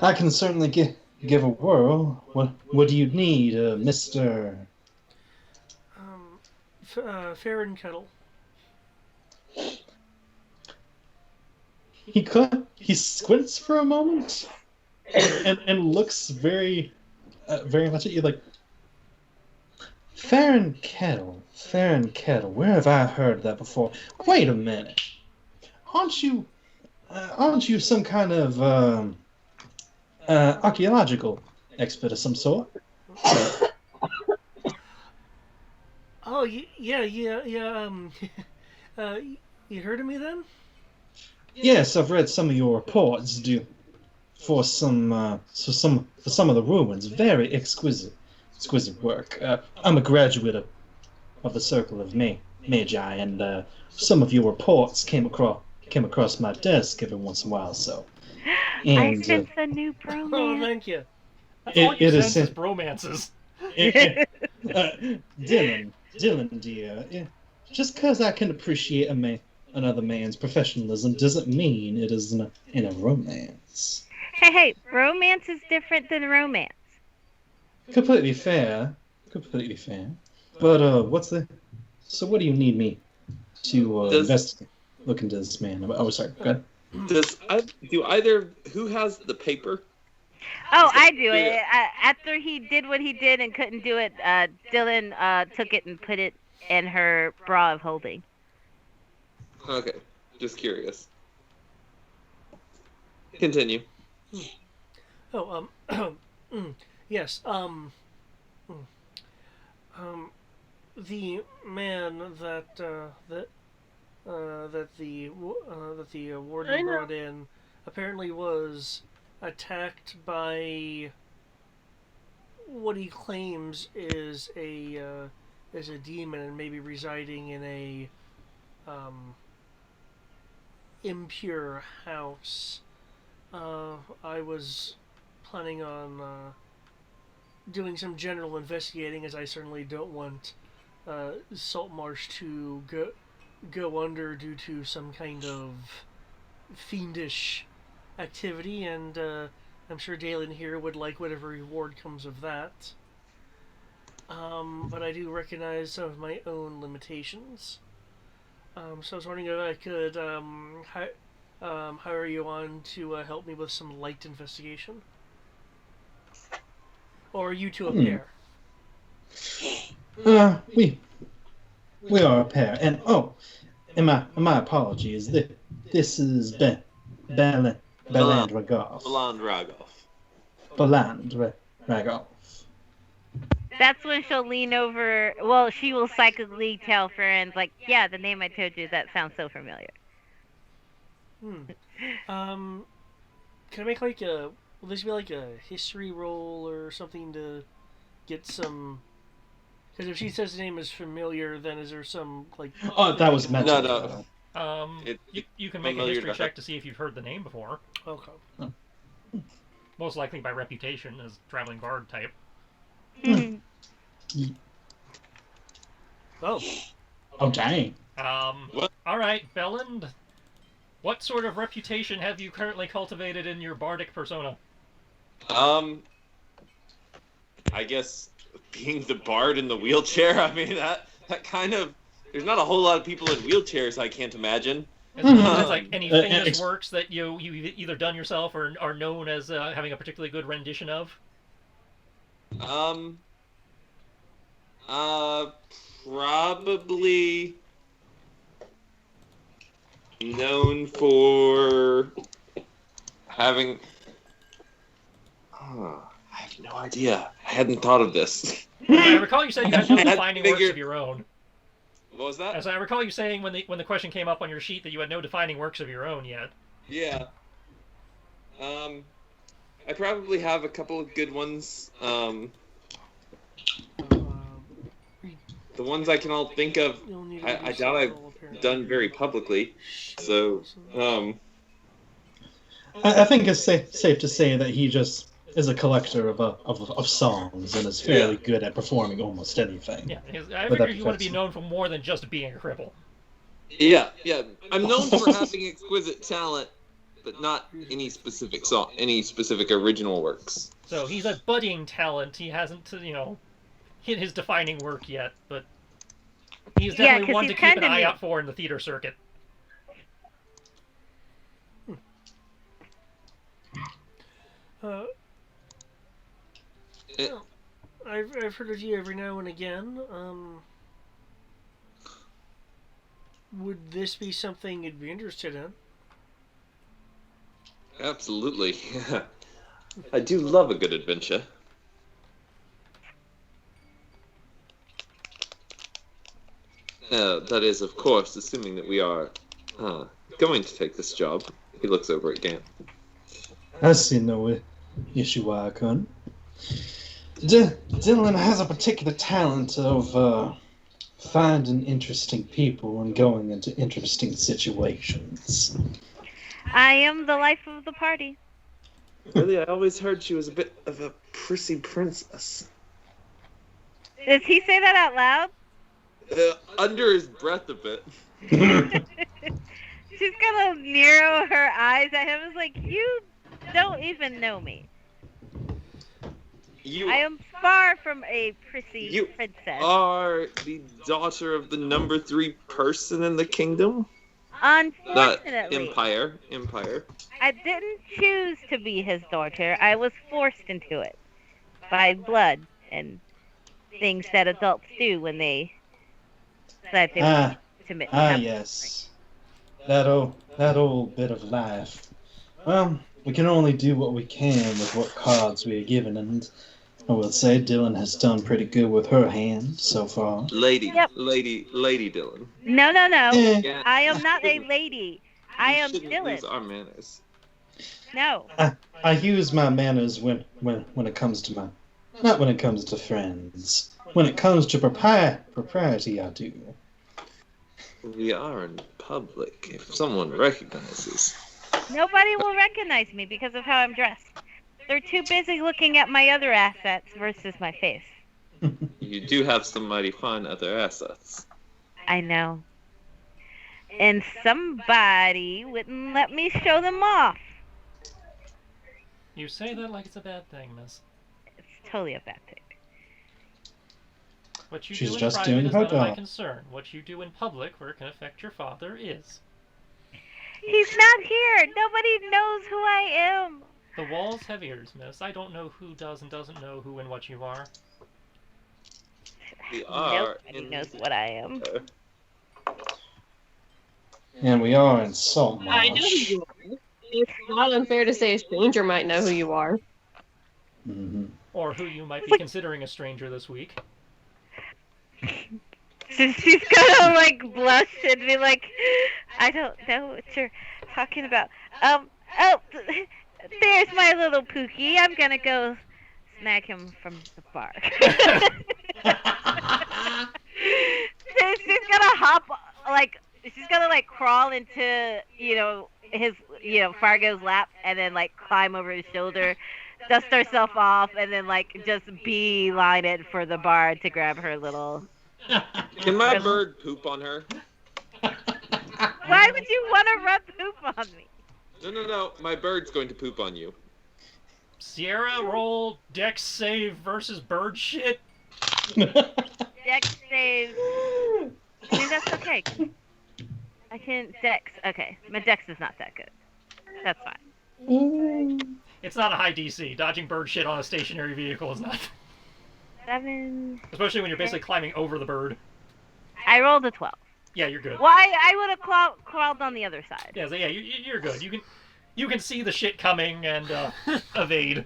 I can certainly give a whirl. What do you need, Mister? Farron Kettle. He squints for a moment and looks very much at you like, Farron Kettle. Theron Kettle, where have I heard that before? Wait a minute. Aren't you some kind of archaeological expert of some sort? Oh, yeah. Uh, you heard of me then? Yes, I've read some of your reports. For some of the ruins, very exquisite work. I'm a graduate of the Circle of Magi, and some of your reports came across my desk every once in a while. So, I and sense a new Oh, bromance. thank you. That's all you it is sense is bromances. Dylan, dear. Just because I can appreciate another man's professionalism doesn't mean it isn't in a romance. Hey, bromance is different than romance. Completely fair. But so what do you need me to Does- investigate? Look into this man. Oh, sorry. Go ahead. Who has the paper? Oh, I do it. Yeah. After he did what he did and couldn't do it, Dylan took it and put it in her bra of holding. Okay, just curious. Continue. Oh, yes. The man that the I warden know. brought in apparently was attacked by what he claims is a demon and maybe residing in a impure house. I was planning on doing some general investigating, as I certainly don't want Saltmarsh to go under due to some kind of fiendish activity, and I'm sure Dalen here would like whatever reward comes of that. But I do recognize some of my own limitations. So I was wondering if I could hire you on to help me with some light investigation. Or are you two a pair? We are a pair, and my apologies. This is Beland Ragov. Baland Ragov. Beland Ragov. That's when she'll lean over. Well, she will psychically tell friends, like, yeah, the name I told you, that sounds so familiar. Can I make like a... Will this be like a history roll or something to get some... Because if she says the name is familiar, then is there some, like... Oh, that was meant No, to. no. You can make a Familiar history to- check to see if you've heard the name before. Okay. Most likely by reputation as traveling bard type. Oh. Oh, dang. What? All right, Belland. What sort of reputation have you currently cultivated in your bardic persona? I guess being the bard in the wheelchair. I mean that kind of. There's not a whole lot of people in wheelchairs. I can't imagine. Is there like any famous ex- works that you've either done yourself or are known as having a particularly good rendition of? Probably known for having. I have no idea. I hadn't thought of this. As I recall, you said you had no I hadn't defining works figured- of your own. What was that? As I recall you saying when the question came up on your sheet that you had no defining works of your own yet. Yeah. I probably have a couple of good ones. The ones I can all think of, You'll need to I do doubt I've several, apparently. done very publicly. So, I think it's safe to say that he just is a collector of songs and is fairly good at performing almost anything. Yeah, because I But figured that you want to be fits. known for more than just being a cripple. yeah. I'm known for having exquisite talent, but not any specific song, any specific original works. So he's a budding talent. He hasn't, hit his defining work yet, but he's Yeah, definitely 'cause one to he's keep an kinda eye new. out for in the theater circuit. I've heard of you every now and again. would this be something you'd be interested in? Absolutely. I do love a good adventure. That is, of course, assuming that we are going to take this job. He looks over at Gant. I see no issue why I couldn't. Dylan has a particular talent of finding interesting people and going into interesting situations. I am the life of the party. Really, I always heard she was a bit of a prissy princess. Does he say that out loud? Under his breath a bit. She's gonna narrow her eyes at him. It's like, you don't even know me. I am far from a prissy princess. Are the daughter of the number 3 person in the kingdom? Unfortunately. Empire. I didn't choose to be his daughter. I was forced into it. By blood and things that adults do when they decide they want to commit. Yes. That old bit of life. Well, we can only do what we can with what cards we are given, and I will say Dylan has done pretty good with her hand so far. Lady Yep. Lady Dylan. No. Eh, I am not a lady. I am shouldn't Dylan. lose our manners. No. I use my manners when it comes to not when it comes to friends. When it comes to propriety, I do. We are in public. If someone recognizes. Nobody will recognize me because of how I'm dressed. They're too busy looking at my other assets versus my face. You do have some mighty fine other assets. I know. And somebody wouldn't let me show them off. You say that like it's a bad thing, miss. It's totally a bad thing. What you She's do in just private doing is her none of my job. concern. What you do in public, where it can affect your father, is. He's not here. Nobody knows who I am. The walls have ears, miss. I don't know who does and doesn't know who and what you are. We are Nobody knows what I am. And we are in Salt I know who Marsh. you are. It's not unfair to say a stranger might know who you are. Mm-hmm. Or who you might be considering a stranger this week. She's gonna like blush and be like, I don't know what you're talking about. There's my little Pookie. I'm gonna go snag him from the bar. She's gonna hop she's gonna crawl into his Fargo's lap and then climb over his shoulder, dust herself off, and then just beeline it for the bar to grab her little. Can my bird poop on her? Why would you want to rub poop on me? No. My bird's going to poop on you. Sierra, roll dex save versus bird shit. Dex save. I mean, that's okay. I can dex. Okay, my dex is not that good. That's fine. It's not a high DC. Dodging bird shit on a stationary vehicle is not. 7. Especially when you're basically climbing over the bird. I rolled a 12. Yeah, you're good. Well, I would have crawled on the other side. Yeah, you're good. You can see the shit coming and evade.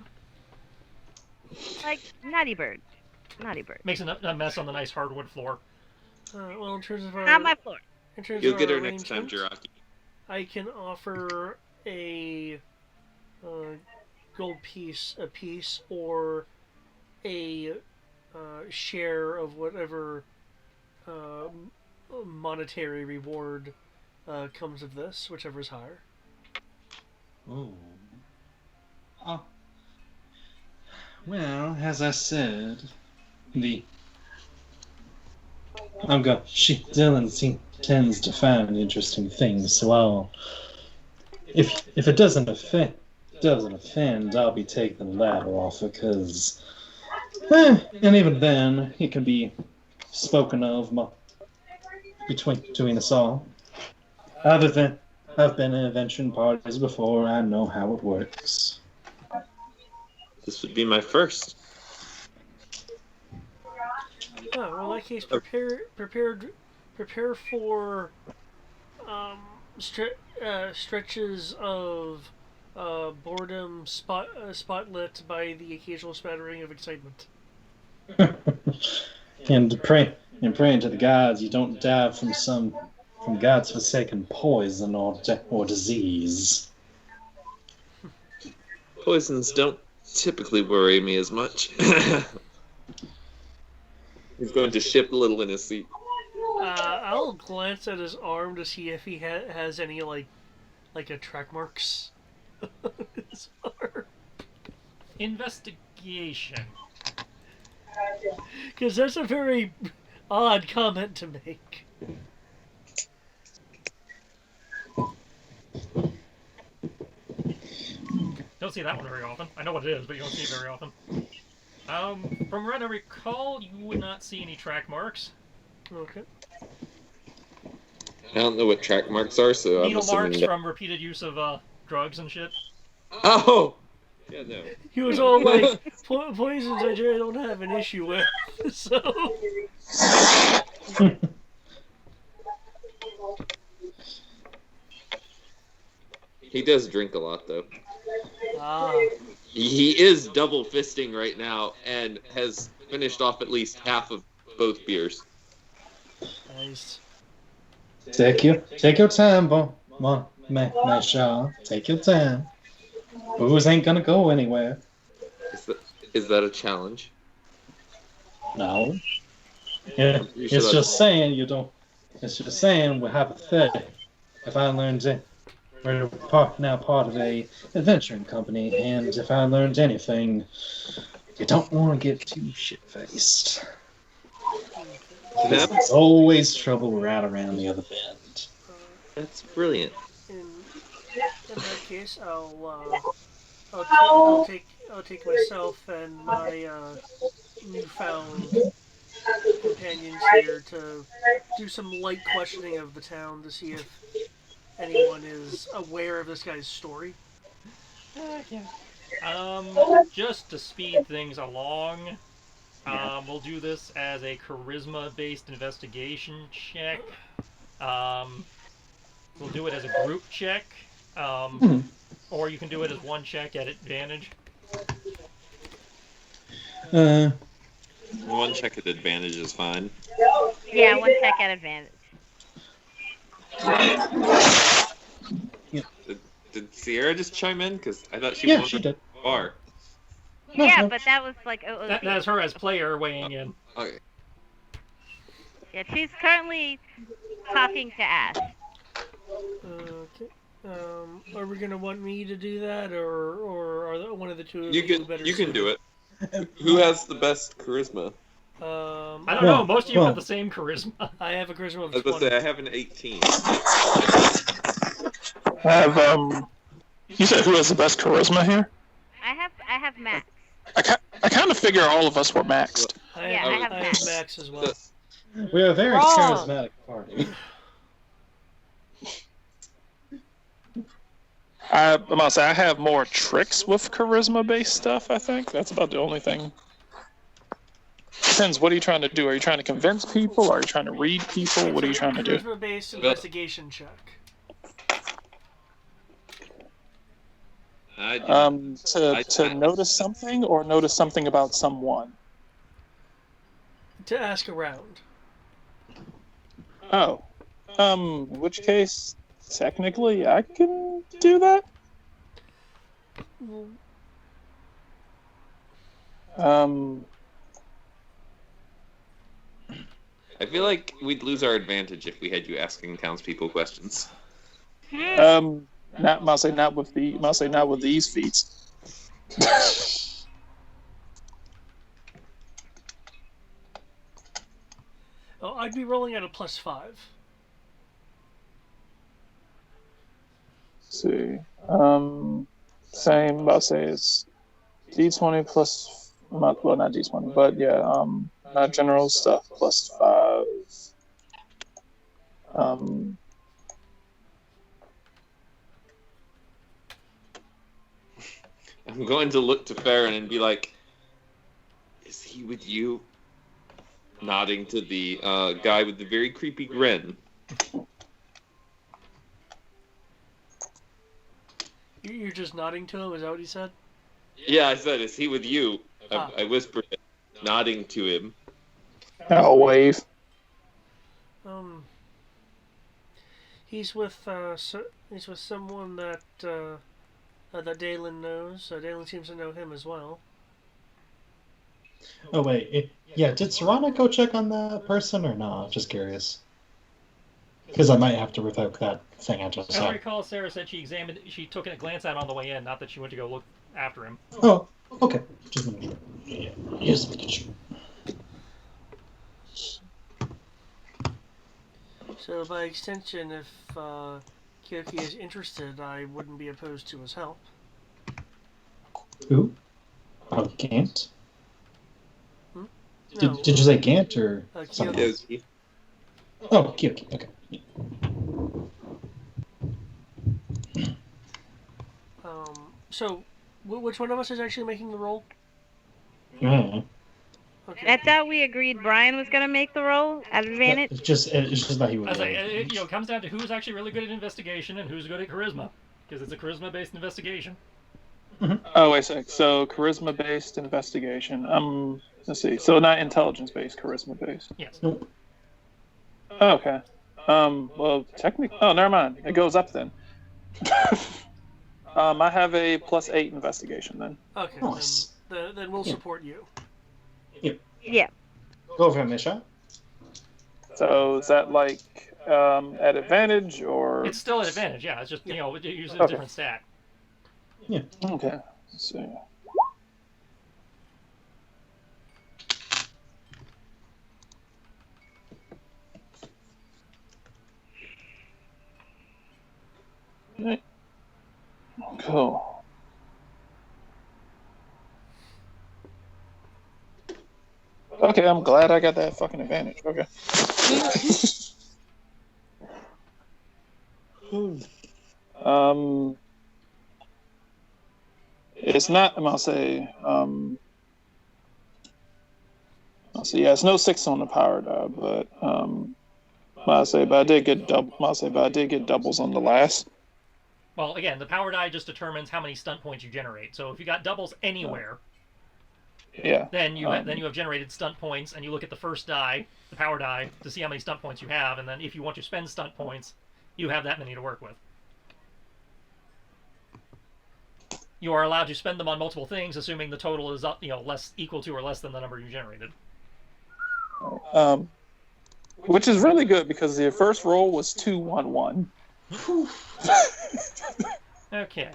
Naughty bird. Makes a mess on the nice hardwood floor. Well, in terms of our Not my floor. in terms You'll of get our her next time, arrangements, Jiraki. I can offer a gold piece a piece or a share of whatever monetary reward comes of this, whichever is higher. Oh. Well, as I said, Dylan tends to find interesting things, so if it doesn't offend, I'll be taking the ladder off because, and even then, it can be spoken of between us all. I've been in invention parties before. I know how it works. This would be my first. Oh, well, in that case, prepare for stretches of boredom spotlit by the occasional spattering of excitement. and praying to the gods you don't die from God's forsaken poison or disease. Poisons don't typically worry me as much. He's going to shift a little in his seat. I'll glance at his arm to see if he has any like a track marks on his arm. Investigation. Because that's a very odd comment to make. Don't see that one very often. I know what it is, but you don't see it very often. From what I recall, you would not see any track marks. Okay. I don't know what track marks are, so I'm Needle assuming marks that... from repeated use of drugs and shit. Oh! Yeah, no. He was all like, poisons I don't have an issue with, so... He does drink a lot, though. Ah. He is double fisting right now and has finished off at least half of both beers. Nice. Take your time, Shaw. Take your time. Booze ain't gonna go anywhere. Is that a challenge? No. Yeah, I'm pretty sure it's that's- just saying you don't. It's just saying we're hypothetical. If I learned it, we're now part of a adventuring company, and if I learned anything, you don't want to get too shit-faced. There's always trouble right around the other bend. That's brilliant. In that case, I'll take myself and my newfound companions here to do some light questioning of the town to see if anyone is aware of this guy's story. Just to speed things along, we'll do this as a charisma-based investigation check. We'll do it as a group check, or you can do it as one check at advantage. One check at advantage is fine. Yeah, one check at advantage. Did Sierra just chime in? Because I thought she Yeah, wanted she did. bar. Yeah, no. but that was like OOC. That's her as player weighing in. Okay. Yeah, she's currently talking to Ash. Okay. Are we gonna want me to do that, or are one of the two of You you better? can suited? do it. Who has the best charisma? I don't know. Most of you have the same charisma. I have a charisma of I was about 20. to say I have an 18. I have You said who has the best charisma here? I have Max. I kind of figure all of us were maxed. I Yeah, I have have Max. Max as well. We're a very Wrong. charismatic party. I'm gonna say I have more tricks with charisma-based stuff. I think that's about the only thing. Depends. What are you trying to do? Are you trying to convince people? Are you trying to read people? What are you trying to do? Charisma-based investigation check. To notice something or notice something about someone. To ask around. Oh, in which case, technically, I can do that. I feel like we'd lose our advantage if we had you asking townspeople questions. Not with these feats. Oh, I'd be rolling at a +5. Let's see. Same. I'll say it's D20 plus. Well, not D20, but yeah. Not general stuff +5. I'm going to look to Farron and be like, "Is he with you?" Nodding to the guy with the very creepy grin. You're just nodding to him. Is that what he said? Yeah, I said, is he with you? Ah. I whispered it, nodding to him. I'll wave. He's with he's with someone that that Dalen knows. Dalen seems to know him as well. Oh wait, yeah. Did Serana go check on that person or not? Just curious. Because I might have to revoke that thing I just As I saw. recall, Sarah said she took a glance at it on the way in, not that she went to go look after him. Oh, okay. Just making sure. Yeah, just making sure. So by extension, if Kyoki is interested, I wouldn't be opposed to his help. Who? Oh, Gant? No, Did you say Gant or something Kyoki. else? Yogi. Oh, Kyoki. Okay. So, which one of us is actually making the roll? Yeah. Okay. I thought we agreed Brian was gonna make the roll at advantage. It's just that he would. I was like, it comes down to who's actually really good at investigation and who's good at charisma, because it's a charisma-based investigation. Oh, wait a sec. So charisma-based investigation. Let's see. So not intelligence-based, charisma-based. Yes. Nope. Oh, okay. Well, technically. Oh, never mind. It goes up then. I have a +8 investigation then. Okay. Nice. Then we'll support you. Yeah. Go for him, Misha. So is that like at advantage or? It's still at advantage, yeah. It's just, it uses a Okay. different stat. Okay. Let's see. Right. Cool. Okay, I'm glad I got that fucking advantage. Okay. It's not. I'll say. Yeah, it's no 6 on the power die, but I did get doubles on the last. Well, again, the power die just determines how many stunt points you generate. So if you got doubles anywhere, Yeah. then you have generated stunt points, and you look at the first die, the power die, to see how many stunt points you have, and then if you want to spend stunt points, you have that many to work with. You are allowed to spend them on multiple things, assuming the total is less equal to or less than the number you generated. Which is really good because the first roll was 2-1-1. Okay,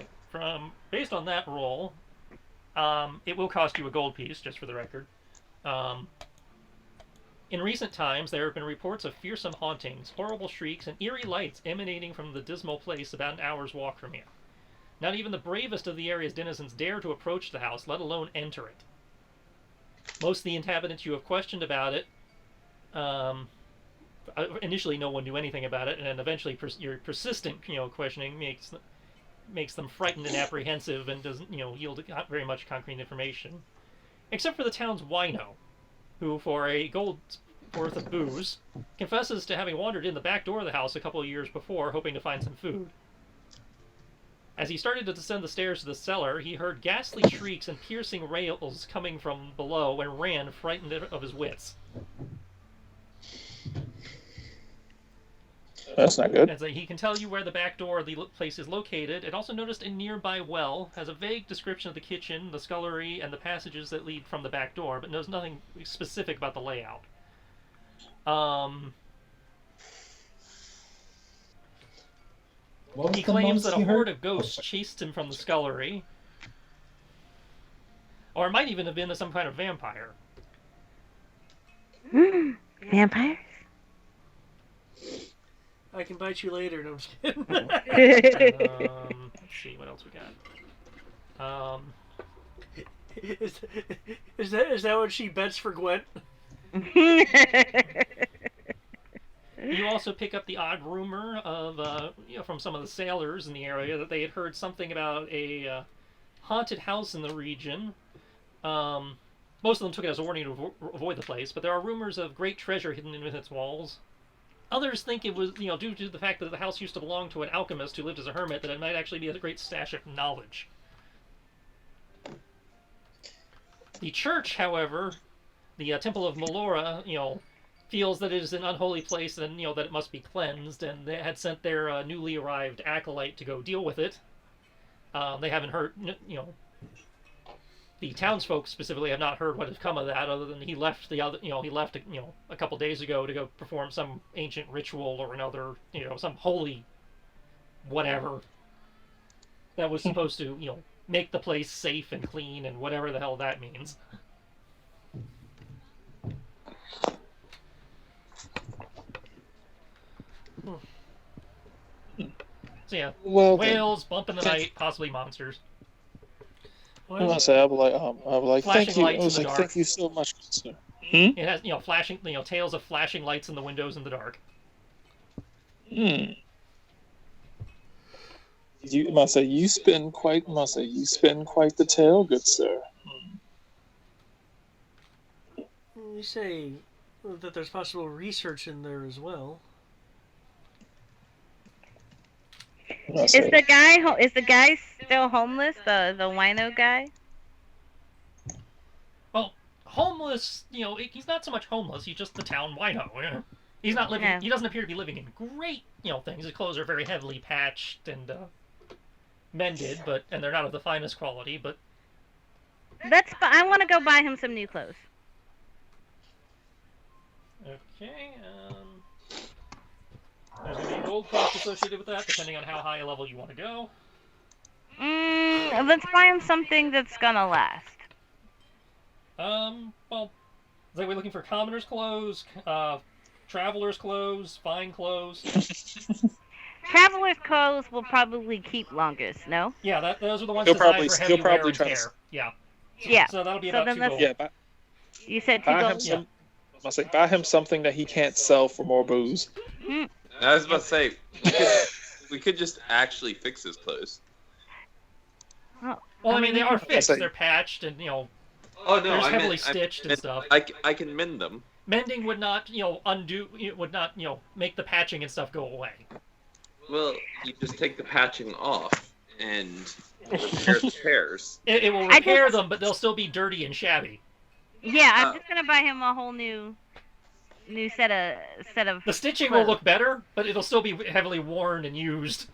based on that roll, it will cost you a gold piece, just for the record. In recent times, there have been reports of fearsome hauntings, horrible shrieks, and eerie lights emanating from the dismal place about an hour's walk from here. Not even the bravest of the area's denizens dare to approach the house, let alone enter it. Most of the inhabitants you have questioned about it, initially no one knew anything about it, and then eventually your persistent, questioning makes them frightened and apprehensive, and doesn't, yield very much concrete information. Except for the town's wino, who, for a gold's worth of booze, confesses to having wandered in the back door of the house a couple of years before, hoping to find some food. As he started to descend the stairs to the cellar, he heard ghastly shrieks and piercing wails coming from below and ran, frightened of his wits. That's not good. As he can tell you where the back door of the place is located, and also noticed a nearby well, has a vague description of the kitchen, the scullery, and the passages that lead from the back door, but knows nothing specific about the layout. He claims that a horde of ghosts chased him from the scullery. Or it might even have been some kind of vampire. Vampires? I can bite you later. No, I'm just kidding. Let's see, what else we got? Is that what she bets for Gwent? You also pick up the odd rumor of, from some of the sailors in the area that they had heard something about a haunted house in the region. Most of them took it as a warning to avoid the place, but there are rumors of great treasure hidden within its walls. Others think it was, due to the fact that the house used to belong to an alchemist who lived as a hermit, that it might actually be a great stash of knowledge. The church, however, the Temple of Melora, feels that it is an unholy place and, that it must be cleansed, and they had sent their newly arrived acolyte to go deal with it. They haven't heard, the townsfolk specifically have not heard what has come of that, other than he left a couple days ago to go perform some ancient ritual or another, some holy whatever that was supposed to, make the place safe and clean and whatever the hell that means. So yeah, Well, whales, bump in the night, possibly monsters. I was gonna say, I was like, Flashing thank you. lights I was in the like, dark. thank you so much, sir. It has, flashing, tales of flashing lights in the windows in the dark. You must say you spin quite the tale, good sir. You say that there's possible research in there as well. Is the guy still homeless? The wino guy? Well, homeless, he's not so much homeless. He's just the town wino. He's not living. Yeah. He doesn't appear to be living in great, things. His clothes are very heavily patched and mended, and they're not of the finest quality. But I want to go buy him some new clothes. okay, there's going to be a gold cost associated with that, depending on how high a level you want to go. Let's buy him something that's gonna last. Well, is that we're looking for commoner's clothes, traveler's clothes, fine clothes? Traveler's clothes will probably keep longest, no? Yeah, those are the ones He'll designed probably- for heavy he'll wear probably and try to- tear. Yeah. Yeah. So that'll be So about then 2 let's- gold. Yeah, You said 2 buy him gold? some. I say, buy him something that he can't sell for more booze. I was about to say, we could just actually fix his clothes. Well, I mean, they are fixed. say- They're patched and, Oh no, they're I heavily meant, stitched and stuff. I can mend them. Mending would not, undo, it would not, make the patching and stuff go away. Well, you just take the patching off and repair the tears. It will I repair just- them, but they'll still be dirty and shabby. Yeah, I'm just gonna buy him a whole new set of. The stitching will clothes. look better, but it'll still be heavily worn and used.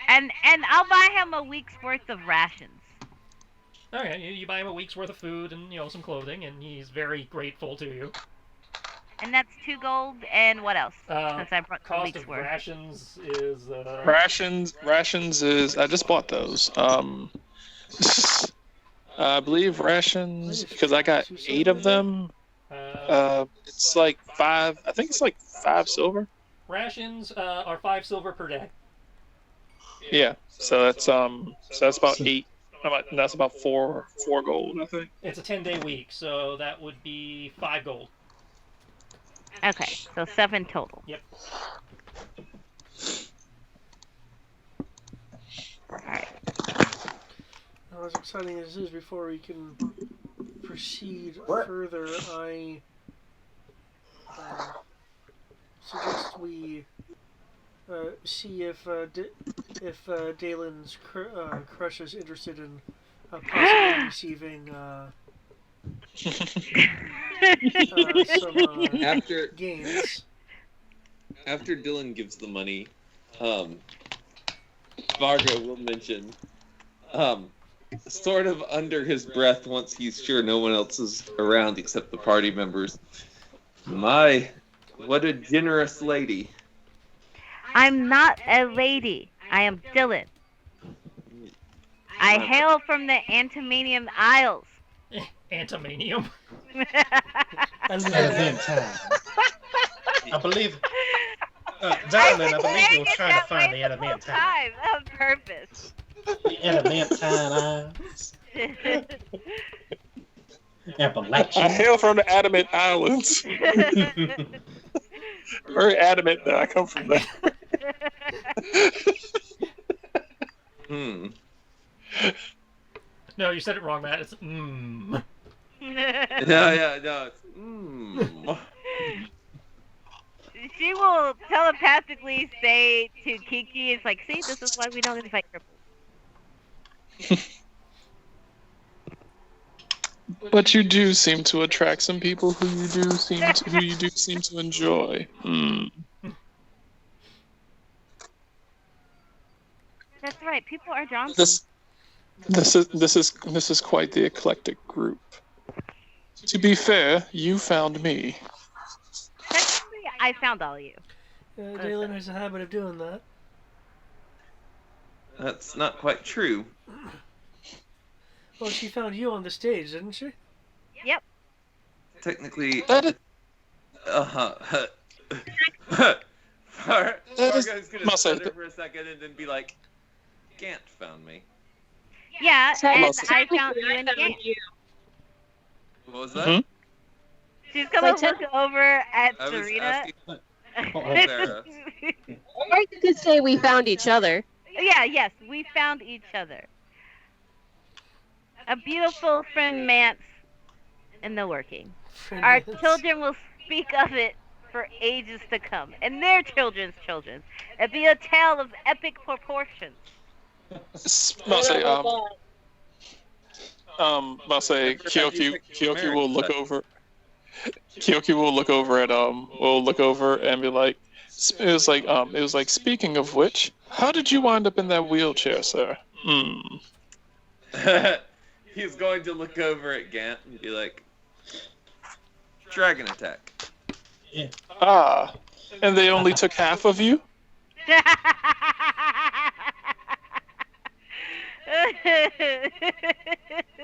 And I'll buy him a week's worth of rations. Okay, you buy him a week's worth of food and, some clothing, and he's very grateful to you. And that's 2 gold and what else? Since I brought the Cost week's of worth. rations is... Rations is. I just bought those. I believe rations, because I got 8 of them. It's like 5. I think it's like 5 silver. Rations are 5 silver per day. Yeah. So that's about 8. That's about 4 gold, I think. It's a 10-day week, so that would be 5 gold. Okay, so 7 total. Yep. Alright. Now, as exciting as it is, before we can proceed further, I suggest we see if Dalen's crush is interested in possibly receiving some After gains. Dylan gives the money, Vargo will mention, sort of under his breath once he's sure no one else is around except the party members. My, what a generous lady. I'm not a lady. I am Dylan. I hail from the Antimanium Isles. Antimanium. Adamant time. I believe, Diamond, I believe you were trying to find the adamantine. On purpose. The adamantine eyes. Appalachian. I hail from the Adamant Islands. Very adamant that I come from there. No, you said it wrong, Matt. It's No, it's, She She will telepathically say to Kiki, "It's like, see, this is why we don't invite cripples." But you do seem to attract some people who you do seem to enjoy. That's right. People are drawn to me. This is quite the eclectic group. To be fair, you found me. Technically, I found all of you. Dalen has a habit of doing that. That's not quite true. Well, she found you on the stage, didn't she? Yep. Technically, That is, Fargo's gonna must say- stutter for a second and then be like, Gant found me. Yeah, and Mostly. I found you in the game. What was that? Mhm. She's gonna Like, look over at I was Serena. asking Sarah. Or you could say we found each other. Yeah, yes, we found each other. A beautiful friend Mance in the working. Our children will speak of it for ages to come, and their children's children. It'll be a tale of epic proportions. I'll say Kyoki will look over. Kyoki will look over at and be like, it was like, speaking of which, how did you wind up in that wheelchair, sir? He's going to look over at Gant and be like, Dragon attack. Ah, and they only took half of you?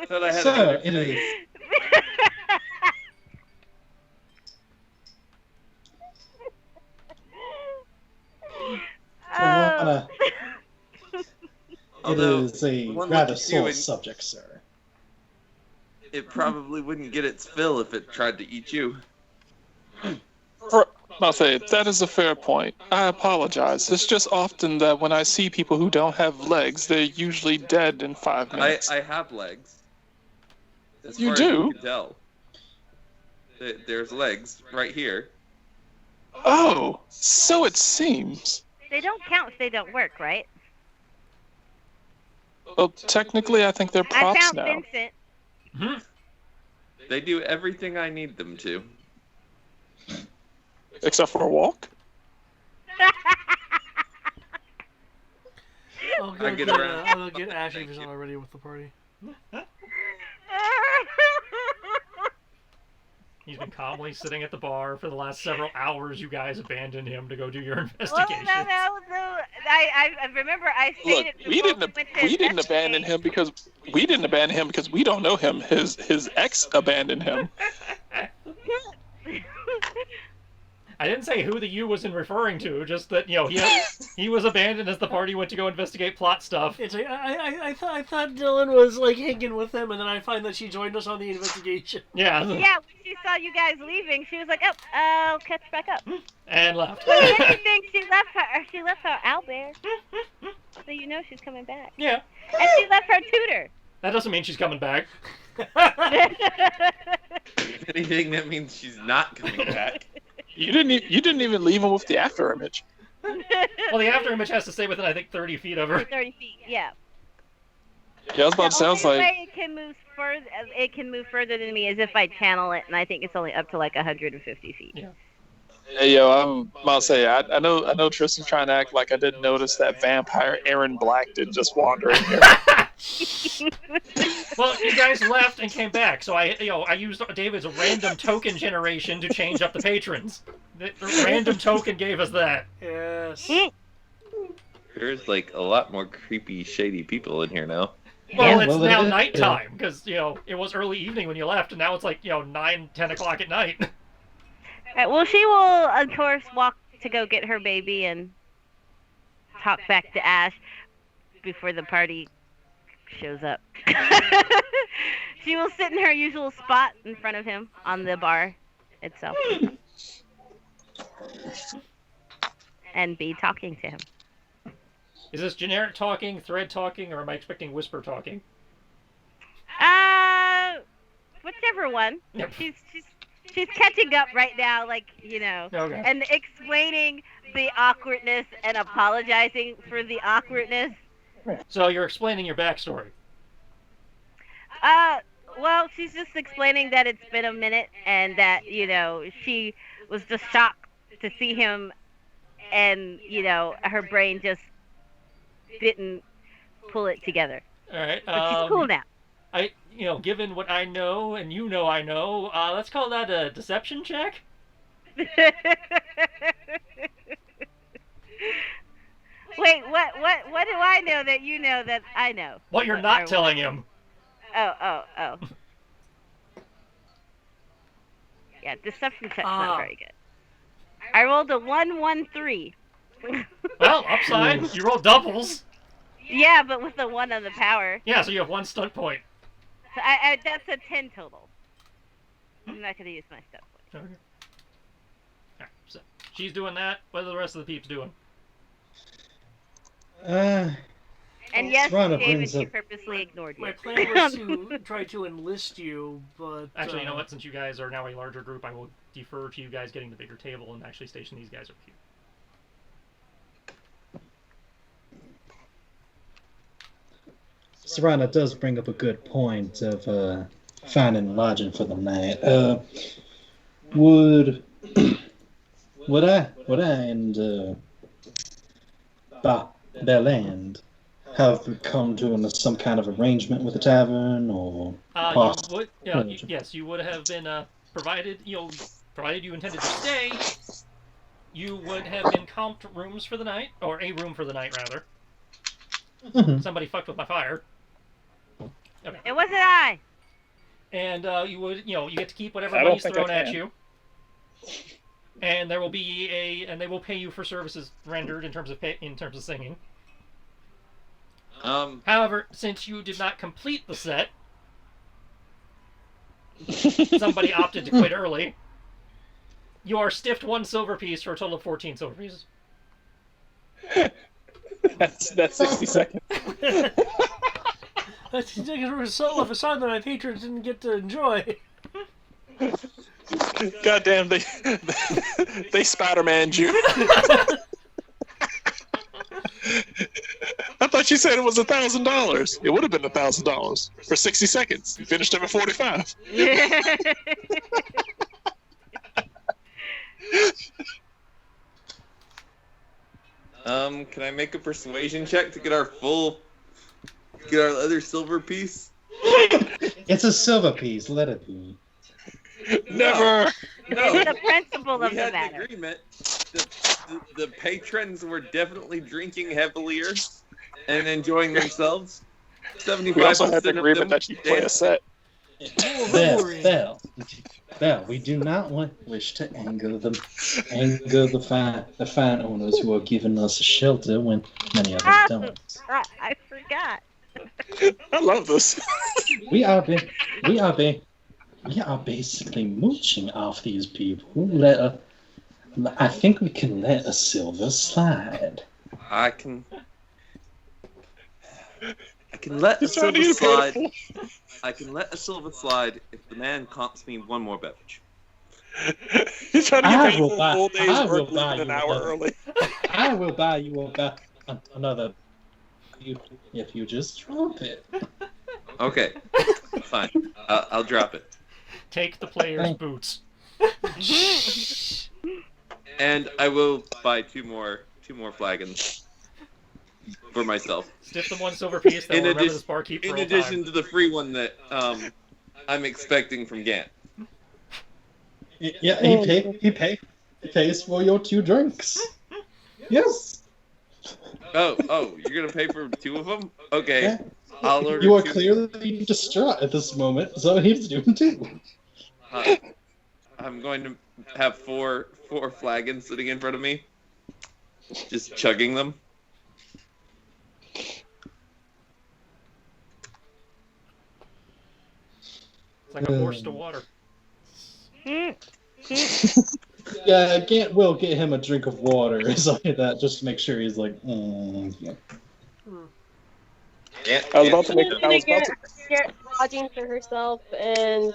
Thought I had So another it face. is. Oh. It Although, is a one rather look at you sore and- subject, sir. It probably wouldn't get its fill if it tried to eat you. I'll say, that is a fair point. I apologize. It's just often that when I see people who don't have legs, they're usually dead in 5 minutes. I have legs. As You far do? As you can tell. There's legs right here. Oh, so it seems. They don't count if they don't work, right? Well, technically, I think they're I props found now. Vincent. They do everything I need them to. Except for a walk. I'll I go get get, around. I'll go get Ash if he's not already with the party. He's been calmly sitting at the bar for the last several hours. You guys abandoned him to go do your Well, investigation. no. I remember I Look, stated we didn't abandon him because we don't know him. His ex abandoned him. I didn't say who the you was in referring to, just that, he was abandoned as the party went to go investigate plot stuff. It's like I thought Dylan was like hanging with them, and then I find that she joined us on the investigation. Yeah. Yeah, when she saw you guys leaving, she was like, "Oh, I'll catch back up." And left. But if anything, she left her owlbear, so you know she's coming back. Yeah. And she left her tutor. That doesn't mean she's coming back. If anything, that means she's not coming back. You didn't even leave him with the after image. Well, the after image has to stay within, I think, 30 feet of her. 30 feet, yeah. Yeah, I was about to say, I was The only like, way it can move further than me is if I channel it, and I think it's only up to like 150 feet. Yeah. hey, yo, I'm about to say, I know Tristan's trying to act like I didn't notice that vampire Aaron Black did just wander in here. Well, you guys left and came back, so I used David's random token generation to change up the patrons. The random token gave us that. Yes. There's like a lot more creepy, shady people in here now. Well, Yeah, it's well, now it is. nighttime, because, it was early evening when you left, and now it's like, 9, 10 o'clock at night. Right, well, she will, of course, walk to go get her baby and talk back to Ash before the party shows up. She will sit in her usual spot in front of him on the bar itself and be talking to him. Is this generic talking, thread talking, or am I expecting whisper talking? Whichever one. Yep. She's she's catching up right now, Okay. and explaining the awkwardness and apologizing for the awkwardness. So you're explaining your backstory. Well, she's just explaining that it's been a minute and that, she was just shocked to see him and, her brain just didn't pull it together. All right. But she's cool now. Given what I know and I know, let's call that a deception check. Wait, what do I know that you know that I know? What you're not telling him. Oh. Yeah, deception check's not very good. I rolled a 1-1-3. Well, upside, you roll doubles. Yeah, but with the 1 on the power. Yeah, so you have 1 stunt point. So that's a 10 total. I'm not gonna use my stunt point. Okay. Alright, so she's doing that. What are the rest of the peeps doing? And yes, Serana David, brings she up- purposely ignored you. My plan was to try to enlist you, but Actually, you know what? Since you guys are now a larger group, I will defer to you guys getting the bigger table and actually station these guys over here. Serana does bring up a good point of finding lodging for the night. Would I and Belland have come to some kind of arrangement with the tavern, or Yes, you would have been provided you intended to stay. You would have been comped rooms for the night, or a room for the night rather. Mhm. Somebody fucked with my fire. Okay. It wasn't I. And you would, you get to keep whatever I don't money's think thrown I at can. you. And there will be and they will pay you for services rendered in terms of singing. However, since you did not complete the set, somebody opted to quit early. You are stiffed 1 silver piece for a total of 14 silver pieces. That's 60 seconds. that's a result of a song that my patrons didn't get to enjoy. Goddamn, they Spider-Man you. I thought you said it was $1,000. It would have been $1,000 for 60 seconds. You finished them at 45. Can I make a persuasion check to get our other silver piece? It's a silver piece. Let it be. Never. No, It's the principle we of the had an matter. agreement. The patrons were definitely drinking heavilier and enjoying themselves. 75% We also had the of agreement them that you play a set. Bell, we do not wish to anger the fine owners who are giving us a shelter when many of us don't. I forgot. I love this. We are basically mooching off these people. I think we can let a silver slide. I can let a He's trying to silver get slide. paid. I can let a silver slide if the man comps me 1 more beverage. He's trying to I get will paid buy- full days I will work buy leaving an you hour another. early. I will buy you another if you just drop it. Okay, fine. I'll drop it. Take the player's boots. And I will buy two more flagons for myself. Stiff them 1 silver piece. That In will remember addition- this barkeep for In all addition time. to the free one that I'm expecting from Gant. Yeah, he pays for your 2 drinks. Yes. Oh, you're gonna pay for 2 of them? Okay, Yeah. I'll order. You are 2. clearly distraught at this moment, so he's doing 2. I'm going to have four flagons sitting in front of me, just chugging them. It's like a horse to water. Yeah, Gant will get him a drink of water or something like that, just to make sure he's like, yeah. I was about to make. She's I gonna was about to. get lodging for herself and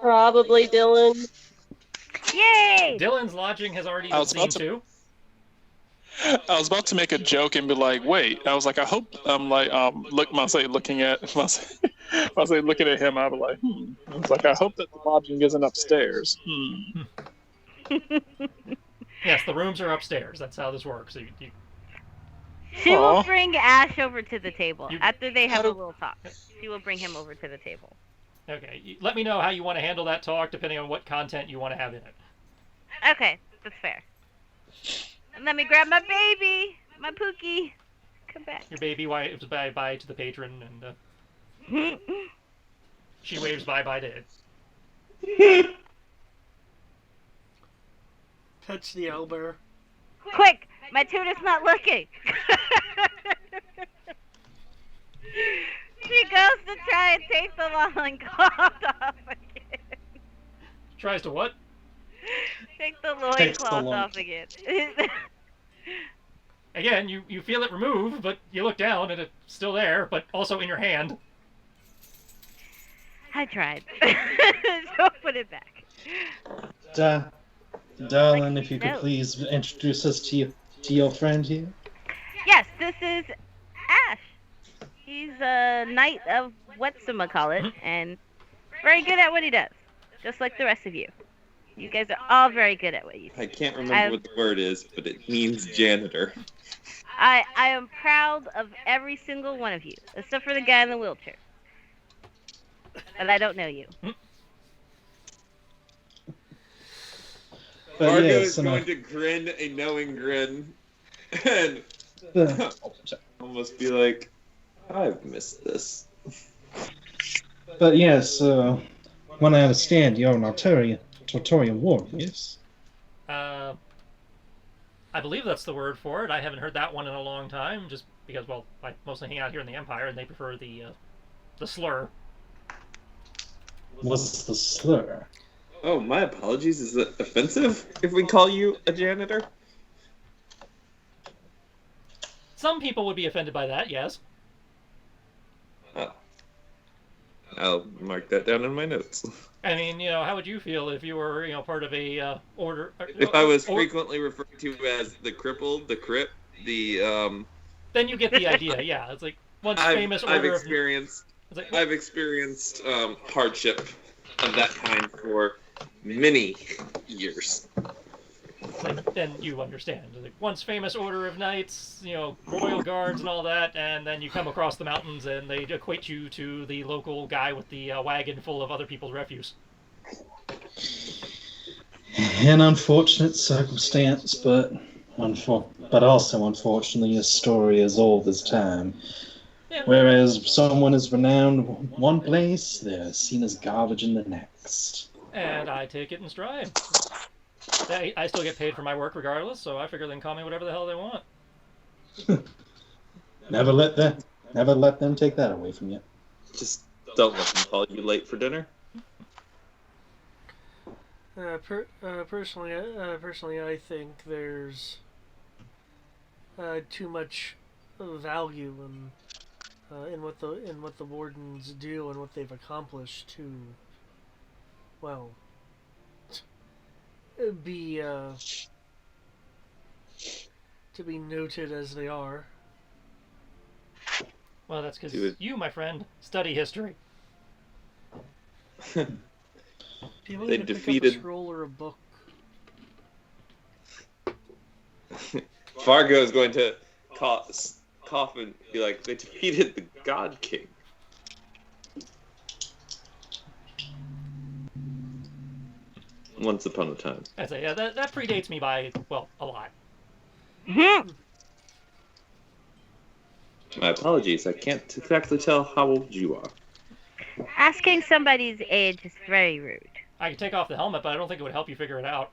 Probably Dylan. Yay! Dylan's lodging has already I been was about seen to- too. I was about to make a joke and be like, "Wait." I was like, "I hope I'm like looking at looking at him." I was like, I was like, "I hope that the lodging isn't upstairs." Yes, the rooms are upstairs. That's how this works. You She will Aw. bring Ash over to the table You- after they have How a do- little talk. She will bring him over to the table. okay? Let me know how you want to handle that talk, depending on what content you want to have in it. Okay, that's fair. And let me grab my baby, my Pookie. Come back. Your baby waves bye to the patron, and she waves bye to it. Pets the owlbear. Quick, my tutor's not looking. She goes to try and take the loincloth off again. Tries to what? Take the Takes the loincloth loin- off again. Again, you feel it remove, but you look down and it's still there, but also in your hand. I tried. So put it back. Darling, if you could No. please introduce us to your friend here. Yes, this is Ash. He's a knight of whatchamacallit, and very good at what he does. Just like the rest of you. You guys are all very good at what you do. I can't remember what the word is, but it means janitor. I am proud of every single one of you, except for the guy in the wheelchair. But I don't know you. But Fargo yes, is and going to grin a knowing grin and almost be like, I've missed this. but yes, when I understand, you're an Artorian warrior, yes? I believe that's the word for it. I haven't heard that one in a long time, just because, well, I mostly hang out here in the Empire, and they prefer the slur. What's the slur? Oh, my apologies. Is it offensive if we call you a janitor? Some people would be offended by that, yes. I'll mark that down in my notes. I mean, how would you feel if you were, part of a order? If I was frequently referred to as the crippled, the crip, the Then you get the idea. Yeah, it's like once famous I've order experienced of. It's like, I've experienced hardship of that kind for many years. like, then you understand. Like, once famous order of knights, royal guards and all that, and then you come across the mountains and they equate you to the local guy with the wagon full of other people's refuse. An unfortunate circumstance, but also unfortunately a story as old as time. Yeah. Whereas someone is renowned one place, they're seen as garbage in the next. And I take it in stride. I still get paid for my work regardless, so I figure they can call me whatever the hell they want. Never let them take that away from you. Just don't let them call you late for dinner. Personally, I think there's too much value in what the wardens do and what they've accomplished to, well, be to be noted as they are. Well, that's because Do it. you, my friend, study history. People They need to pick up defeated- a scroll or a book. Fargo is going to cough and be like, they defeated the God King. Once upon a time. I say, yeah, that predates me by, well, a lot. My apologies, I can't exactly tell how old you are. Asking somebody's age is very rude. I could take off the helmet, but I don't think it would help you figure it out.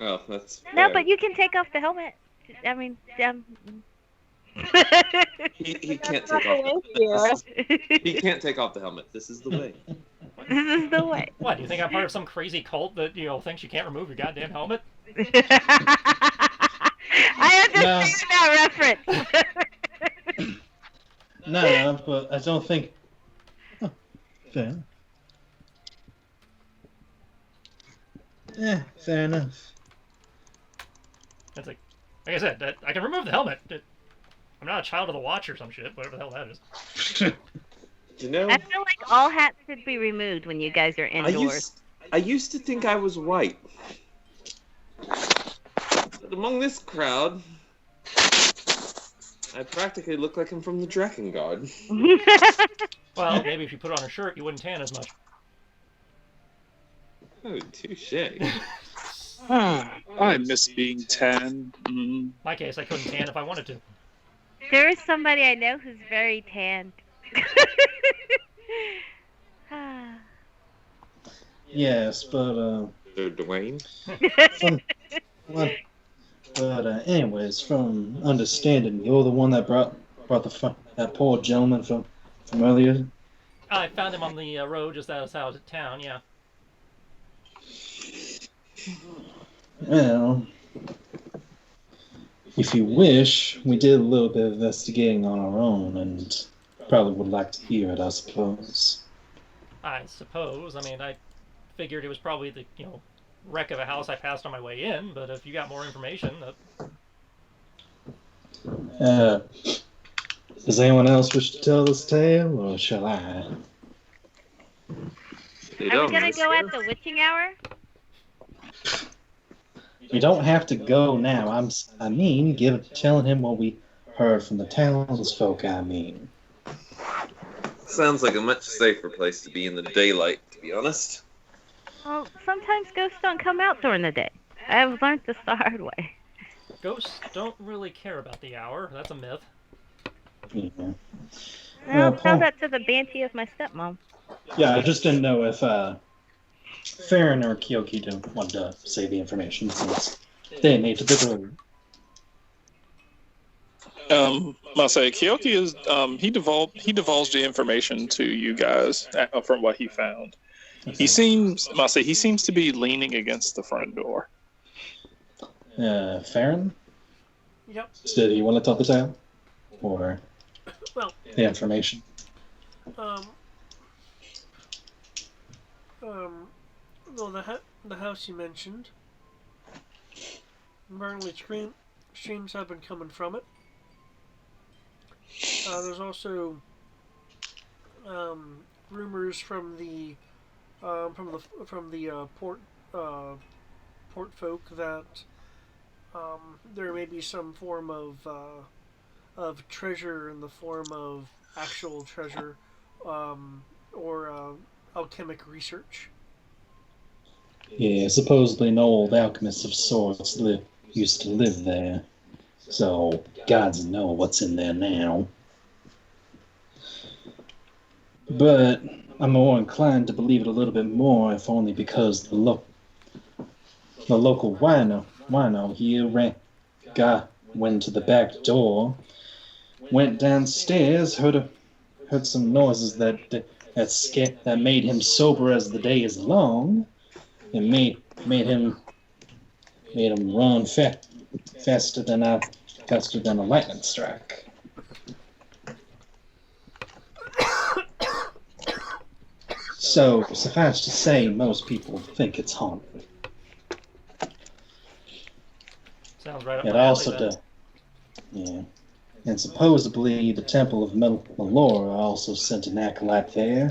Oh, that's No, fair. but you can take off the helmet. I mean, He can't take off. He can't take off the helmet. This is the way. This is the way. What, do you think I'm part of some crazy cult that, thinks you can't remove your goddamn helmet? I understand that reference. No, but I don't think. Oh, fair. Fair enough. It's like I said, I can remove the helmet. I'm not a child of the watch or some shit, whatever the hell that is. You know, I feel like all hats should be removed when you guys are indoors. I used to think I was white. But among this crowd, I practically look like I'm from the Drakengard. Well, maybe if you put on a shirt, you wouldn't tan as much. Oh, touche. I miss being tan. In my case, I couldn't tan if I wanted to. There is somebody I know who's very tanned. Yes, but So, Dwayne? anyways, from understanding, you're the one that brought that poor gentleman from earlier. I found him on the road just outside of town. Yeah. Well, if you wish, we did a little bit of investigating on our own, and probably would like to hear it, I suppose. I suppose. I mean, I figured it was probably the wreck of a house I passed on my way in. But if you got more information, Does anyone else wish to tell this tale, or shall I? Are we gonna go at the witching hour? You don't have to go now. Telling him what we heard from the townsfolk. Sounds like a much safer place to be in the daylight, to be honest. Well, sometimes ghosts don't come out during the day. I've learned this the hard way. ghosts don't really care about the hour. That's a myth. Yeah. I'll tell that to the Banshee of my stepmom. Yeah, I just didn't know if Farron or Kyoki didn't want to say the information since they made the road. I'll say Kyoki is he divulged the information to you guys from what he found. He seems to be leaning against the front door. Farron? Yep. Did he want to tell the tale? Or Well, the information? Well, the house you mentioned, apparently streams have been coming from it. There's also rumors from the port folk that there may be some form of treasure in the form of actual treasure or alchemic research. Yeah, supposedly an old alchemist of sorts used to live there. So, gods know what's in there now. But I'm more inclined to believe it a little bit more, if only because the local wino here went to the back door, went downstairs, heard some noises that made him sober as the day is long, and made him run faster than a lightning strike. So, suffice to say, most people think it's haunted. Sounds right up It my alley, also then. does. Yeah. And supposedly the Temple of Melora also sent an acolyte there.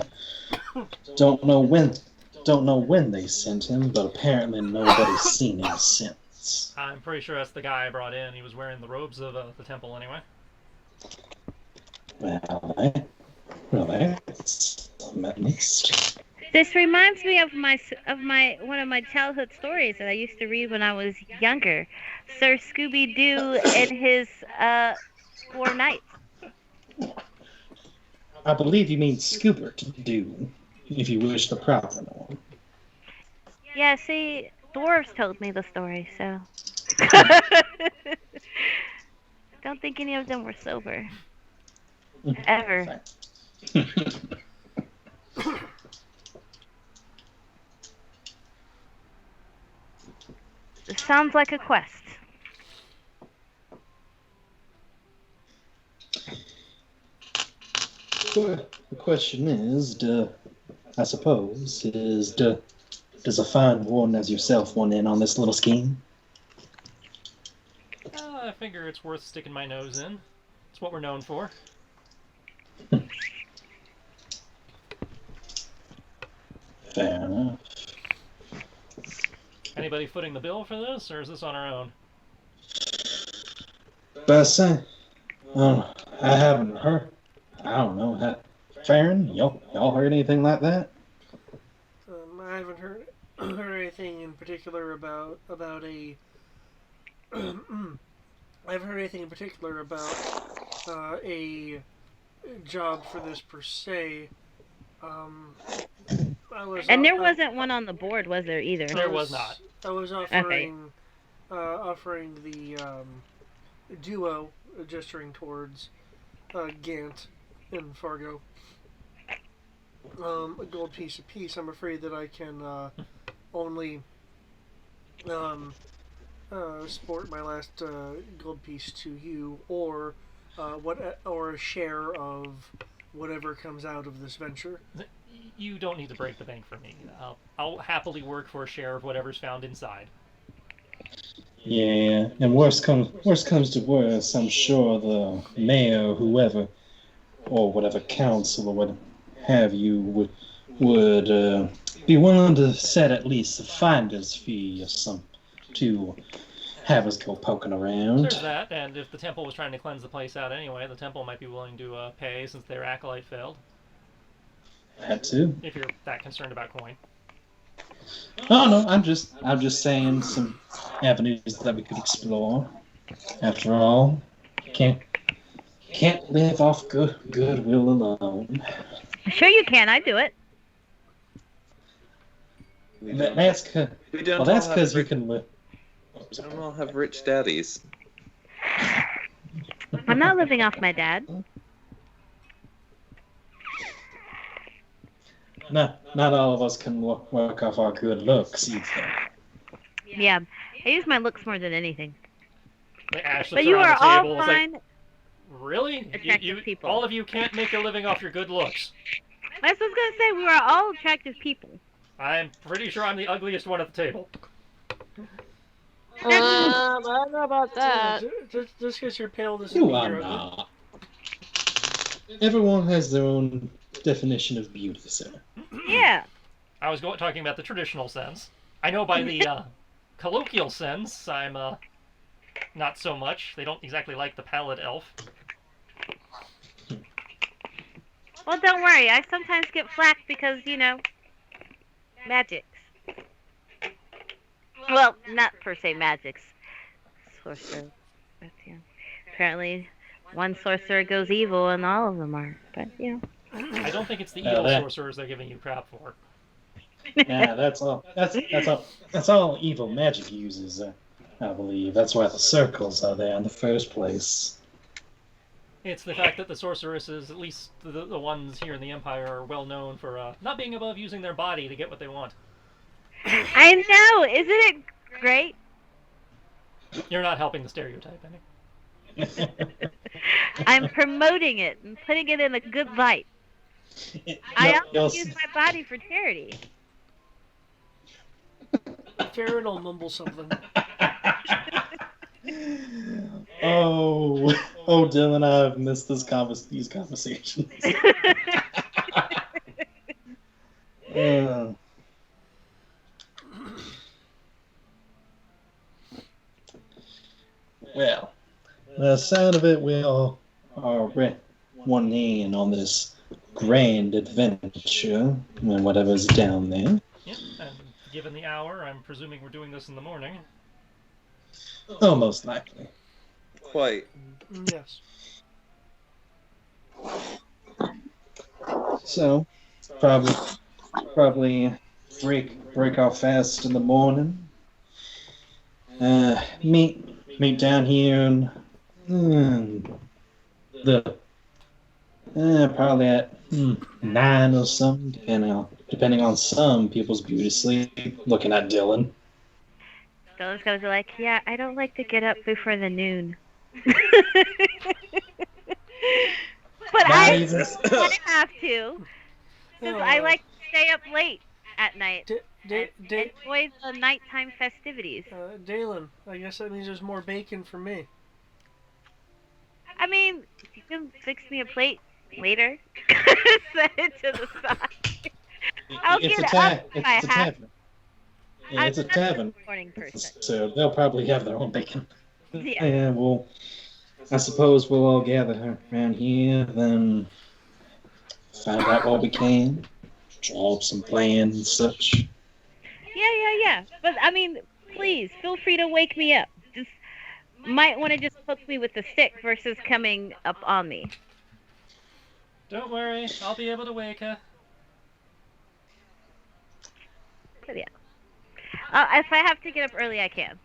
Don't know when they sent him, but apparently nobody's seen him since. I'm pretty sure that's the guy I brought in. He was wearing the robes of the temple anyway. Well, that's at least. This reminds me of one of my childhood stories that I used to read when I was younger. Sir Scooby-Doo and his 4 knights. I believe you mean Scoobert-Doo, if you wish the proper one. Yeah, see, dwarves told me the story, so. Don't think any of them were sober. Ever. This sounds like a quest. The question is, I suppose, does does a fine warden as yourself want in on this little scheme? I figure it's worth sticking my nose in. It's what we're known for. Fair enough. Anybody footing the bill for this, or is this on our own? But I say, I haven't heard. I don't know. Farron, y'all heard anything like that? I haven't heard anything in particular about a. I haven't heard anything in particular about a job for this per se. And there wasn't one on the board, was there, either? There was not. I was offering the duo, gesturing towards Gant and Fargo, a gold piece apiece. I'm afraid that I can only sport my last gold piece to you, or a share of whatever comes out of this venture. You don't need to break the bank for me. I'll happily work for a share of whatever's found inside. Yeah, and worst comes to worst, I'm sure the mayor, or whoever, or whatever council or what have you, would be willing to set at least a finder's fee or some to have us go poking around. There's that, and if the temple was trying to cleanse the place out anyway, the temple might be willing to pay since their acolyte failed. That too. If you're that concerned about coin. Oh no, I'm just saying some avenues that we could explore. After all, can't live off goodwill alone. Sure you can. I do it. That's because you can live. We don't all have rich daddies. I'm not living off my dad. Not all of us can work off our good looks either. Yeah, I use my looks more than anything. Ash But looks you around are the all table, it's fine. like, really? Attractive people. All of you can't make a living off your good looks. I was gonna say we are all attractive people. I'm pretty sure I'm the ugliest one at the table. I don't know about that. Just because you're pale doesn't You mean are you're ugly. not. Everyone has their own definition of beauty, sir. Yeah. I was talking about the traditional sense. I know by the colloquial sense, I'm not so much. They don't exactly like the pallid elf. Well, don't worry. I sometimes get flack because, magics. Well, not per se magics. Sorcerer. But, yeah. Apparently, one sorcerer goes evil and all of them are. But, I don't think it's the evil sorcerers they're giving you crap for. Yeah, that's all. That's all evil magic uses. I believe that's why the circles are there in the first place. It's the fact that the sorceresses, at least the ones here in the Empire, are well known for not being above using their body to get what they want. I know! Isn't it great? You're not helping the stereotype any. I'm promoting it and putting it in a good light. I also use my body for charity. Farron will mumble something. Oh, Dylan, I've missed these conversations. Well, the sound of it, we all are one in on this grand adventure and whatever's down there. Yep, and given the hour, I'm presuming we're doing this in the morning. Oh, most likely. Quite. Yes. So, probably break off fast in the morning. Meet down here and probably at 9 or something, depending on some people's beauty sleep. Looking at Dylan. Those guys are like, yeah, I don't like to get up before the noon. But I have to, because I like to stay up late at night. Enjoy the nighttime festivities. Dalen, I guess that means there's more bacon for me. I mean, if you can fix me a plate later, set it to the side. I'll It's get a up if I it's a have. tavern. Yeah, it's a I'm not tavern. a morning person. So they'll probably have their own bacon. Yeah. Yeah, well, I suppose we'll all gather around here, then find out what we can, draw up some plans and such. Yeah. But I mean, please feel free to wake me up. Just might want to just poke me with the stick versus coming up on me. Don't worry, I'll be able to wake her. But yeah. If I have to get up early, I can.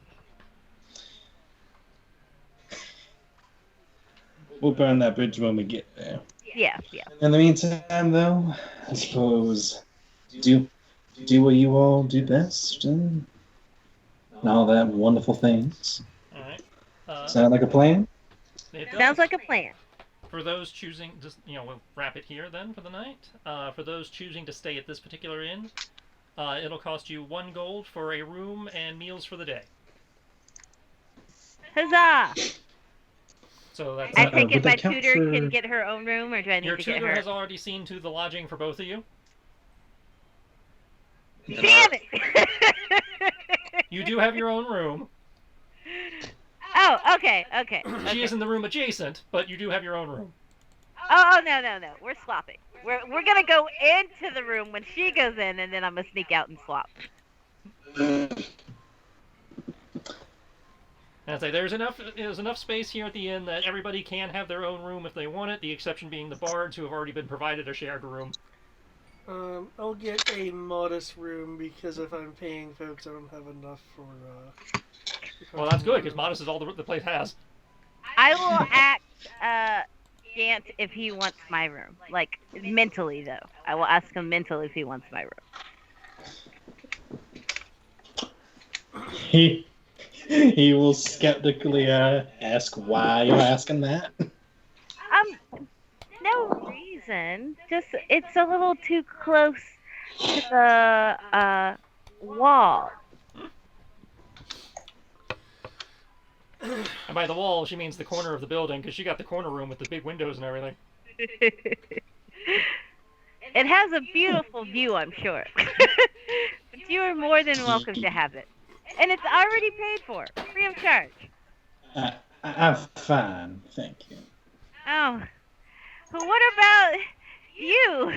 We'll burn that bridge when we get there. Yeah. In the meantime, though, I suppose do what you all do best, and all that wonderful things. Alright. Sound like a plan? It does. Sounds like a plan. For those choosing, we'll wrap it here then for the night. For those choosing to stay at this particular inn, it'll cost you 1 gold for a room and meals for the day. Huzzah! So that's I take would it my that count tutor for- can get her own room, or do I need your to get tutor her? has already seen to the lodging for both of you. Damn it! You do have your own room. Oh, okay. She is in the room adjacent, but you do have your own room. Oh, no. We're swapping. We're gonna go into the room when she goes in, and then I'm gonna sneak out and swap. And I say there's enough space here at the inn that everybody can have their own room if they want it. The exception being the bards, who have already been provided a shared room. I'll get a modest room because if I'm paying folks, I don't have enough for. Well, that's good because modest is all the place has. I will ask Gant if he wants my room. Like, mentally, though. I will ask him mentally if he wants my room. He will skeptically ask why you're asking that. No reason. Just, it's a little too close to the wall. And by the wall, she means the corner of the building because she got the corner room with the big windows and everything. It has a beautiful view, I'm sure. But you are more than welcome to have it. And it's already paid for, free of charge. I'm fine, thank you. Oh, but what about you?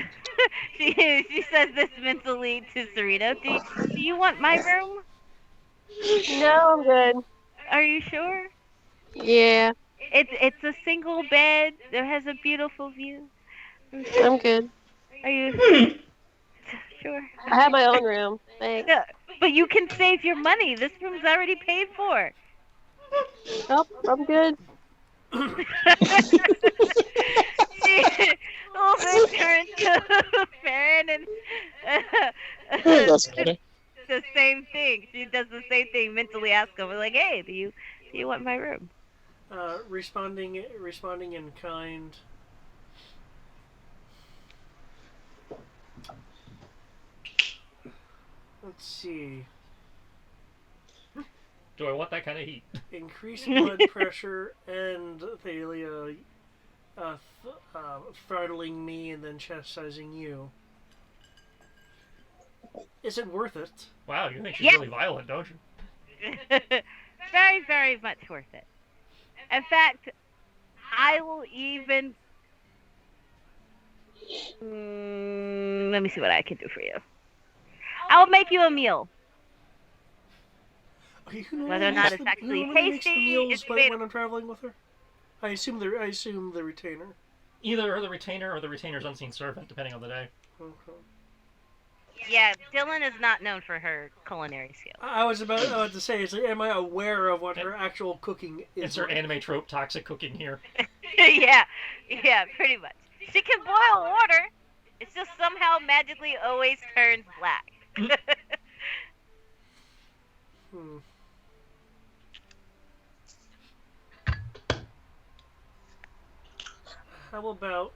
she says this mentally to Serena. Do you want my room? No, I'm good. Are you sure? Yeah, It's a single bed. It has a beautiful view. I'm good. Are you sure? I have my own room. Thanks. No, but you can save your money. This room's already paid for. Nope, I'm good. She also turns to Farron and That's funny. the same thing. She does the same thing. Mentally ask him, like, "Hey, do you want my room?" Responding in kind. Let's see. Do I want that kind of heat? Increased blood pressure and Thalia throttling me and then chastising you. Is it worth it? Wow, you think she's Yeah. really violent, don't you? Very, very much worth it. In fact, I will even. Let me see what I can do for you. I'll make you a meal. Okay, who Whether or normally not makes it's the- actually who normally makes the tasty, meals it's when made- I'm traveling with her? I assume the retainer. Either the retainer or the retainer's unseen servant, depending on the day. Okay. Yeah, Dylan is not known for her culinary skills. I was about to say, am I aware of what her actual cooking is? It's her like? anime trope toxic cooking here. yeah, pretty much. She can boil water. It's just somehow magically always turns black. Hmm. How about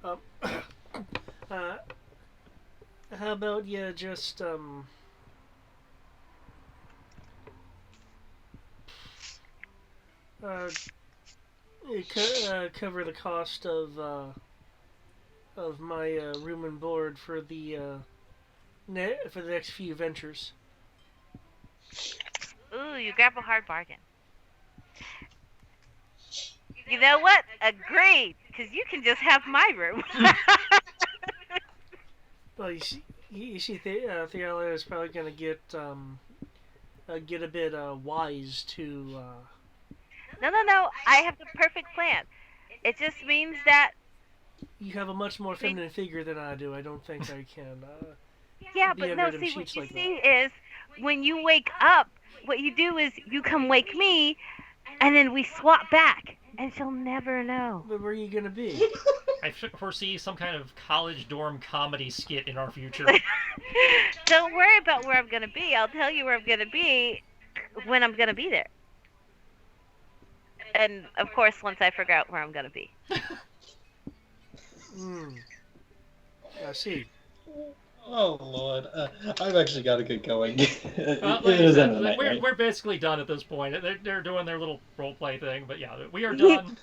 uh, how about you just cover the cost of my room and board for the for the next few ventures. Ooh, you grab a hard bargain. You know what? Agreed, because you can just have my room. Well, you see, Theala is probably going to get a bit wise to. No. I have the perfect plan. It just means that. You have a much more feminine figure than I do. I don't think I can. Yeah, be but under no. them See, sheets what you like see is when you wake up, what you do is you come wake me, and then we swap back, and she'll never know. But where are you going to be? I foresee some kind of college dorm comedy skit in our future. Don't worry about where I'm gonna be. I'll tell you where I'm gonna be when I'm gonna be there. And of course, once I figure out where I'm gonna be. I see. Oh Lord, I've actually got to get going. Like I said, we're basically done at this point. They're doing their little role play thing, but yeah, we are done.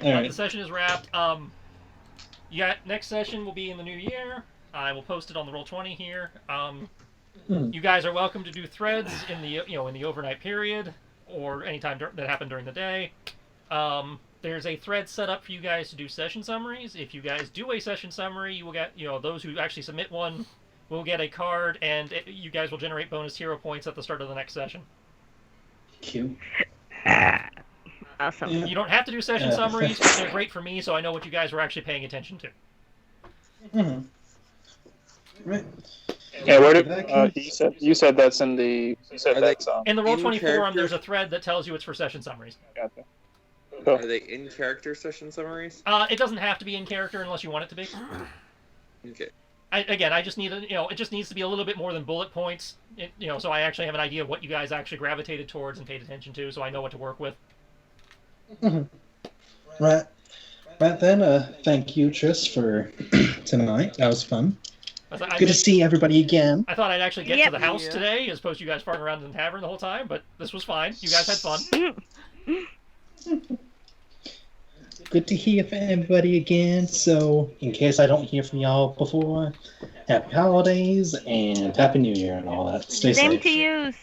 Right. The session is wrapped. Next session will be in the new year. I will post it on the Roll20 here. You guys are welcome to do threads in the in the overnight period or anytime that happened during the day. There's a thread set up for you guys to do session summaries. If you guys do a session summary, you will get those who actually submit one will get a card, and you guys will generate bonus hero points at the start of the next session. Cute. Awesome. You don't have to do session summaries, but they're great for me, so I know what you guys were actually paying attention to. Right. Yeah, where did you said that's in the that's in the Roll20 character? forum? There's a thread that tells you it's for session summaries. Gotcha. Are they in character session summaries? It doesn't have to be in character unless you want it to be. Okay. I just need it just needs to be a little bit more than bullet points. So I actually have an idea of what you guys actually gravitated towards and paid attention to, so I know what to work with. Right then, thank you, Tris, for tonight. That was fun. Good to see everybody again. I thought I'd actually get to the house today, as opposed to you guys farting around in the tavern the whole time, but this was fine. You guys had fun. Good to hear from everybody again. So, in case I don't hear from y'all before, happy holidays and happy New Year and all that. Stay safe. Same to you.